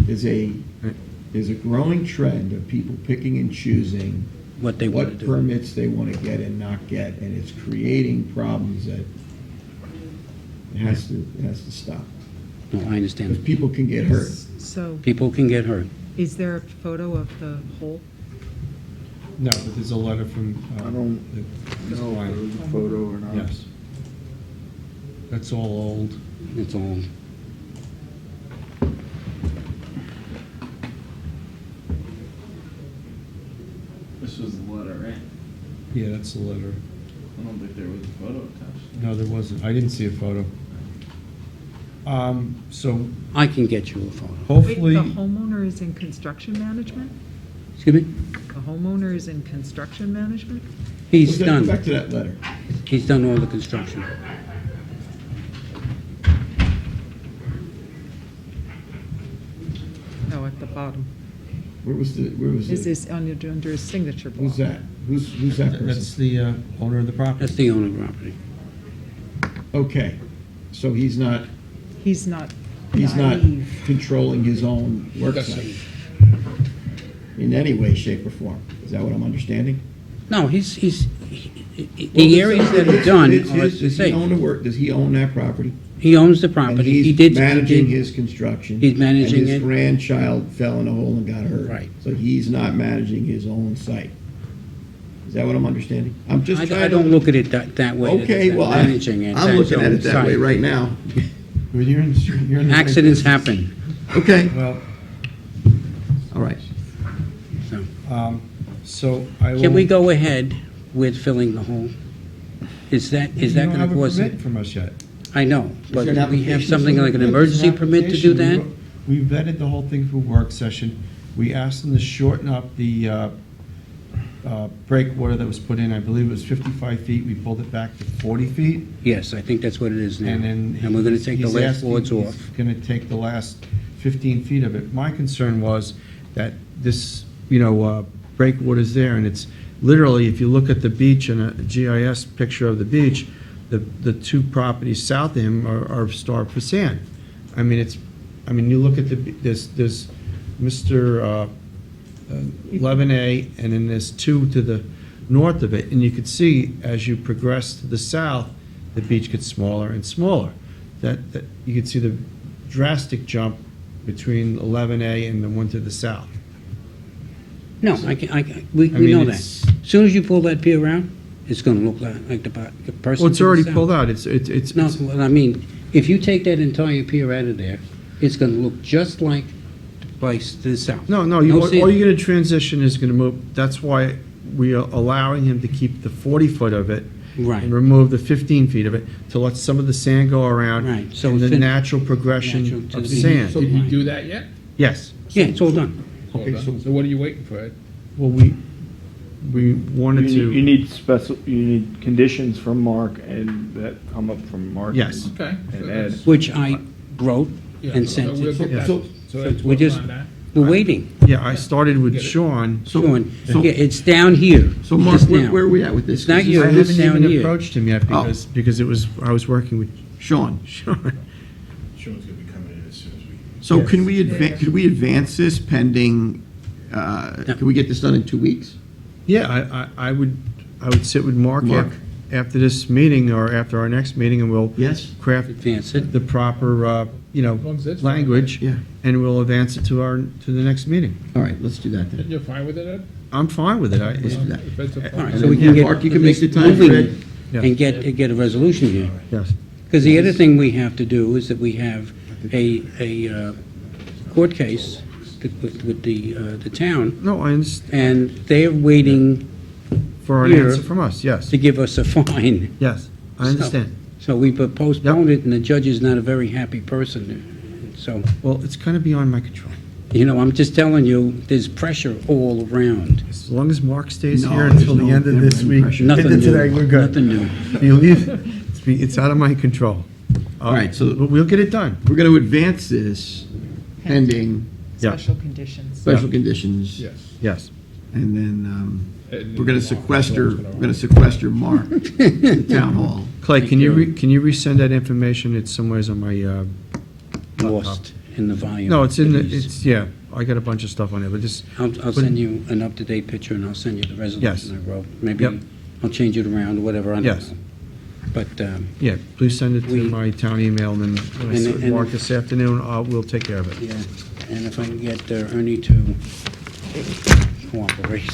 There's a growing trend of people picking and choosing What they want what to do. permits they want to get and not get, and it's creating problems that it has to stop. No, I Because understand. people can get hurt. So, People can get hurt. is there a photo of the hole? No, but there's a letter from. I don't the know if client. there was a photo or not. Yes. That's all old. It's all, This was the letter, right? Yeah, that's the letter. I don't think there was a photo attached. No, there wasn't. I didn't see a photo. So I can get you a photo. hopefully, Wait, the homeowner is in construction management? Excuse me? The homeowner is in construction management? He's Go done, back to that letter. he's done all the construction. No, at the bottom. Where was Is it? this under his signature block? Who's that? Who's that that's person? the owner of the property. That's the owner of the property. Okay, so he's not He's not naive. Controlling his own work That's site in any way, shape, or form. Is that what I'm understanding? No, the areas that are done are Does he safe. own the work, does he own that property? He owns the And property. he's managing his construction. He's managing And his it. grandchild fell in a hole and got hurt. Right. So he's not managing his own site. Is that what I'm understanding? I'm just trying to. I don't look at it that way. that Okay, it's well, managing it, I'm that's looking at own it that way site. right now. Well, you're in the right Accidents business. happen, Okay, Well, all right. so. so I will. Can we go ahead with filling the hole? Is that You going don't to have a cause permit it? from us yet. I know, but there an we have application something like an Yeah, there's emergency an permit to do that? application. We vetted the whole thing for work session. We asked them to shorten up the breakwater that was put in, I believe it was 55 feet, we pulled it back to 40 feet. Yes, I think that's what it is now. And then. And we're gonna take the he's last asking- boards off. He's gonna take the last 15 feet of it. My concern was that this, you know, breakwater's there, and it's literally, if you look at the beach and a GIS picture of the beach, the two properties south of him are starved for sand. I mean, you look at there's Mr. 11A, and then there's two to the north of it, and you could see as you progress to the south, the beach gets smaller and smaller. That you could see the drastic jump between 11A and the one to the south. No, we mean, know that. it's- As soon as you pull that pier around, it's gonna look like the person. Well, it's to the already south. pulled out. It's No, well, I mean, if you take that entire pier out of there, it's gonna look just like the place to the south. No, all sand. you're gonna transition is gonna move, that's why we are allowing him to keep the 40-foot of it. Right. And remove the 15 feet of it, to let some of the sand go around. Right, so And the fin- natural progression natural to of the- sand. So did you do that yet? Yes. Yeah, it's all done. Well done. So what are you waiting for, Ed? Well, we wanted You to. need you need conditions from Mark and that come up from Mark. Yes. Okay. And Ed. Which I wrote Yeah, and so sent we'll it. get that. So- So Ed's We working just, on that. we're waiting. Yeah, I started with Sean. Sean, yeah, it's down here. So Mark, just where now. are we at with this? It's not Is you, I it's haven't down even here. approached him yet Oh. because I was working with Sean. Sean. Sean's gonna be coming in as soon as we. So could we advance this pending, can we get this done in 2 weeks? Yeah, I would sit with Mark Mark. after this meeting or after our next meeting, and we'll Yes? craft Advance it. the proper, long as it's fine. language. Yeah. And we'll advance it to the next meeting. All right, let's do that then. You're fine with it, Ed? I'm fine with it. Let's do that. If Ed's okay. All right, And so we then, can get. Mark, you can make the this time for moving Ed. And get a resolution here. Yes. Because the other thing we have to do is that we have a court case with the town, No, I understand. and they're waiting For an Here. answer from us, yes. to give us a fine. Yes, I understand. So we postponed it, and the judge is not a very happy person. So, Well, it's kind of beyond my control. you know, I'm just telling you, there's pressure all around. As long as Mark stays No, here there's until the no- end of never this any week, pressure. Nothing into new. today, we're good. Nothing new. You leave, it's out of my control. All right, so- But we'll get it done. We're going to advance this pending Yeah. Special conditions. special conditions. Yes. Yes. And then Ed, we're going to Mark is sequester, always we're gonna going to sequester Mark to the town hall. Clay, can you resend that information? It's somewheres on my, Lost in the volume. no, it's in the, Please. it's, yeah, I got a bunch of stuff on there, but just, I'll send you an up-to-date picture, and I'll send you the Yes. resolution I wrote. Maybe Yep. I'll change it around or whatever, I don't Yes. know. But, yeah, please send it to We- my town email, and then when I sit with And- Mark this afternoon, we'll take care of it. yeah, and if I can get Ernie to cooperate.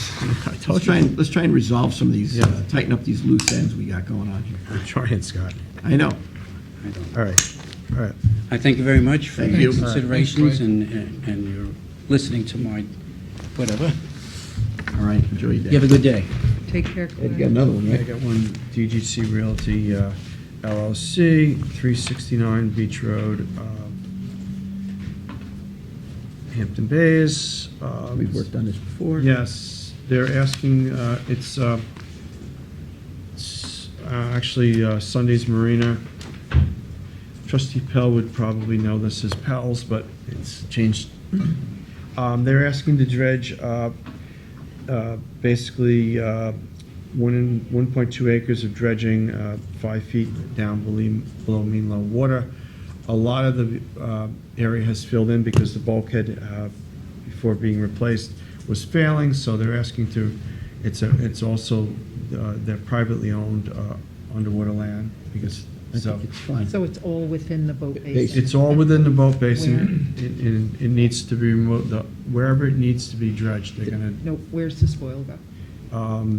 Let's try and resolve some of these, tighten up these loose ends we got going on here. I'm trying, Scott. I know. All right, all right. I thank you very much for Thank your you. considerations and your listening to my whatever. All right, enjoy your day. You have a good day. Take care, Ed, you got Claire. another one, I right? got one, DGC Realty LLC, 369 Beach Road, Hampton Bays. We've worked on this before. Yes, they're asking, it's actually Sunday's Marina. Trustee Pell would probably know this as Pell's, but it's changed. They're asking to dredge basically 1.2 acres of dredging, 5 feet down below mean low water. A lot of the area has filled in because the bulkhead, before being replaced, was failing, so they're asking to, it's also, they're privately owned underwater land, because, I so, think it's fine. So it's all within the boat basin? it's all within the boat basin. It needs to be removed, wherever it needs to be dredged, they're gonna, No, where's the spoil go?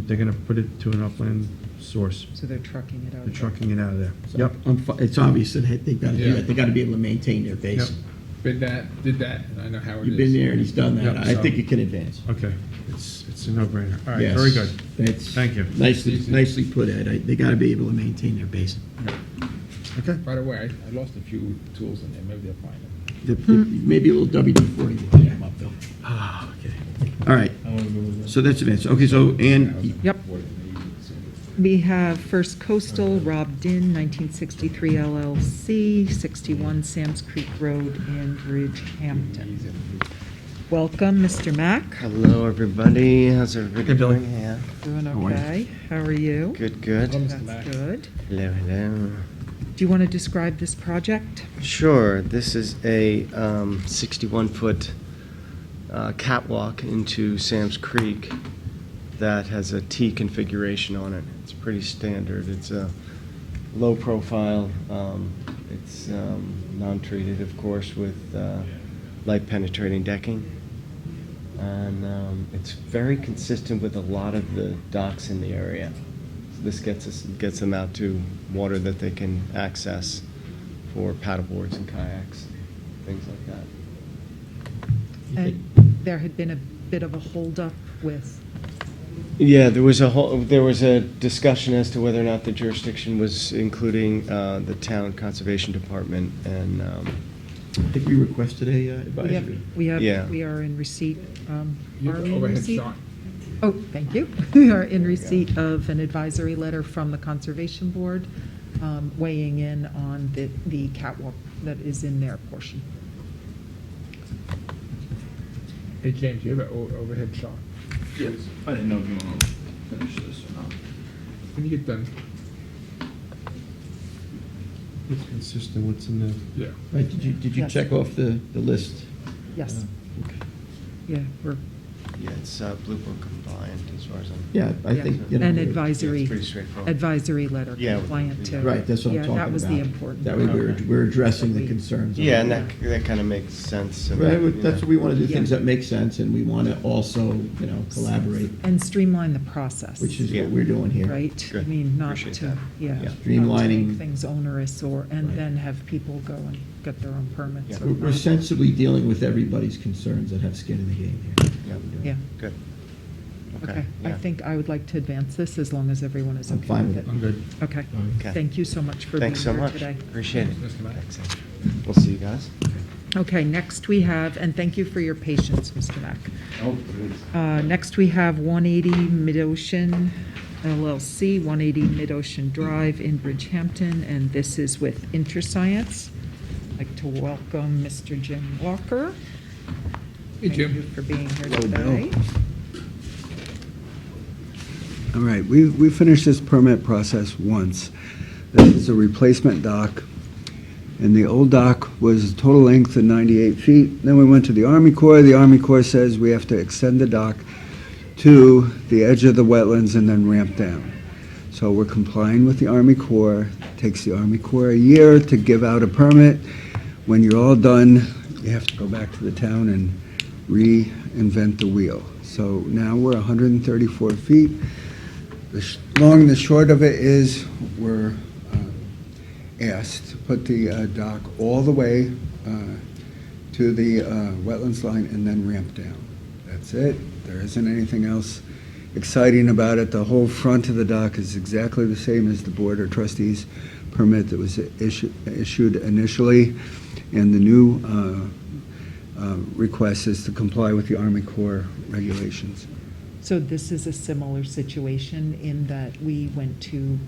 they're gonna put it to an upland source. So they're trucking it out? They're trucking it out of there. So Yep. It's obvious that they've got to do Yeah. that. They got to be able to maintain their basin. Did that, and I know how it is. You've been there and he's done that. Yep, I so- think you can advance. Okay, it's a no-brainer. All right, Yes. very good. That's Thank you. nicely put, Ed. They got to be able to maintain their basin. Okay. By the way, I lost a few tools in there, maybe they'll find them. Maybe a little WD-40 will clean them up, though. Ah, okay. All right, so that's advanced. Okay, so, Ann, Yep. We have First Coastal, Rob Din, 1963 LLC, 61 Sam's Creek Road in Bridgehampton. Welcome, Mr. Mack. Hello, everybody. How's everybody doing? Yeah. Doing How are you? okay. How are you? Good, good. That's good. Hello, hello. Do you want to describe this project? Sure. This is a 61-foot catwalk into Sam's Creek that has a T configuration on it. It's pretty standard. It's a low profile. It's non-treated, of course, with light penetrating decking. And it's very consistent with a lot of the docks in the area. So this gets them out to water that they can access for paddleboards and kayaks, things like that. And there had been a bit of a holdup with, Yeah, there was a discussion as to whether or not the jurisdiction was including the town conservation department, and I think we requested a advisory. we Yeah. are in receipt, You are have we in overhead receipt? shot. Oh, thank you. We are in receipt of an advisory letter from the Conservation Board weighing in on the catwalk that is in their portion. Hey, James, you have an overhead shot? Yes. I didn't know if you want to finish this or not. When you get done. It's consistent with what's in the. Yeah. Right, did you Yes. check off the list? Yes. Okay. Yeah, we're, yeah, it's Blue Book compliant as far as I'm. Yeah, I yeah. think, you know. An we're- advisory, it's pretty straightforward. advisory letter Yeah, compliant too. Right, that's what I'm talking about. Yeah, that was the important. That way part. we're addressing the concerns. of Yeah, and the- that kind of makes sense. Right, that's what we want to do, Yeah. things that make sense, and we want to also, you know, collaborate, And streamline the process. which is Yeah. what we're doing here. Right? I Good. mean, not Appreciate to, that. yeah. Yeah. not to Streamlining. make things onerous and Right. then have people go and get their own permits. Yeah. or We're not. sensibly dealing with everybody's concerns that have skin in the game here. Yeah. Yeah, Good. okay. I yeah. think I would like to advance this as long as everyone is I'm okay fine with with it. it. I'm good. Okay. Okay. Thank you so much for being Thanks so here much. today. Appreciate it. Mr. Mack. Thanks. We'll see you guys. Okay, next we have, and thank you for your patience, Mr. Mack. Oh, please. Next, we have 180 Mid-Ocean LLC, 180 Mid-Ocean Drive in Bridgehampton, and this is with InterScience. I'd like to welcome Mr. Jim Walker. Hey, Thank you Jim. for being here Hello, Bill. today. All right, we finished this permit process once. This is a replacement dock, and the old dock was a total length of 98 feet. Then we went to the Army Corps. The Army Corps says we have to extend the dock to the edge of the wetlands and then ramp down. So we're complying with the Army Corps. Takes the Army Corps a year to give out a permit. When you're all done, you have to go back to the town and reinvent the wheel. So now we're 134 feet. The long and the short of it is, we're asked to put the dock all the way to the wetlands line and then ramp down. That's it. There isn't anything else exciting about it. The whole front of the dock is exactly the same as the Board of Trustees permit that was issued initially, and the new request is to comply with the Army Corps regulations. So this is a similar situation in that we went to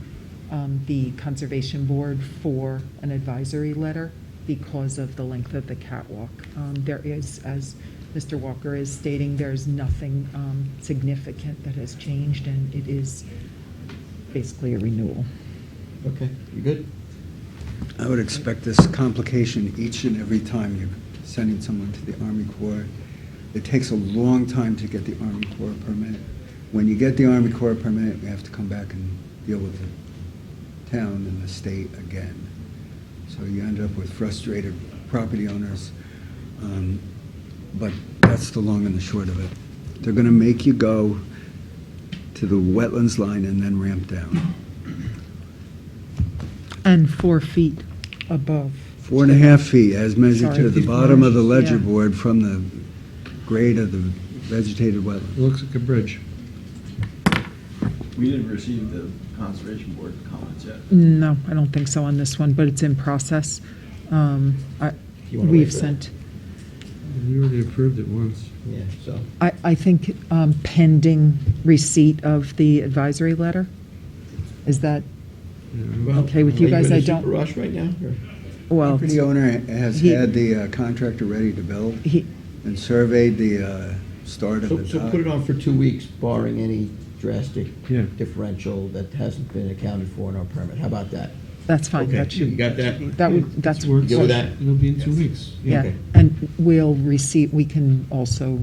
the Conservation Board for an advisory letter because of the length of the catwalk. There is, as Mr. Walker is stating, there's nothing significant that has changed, and it is basically a renewal. Okay, you good? I would expect this complication each and every time you're sending someone to the Army Corps. It takes a long time to get the Army Corps permit. When you get the Army Corps permit, we have to come back and deal with the town and the state again. So you end up with frustrated property owners. But that's the long and the short of it. They're going to make you go to the wetlands line and then ramp down. And 4 feet above. 4.5 feet as measured Sorry, to the bottom of the ledger yeah. board from the grade of the vegetated wetland. It looks like a bridge. We didn't receive the Conservation Board comments yet. No, I don't think so on this one, but it's in process. You wanna wait We've for that? sent, You already approved it once. Yeah, so. I think pending receipt of the advisory letter? Is that okay with you guys? I Are you in a super don't, rush right now? or- well, Property owner has he- had the contractor ready to build he, and surveyed the start of So the so dock. put it on for 2 weeks, barring any drastic Yeah. differential that hasn't been accounted for in our permit. How about that? that's fine. Okay, That should- you got that? That would, that's. You good with that? It'll be in 2 weeks. Yeah, Okay. and we'll receive, we can also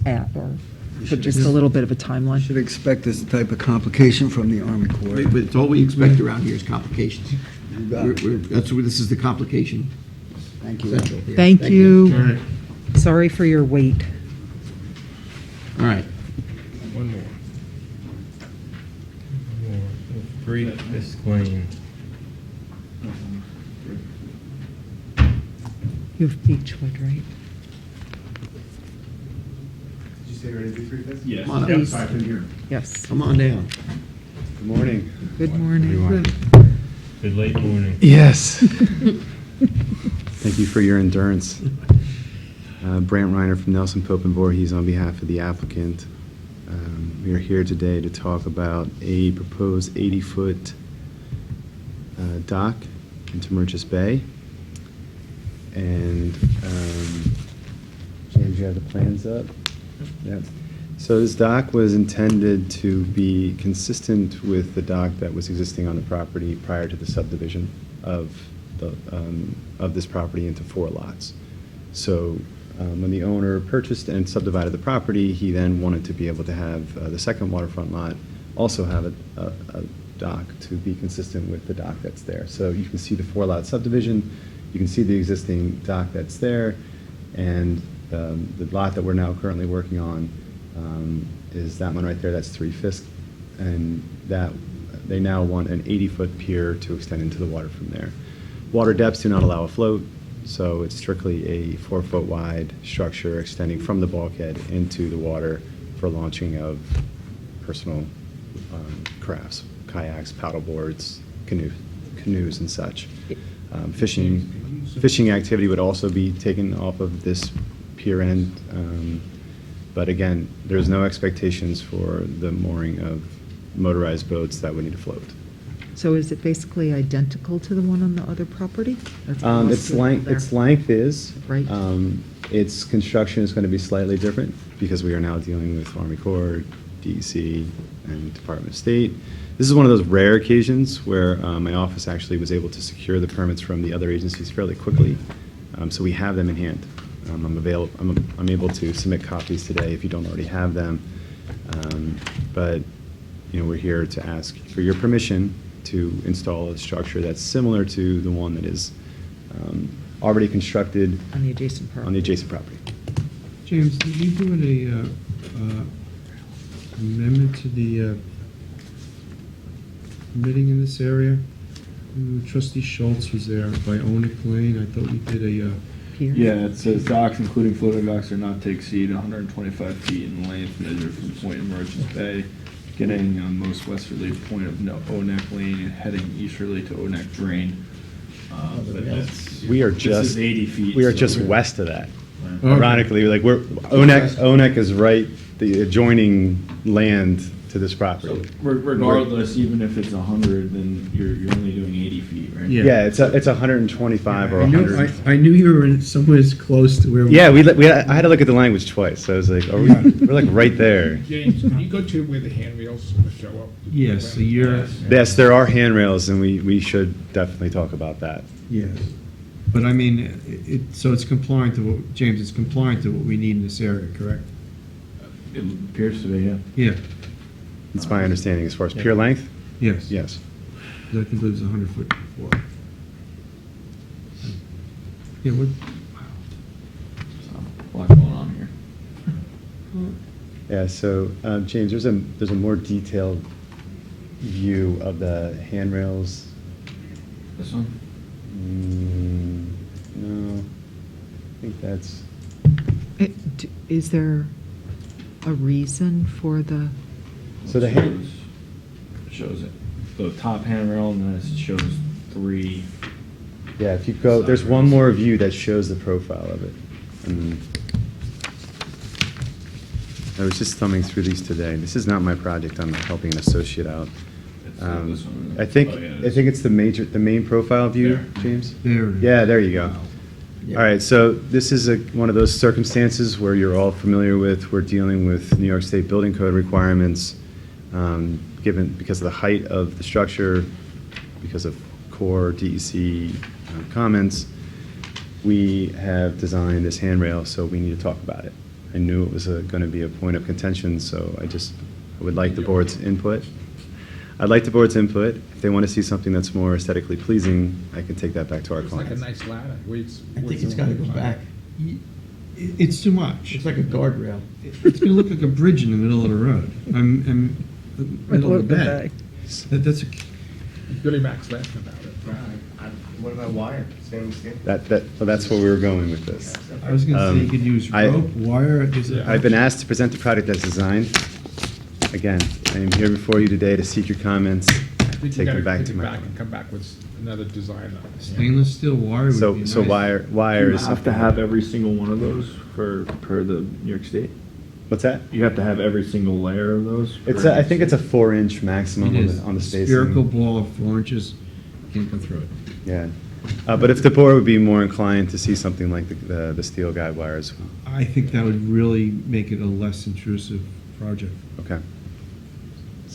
add or put just a little bit of a timeline. Should expect this type of complication from the Army Corps. It's all we expect around here is complications. You got it. That's what, this is the complication Thank you. central here. Thank All you. right. Sorry for your wait. All right. One more. 3 Fisk Lane. You have Beechwood, right? Did you say ready to do 3 Fisk? Yes. Come on up. Please. I couldn't hear. Yes. Come on down. Good morning. Good morning. Good late morning. Yes. Thank you for your endurance. Brant Reiner from Nelson Pope and Voorhees on behalf of the applicant. We are here today to talk about a proposed 80-foot dock into Murchis Bay. And James, you have the plans up? Yep. So this dock was intended to be consistent with the dock that was existing on the property prior to the subdivision of this property into 4 lots. So when the owner purchased and subdivided the property, he then wanted to be able to have the second waterfront lot also have a dock to be consistent with the dock that's there. So you can see the 4-lot subdivision, you can see the existing dock that's there, and the lot that we're now currently working on is that one right there, that's 3 Fisk, and that they now want an 80-foot pier to extend into the water from there. Water depths do not allow a float, so it's strictly a 4-foot wide structure extending from the bulkhead into the water for launching of personal crafts, kayaks, paddle boards, canoes and such. Fishing activity would also be taken off of this pier end, but again, there's no expectations for the mooring of motorized boats that would need to float. So is it basically identical to the one on the other property? That's Its length is. Right. Its construction is going to be slightly different because we are now dealing with Army Corps, DEC, and Department of State. This is one of those rare occasions where my office actually was able to secure the permits from the other agencies fairly quickly, so we have them in hand. I'm able to submit copies today if you don't already have them, but we're here to ask for your permission to install a structure that's similar to the one that is already constructed On the adjacent property. on the adjacent property. James, did you do an amendment to the permitting in this area? Trustee Schultz was there by Onik Lane. I thought we did a, Pier? Yeah, it says docks, including floating docks, are not to exceed 125 feet in length measured from point in Merchants Bay, getting most westerly point of Onek Lane and heading easterly to Onek Drain. But that's, We are this just is 80 feet. We are so just we're- west of that. Okay. Ironically, like Onek is right, the adjoining land to this property. Regardless, even if it's 100, then you're only doing 80 feet, right? Yeah. Yeah, it's 125 or I knew, 100. I knew you were in somewhere as close to where we. Yeah, I had to look at the language twice. So I was like, we're like right there. James, can you go to where the handrails show up? Yes, so you're, Yes, there are handrails, and we should definitely talk about that. yes. But I mean, so it's compliant to what, James, it's compliant to what we need in this area, correct? It appears to be, yeah. Yeah, That's my understanding as far as pure length. yes. Yes. I think it was 100-foot before. Yeah, what, A lot going on here. Yeah. So James, there's a more detailed view of the handrails. This one? No, I think that's. Is there a reason for the, So the hand. Shows it. The top handrail, and then it shows 3. Yeah, if you go, there's one more view that shows the profile of it. I was just thumbing through these today. This is not my project. I'm helping an associate out. I think it's the main profile view, James? There it is. Yeah, there you go. All right, so this is one of those circumstances where you're all familiar with. We're dealing with New York State Building Code requirements, because of the height of the structure, because of core DEC comments. We have designed this handrail, so we need to talk about it. I knew it was going to be a point of contention, so I would like the board's input. I'd like the board's input. If they want to see something that's more aesthetically pleasing, I can take that back to our It's like clients. a nice ladder. I think it's gotta go back. It's too much. It's like a guardrail. It's gonna look like a bridge in the middle of the road. I'm middle of the bay. That's a, Billy Mac's laughing about it. What about wire? Same. Well, that's where we were going with this. I was gonna say you could use rope, wire. I've been asked to present the product as designed. Again, I am here before you today to seek your comments, I think you take gotta them back take to it my back and come back with another design. Stainless steel wire would be nice. So wire You is have to have every single one of those per the New York State? What's that? You have to have every single layer of those? I think it's a 4-inch maximum It is. on the spacing. Spherical ball of 4 inches, can't go through it. Yeah. But if the board would be more inclined to see something like the steel guide wires. I think that would really make it a less intrusive project. Okay.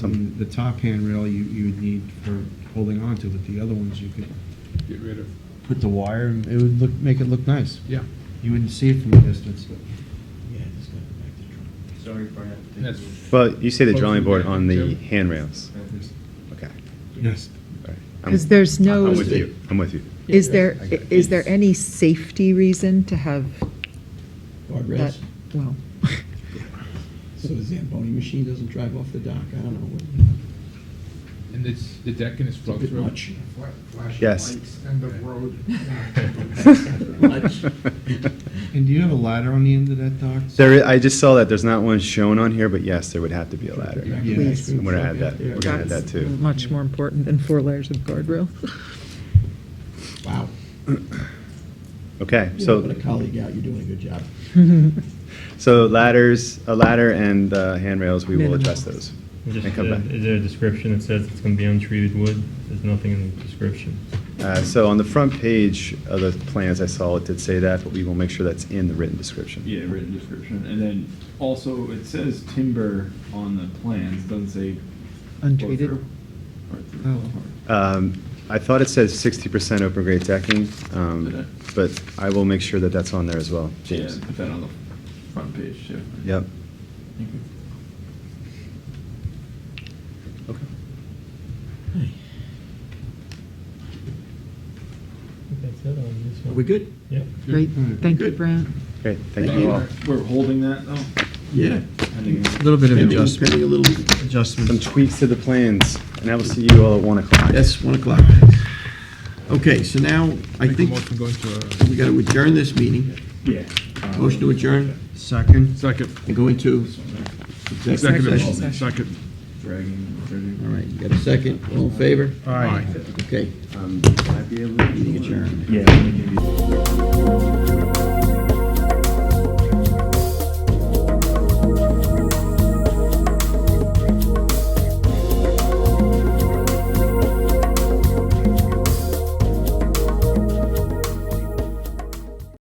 I mean, the top handrail you would need for holding on to it. The other ones you could Get rid of. put the wire and it would make it look nice. Yeah. You wouldn't see it from a distance. Yeah, it's gotta go back to drawing. Sorry, Brian. That's Well, you say the Close drawing to board the on the Jim. handrails. Okay. Yes. All right. 'Cause there's no- I'm with you. I'm with you. Is there any safety reason to have Guardrails. that? Well, So the Zamboni machine doesn't drive off the dock. I don't know. And the decking is flow bit through. much. Yes. End of road. And do you have a ladder on the end of that dock? I just saw that. There's not one shown on here, but yes, there would have to be a ladder. Yeah. Please. I'm going to add that. We're going to add that that's too. much more important than 4 layers of guardrail. Wow. Okay, You know, so. with a colleague out, you're doing a good job. So a ladder and handrails, we will Minimum. address those. Just, And come back. is there a description that says it's going to be untreated wood? There's nothing in the description. So on the front page of the plans, I saw it did say that, but we will make sure that's in the written description. Yeah, written description. And then also, it says timber on the plans, doesn't say. Untreated. flow through. Oh. I thought it says 60% open grade decking, Did it? but I will make sure that that's on there as well, Yeah, James. put that on the front page too. Yep. Thank you. That's it on this Are one. we good? Yep. Great, thank you, Good. Brent. Great, thank you all. We're holding that though? Yeah. A little bit of Pending adjustment. a little, Some Adjustments. tweaks to the plans, and I will see you all at 1 o'clock. that's 1 o'clock. Okay, so now I Make a think motion going to we got to adjourn this meeting. Yeah. Motion to adjourn Second. second. and go into executive session. Second. Dragging. All right, you got a second? All in favor? Aye. Okay, Can I be able to? meeting adjourned. Yeah. let me give you-